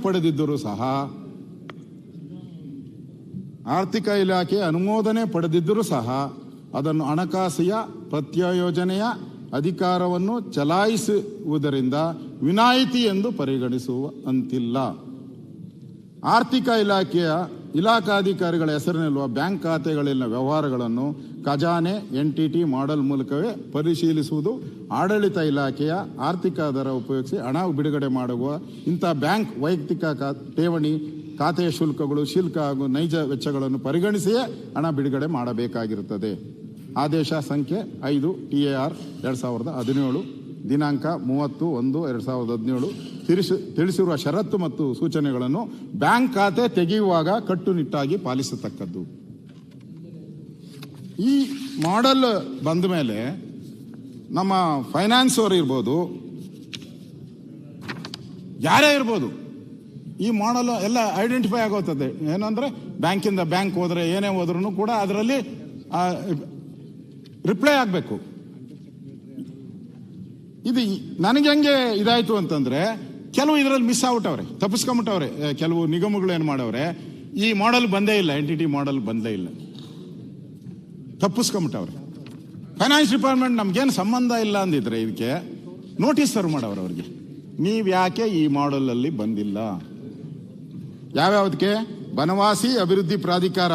ಪಡೆದಿದ್ದರೂ ಸಹ ಅದನ್ನು ಹಣಕಾಸಿನ ಪ್ರತ್ಯಯೋಜನೆಯ ಅಧಿಕಾರವನ್ನು ಚಲಾಯಿಸುವುದರಿಂದ ವಿನಾಯಿತಿ ಎಂದು ಪರಿಗಣಿಸುವಂತಿಲ್ಲ. ಆರ್ಥಿಕ ಇಲಾಖೆಯ ಇಲಾಖಾಧಿಕಾರಿಗಳ ಹೆಸರಿನಲ್ಲಿರುವ ಬ್ಯಾಂಕ್ ಖಾತೆಗಳಲ್ಲಿನ ವ್ಯವಹಾರಗಳನ್ನು ಖಜಾನೆ NTT ಮಾಡೆಲ್ ಮೂಲಕವೇ ಪರಿಶೀಲಿಸುವುದು. ಆಡಳಿತ ಇಲಾಖೆಯ ಆರ್ಥಿಕ ದರ ಉಪಯೋಗಿಸಿ ಹಣ ಬಿಡುಗಡೆ ಮಾಡುವ ಇಂಥ ಬ್ಯಾಂಕ್ ವೈಯಕ್ತಿಕ ಠೇವಣಿ ಖಾತೆಯ ಶುಲ್ಕಗಳು, ಹಾಗೂ ನೈಜ ವೆಚ್ಚಗಳನ್ನು ಪರಿಗಣಿಸಿಯೇ ಹಣ ಬಿಡುಗಡೆ ಮಾಡಬೇಕಾಗಿರುತ್ತದೆ. ಆದೇಶ ಸಂಖ್ಯೆ 5 TAR 2017 ದಿನಾಂಕ 30/1/2017 ತಿಳಿಸಿರುವ ಷರತ್ತು ಮತ್ತು ಸೂಚನೆಗಳನ್ನು ಬ್ಯಾಂಕ್ ಖಾತೆ ತೆಗೆಯುವಾಗ ಕಟ್ಟುನಿಟ್ಟಾಗಿ ಪಾಲಿಸತಕ್ಕದ್ದು. ಈ ಮಾಡೆಲ್ ಬಂದ ಮೇಲೆ ನಮ್ಮ ಫೈನಾನ್ಸ್ ಅವರು ಇರ್ಬೋದು, ಯಾರೇ ಇರ್ಬೋದು, ಈ ಮಾಡೆಲ್ ಎಲ್ಲ ಐಡೆಂಟಿಫೈ ಆಗೋತ್ತದೆ. ಏನಂದ್ರೆ ಬ್ಯಾಂಕಿಂದ ಬ್ಯಾಂಕ್ ಹೋದ್ರೆ ಏನೇ ಹೋದ್ರೂ ಕೂಡ ಅದರಲ್ಲಿ ರಿಪ್ಲೈ ಆಗಬೇಕು. ಇದು ನನಗೆ ಹೆಂಗೆ ಇದಾಯ್ತು ಅಂತಂದ್ರೆ ಕೆಲವು ಇದರಲ್ಲಿ ಮಿಸ್ ಆಗ್ಬಿಟ್ಟವ್ರೆ, ತಪ್ಪಿಸ್ಕೊಂಬಿಟ್ಟವ್ರೆ. ಕೆಲವು ನಿಗಮಗಳು ಏನು ಮಾಡವ್ರೆ, ಈ ಮಾಡೆಲ್ ಬಂದೇ ಇಲ್ಲ, ಎಂಟಿಟಿ ಮಾಡೆಲ್ ಬಂದೇ ಇಲ್ಲ, ತಪ್ಪಿಸ್ಕೊಂಬಿಟ್ಟವ್ರೆ. ಫೈನಾನ್ಸ್ ಡಿಪಾರ್ಟ್ಮೆಂಟ್ ನಮ್ಗೇನು ಸಂಬಂಧ ಇಲ್ಲ ಅಂದಿದ್ರೆ ಇದಕ್ಕೆ ನೋಟಿಸ್ ಸರ್ವ್ ಮಾಡವ್ರೆ ಅವ್ರಿಗೆ, ನೀವು ಯಾಕೆ ಈ ಮಾಡೆಲ್ ಅಲ್ಲಿ ಬಂದಿಲ್ಲ. ಯಾವ್ಯಾವ್ದಕ್ಕೆ? ಬನವಾಸಿ ಅಭಿವೃದ್ಧಿ ಪ್ರಾಧಿಕಾರ,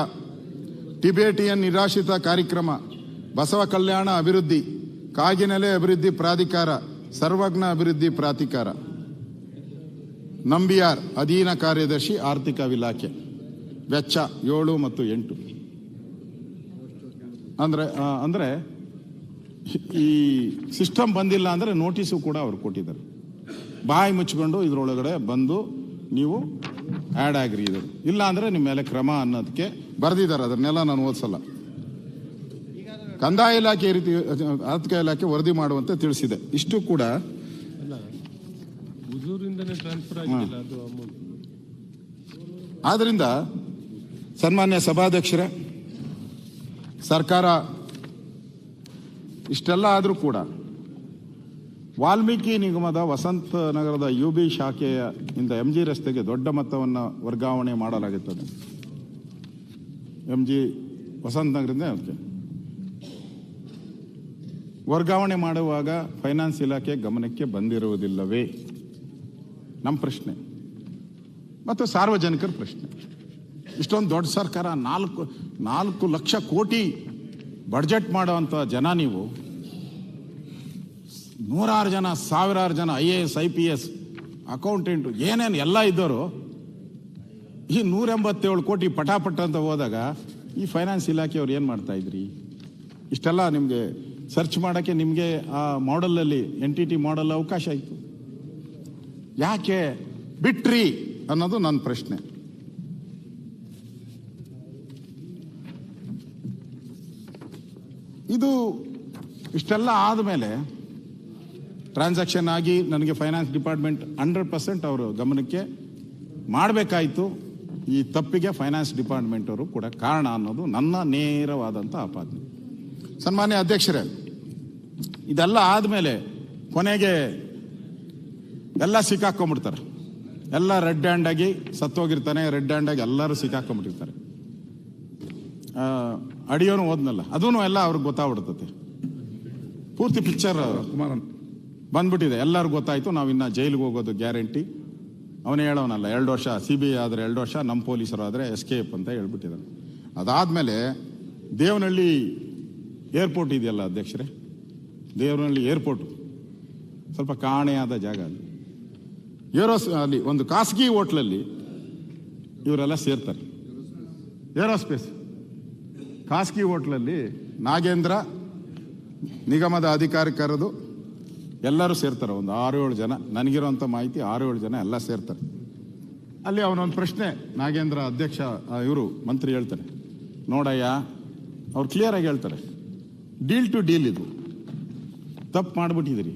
ಟಿಬೇಟಿಯನ್ ನಿರಾಶ್ರಿತ ಕಾರ್ಯಕ್ರಮ, ಬಸವ ಕಲ್ಯಾಣ ಅಭಿವೃದ್ಧಿ, ಕಾಗಿನೆಲೆ ಅಭಿವೃದ್ಧಿ ಪ್ರಾಧಿಕಾರ, ಸರ್ವಜ್ಞ ಅಭಿವೃದ್ಧಿ ಪ್ರಾಧಿಕಾರ, ನಂಬಿಯಾರ್ ಅಧೀನ ಕಾರ್ಯದರ್ಶಿ ಆರ್ಥಿಕ ಇಲಾಖೆ. ವೆಚ್ಚ 7 ಮತ್ತು 8. ಅಂದ್ರೆ ಈ ಸಿಸ್ಟಮ್ ಬಂದಿಲ್ಲ ಅಂದ್ರೆ ನೋಟಿಸು ಕೂಡ ಅವ್ರು ಕೊಟ್ಟಿದ್ದಾರೆ. ಬಾಯಿ ಮುಚ್ಚಿಕೊಂಡು ಇದ್ರೊಳಗಡೆ ಬಂದು ನೀವು ಆ್ಯಡ್ ಆಗ್ರಿ, ಇದು ಇಲ್ಲ ಅಂದ್ರೆ ನಿಮ್ಮ ಮೇಲೆ ಕ್ರಮ ಅನ್ನೋದಕ್ಕೆ ಬರೆದಿದ್ದಾರೆ. ಅದನ್ನೆಲ್ಲ ನಾನು ಓದಿಸಲ್ಲ. ಕಂದಾಯ ಇಲಾಖೆ ಈ ರೀತಿ ಆರ್ಥಿಕ ಇಲಾಖೆ ವರದಿ ಮಾಡುವಂತೆ ತಿಳಿಸಿದೆ. ಇಷ್ಟು ಕೂಡ ಆದ್ರಿಂದ ಸನ್ಮಾನ್ಯ ಸಭಾಧ್ಯಕ್ಷರೇ, ಸರ್ಕಾರ ಇಷ್ಟೆಲ್ಲ ಆದರೂ ಕೂಡ ವಾಲ್ಮೀಕಿ ನಿಗಮದ ವಸಂತ ನಗರದ UB ಶಾಖೆಯ ಇಂದ MG ರಸ್ತೆಗೆ ದೊಡ್ಡ ಮೊತ್ತವನ್ನು ವರ್ಗಾವಣೆ ಮಾಡಲಾಗುತ್ತದೆ. MG ವಸಂತ ನಗರದಿಂದ ಅದಕ್ಕೆ ವರ್ಗಾವಣೆ ಮಾಡುವಾಗ ಫೈನಾನ್ಸ್ ಇಲಾಖೆ ಗಮನಕ್ಕೆ ಬಂದಿರುವುದಿಲ್ಲವೇ? ನಮ್ಮ ಪ್ರಶ್ನೆ ಮತ್ತು ಸಾರ್ವಜನಿಕರ ಪ್ರಶ್ನೆ. ಇಷ್ಟೊಂದು ದೊಡ್ಡ ಸರ್ಕಾರ, 4 ಲಕ್ಷ ಕೋಟಿ ಬಡ್ಜೆಟ್ ಮಾಡುವಂಥ ಜನ ನೀವು, 100 ಜನ, 1000 ಜನ IAS IPS ಅಕೌಂಟೆಂಟು ಏನೇನು ಎಲ್ಲ ಇದ್ದವರು, ಈ 187 ಕೋಟಿ ಪಟಾಪಟ ಅಂತ ಹೋದಾಗ ಈ ಫೈನಾನ್ಸ್ ಇಲಾಖೆಯವ್ರು ಏನು ಮಾಡ್ತಾ ಇದ್ರಿ? ಇಷ್ಟೆಲ್ಲ ನಿಮಗೆ ಸರ್ಚ್ ಮಾಡೋಕ್ಕೆ ನಿಮಗೆ ಆ ಮಾಡೆಲಲ್ಲಿ NTT ಮಾಡೆಲ್ ಅವಕಾಶ ಇತ್ತು, ಯಾಕೆ ಬಿಟ್ರಿ ಅನ್ನೋದು ನನ್ನ ಪ್ರಶ್ನೆ. ಇದು ಇಷ್ಟೆಲ್ಲ ಆದಮೇಲೆ ಟ್ರಾನ್ಸಾಕ್ಷನ್ ಆಗಿ ನನಗೆ ಫೈನಾನ್ಸ್ ಡಿಪಾರ್ಟ್ಮೆಂಟ್ 100% ಅವರು ಗಮನಕ್ಕೆ ಮಾಡಬೇಕಾಯಿತು. ಈ ತಪ್ಪಿಗೆ ಫೈನಾನ್ಸ್ ಡಿಪಾರ್ಟ್ಮೆಂಟ್ ಅವರು ಕೂಡ ಕಾರಣ ಅನ್ನೋದು ನನ್ನ ನೇರವಾದಂಥ ಆಪಾದನೆ. ಸನ್ಮಾನ್ಯ ಅಧ್ಯಕ್ಷರೇ, ಇದೆಲ್ಲ ಆದಮೇಲೆ ಕೊನೆಗೆ ಎಲ್ಲ ಸಿಕ್ಕಾಕೊಂಡ್ಬಿಡ್ತಾರೆ. ಎಲ್ಲ ರೆಡ್ ಹ್ಯಾಂಡ್ ಆಗಿ ಸತ್ತೋಗಿರ್ತಾನೆ, ರೆಡ್ ಹ್ಯಾಂಡ್ ಆಗಿ ಎಲ್ಲರೂ ಸಿಕ್ಕಾಕೊಂಡ್ಬಿಟ್ಟಿರ್ತಾರೆ. ಅಡಿಯೋನು ಓದ್ನಲ್ಲ, ಅದೂ ಎಲ್ಲ ಅವ್ರಿಗೆ ಗೊತ್ತಾಗ್ಬಿಡ್ತತೆ. ಪೂರ್ತಿ ಪಿಕ್ಚರ್ ಬಂದ್ಬಿಟ್ಟಿದೆ, ಎಲ್ಲರಿಗೂ ಗೊತ್ತಾಯ್ತು. ನಾವು ಇನ್ನು ಜೈಲಿಗೆ ಹೋಗೋದು ಗ್ಯಾರಂಟಿ. ಅವನೇ ಹೇಳೋನಲ್ಲ, 2 ವರ್ಷ CBI ಆದರೆ 2 ವರ್ಷ, ನಮ್ಮ ಪೊಲೀಸರು ಆದರೆ ಎಸ್ಕೇಪ್ ಅಂತ ಹೇಳ್ಬಿಟ್ಟಿದ್ದಾನೆ. ಅದಾದಮೇಲೆ ದೇವನಹಳ್ಳಿ ಏರ್ಪೋರ್ಟ್ ಇದೆಯಲ್ಲ ಅಧ್ಯಕ್ಷರೇ, ದೇವನಹಳ್ಳಿ ಏರ್ಪೋರ್ಟು ಸ್ವಲ್ಪ ಕಾಣೆಯಾದ ಜಾಗ. ಅಲ್ಲಿ ಒಂದು ಖಾಸಗಿ ಹೋಟ್ಲಲ್ಲಿ ಇವರೆಲ್ಲ ಸೇರ್ತಾರೆ. ಏರೋಸ್ಪೇಸ್ ಖಾಸಗಿ ಹೋಟ್ಲಲ್ಲಿ ನಾಗೇಂದ್ರ ನಿಗಮದ ಅಧಿಕಾರಿ ಕರೆದು ಎಲ್ಲರೂ ಸೇರ್ತಾರೆ. ಒಂದು 6-7 ಜನ, ನನಗಿರೋಂಥ ಮಾಹಿತಿ 6-7 ಜನ ಎಲ್ಲ ಸೇರ್ತಾರೆ. ಅಲ್ಲಿ ಅವನೊಂದು ಪ್ರಶ್ನೆ, ನಾಗೇಂದ್ರ ಅಧ್ಯಕ್ಷ ಇವರು ಮಂತ್ರಿ ಹೇಳ್ತಾರೆ, ನೋಡಯ್ಯ, ಅವ್ರು ಕ್ಲಿಯರಾಗಿ ಹೇಳ್ತಾರೆ, ಡೀಲ್ ಟು ಡೀಲ್ ಇದು ತಪ್ಪು ಮಾಡಿಬಿಟ್ಟಿದ್ದೀರಿ.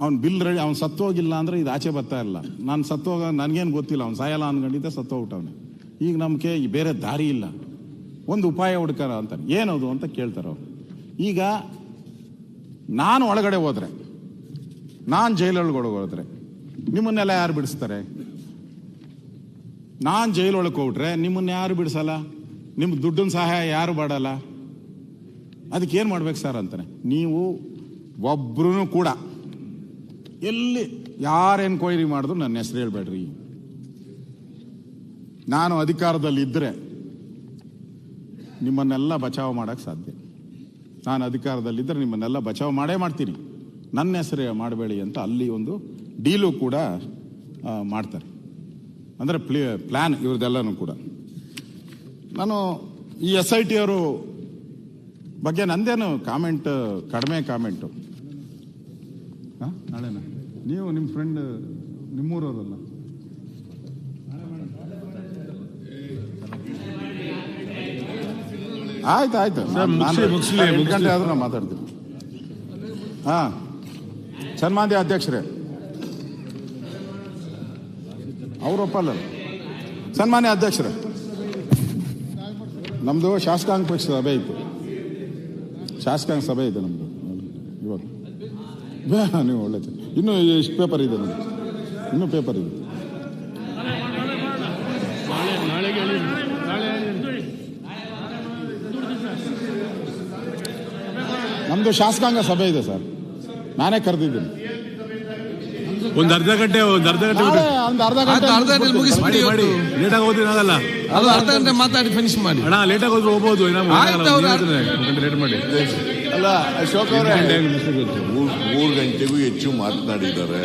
ಅವ್ನು ಬಿಲ್ ರೆಡಿ, ಅವ್ನು ಸತ್ತೋಗಿಲ್ಲ ಅಂದರೆ ಇದು ಆಚೆ ಬರ್ತಾ ಇಲ್ಲ. ನಾನು ಸತ್ತೋಗ ನನಗೇನು ಗೊತ್ತಿಲ್ಲ, ಅವ್ನು ಸಾಯಲ್ಲ ಅನ್ಕೊಂಡಿದ್ದೆ, ಸತ್ತೋಗ್ಬಿಟ್ಟವನೆ. ಈಗ ನಮಗೆ ಬೇರೆ ದಾರಿ ಇಲ್ಲ, ಒಂದು ಉಪಾಯ ಹುಡುಕಾರ ಅಂತಾರೆ. ಏನದು ಅಂತ ಕೇಳ್ತಾರೆ ಅವ್ರು. ಈಗ ನಾನು ಒಳಗಡೆ ಹೋದ್ರೆ, ನಾನು ಜೈಲೊಳಗಡೆ ಹೋದ್ರೆ ನಿಮ್ಮನ್ನೆಲ್ಲ ಯಾರು ಬಿಡಿಸ್ತಾರೆ? ನಾನು ಜೈಲೊಳಗೆ ಹೋಗ್ಬಿಟ್ರೆ ನಿಮ್ಮನ್ನ ಯಾರು ಬಿಡಿಸಲ್ಲ, ನಿಮ್ಮ ದುಡ್ಡಿನ ಸಹಾಯ ಯಾರು ಮಾಡಲ್ಲ. ಅದಕ್ಕೆ ಏನು ಮಾಡ್ಬೇಕು ಸರ್ ಅಂತಾನೆ. ನೀವು ಒಬ್ರು ಕೂಡ ಎಲ್ಲಿ ಯಾರು ಎನ್ಕ್ವೈರಿ ಮಾಡಿದ್ರು ನನ್ನ ಹೆಸರು ಹೇಳ್ಬೇಡ್ರಿ. ನಾನು ಅಧಿಕಾರದಲ್ಲಿ ಇದ್ದರೆ ನಿಮ್ಮನ್ನೆಲ್ಲ ಬಚಾವ್ ಮಾಡೋಕ್ಕೆ ಸಾಧ್ಯ. ನಾನು ಅಧಿಕಾರದಲ್ಲಿದ್ದರೆ ನಿಮ್ಮನ್ನೆಲ್ಲ ಬಚಾವ್ ಮಾಡೇ ಮಾಡ್ತೀನಿ, ನನ್ನ ಹೆಸರೇ ಮಾಡಬೇಡಿ ಅಂತ ಅಲ್ಲಿ ಒಂದು ಡೀಲು ಕೂಡ ಮಾಡ್ತಾರೆ. ಅಂದರೆ ಪ್ಲ್ಯಾನ್ ಇವ್ರದ್ದೆಲ್ಲನೂ ಕೂಡ. ನಾನು ಈ SIT ಅವರು ಬಗ್ಗೆ ನಂದೇನು ಕಾಮೆಂಟ್, ಕಡಿಮೆ ಕಾಮೆಂಟು. ನಾಳೆನಾ? ನೀವು ನಿಮ್ಮ ಫ್ರೆಂಡ್ ನಿಮ್ಮೂರವರಲ್ಲ? ಆಯ್ತು 8 ಗಂಟೆ ಆದ್ರೂ ನಾವು ಮಾತಾಡ್ತೀವಿ. ಸನ್ಮಾನ್ಯ ಅಧ್ಯಕ್ಷರೇ, ಅವರೊಪ್ಪಲ್ಲ. ಸನ್ಮಾನ್ಯ ಅಧ್ಯಕ್ಷರೇ, ನಮ್ಮದು ಶಾಸಕಾಂಗ ಪಕ್ಷ ಸಭೆ ಇತ್ತು, ಶಾಸಕಾಂಗ ಸಭೆ ಇದೆ ನಮ್ಮದು ಇವತ್ತು. ನೀವು ಒಳ್ಳೆ ಇನ್ನೂ ಎಷ್ಟು ಪೇಪರ್ ಇದೆ ನೋಡಿ, ಇನ್ನೂ ಪೇಪರ್ ಇದೆ. ನಾಳೆಗೆ ಹೇಳಿ, ನಾಳೆ ನಮ್ದು ಶಾಸಕಾಂಗ ಸಭೆ ಇದೆ ಸರ್, ನಾನೇ ಕರೆದಿದ್ದೀನಿ. ಒಂದು ಅರ್ಧ ಗಂಟೆ ನಾಳೆ ಒಂದು ಅರ್ಧ ಗಂಟೆ ಮುಗಿಸ್ಬಿಡಿ. ಲೇಟಾಗಿ ಹೋದ್ರೆ ಆಗಲ್ಲ. ಅದು ಅರ್ಧ ಗಂಟೆ ಮಾತಾಡಿ ಫಿನಿಶ್ ಮಾಡಿ. ಅಣ್ಣ ಲೇಟಾಗಿ ಹೋದ್ರೆ ಹೋಗ್ಬೋದು, ಲೇಟ್ ಮಾಡಿ. ಅಲ್ಲ ಅಶೋಕ್ ಅವರೇ 3 ಗಂಟೆಗೂ ಹೆಚ್ಚು ಮಾತನಾಡಿದ್ದಾರೆ.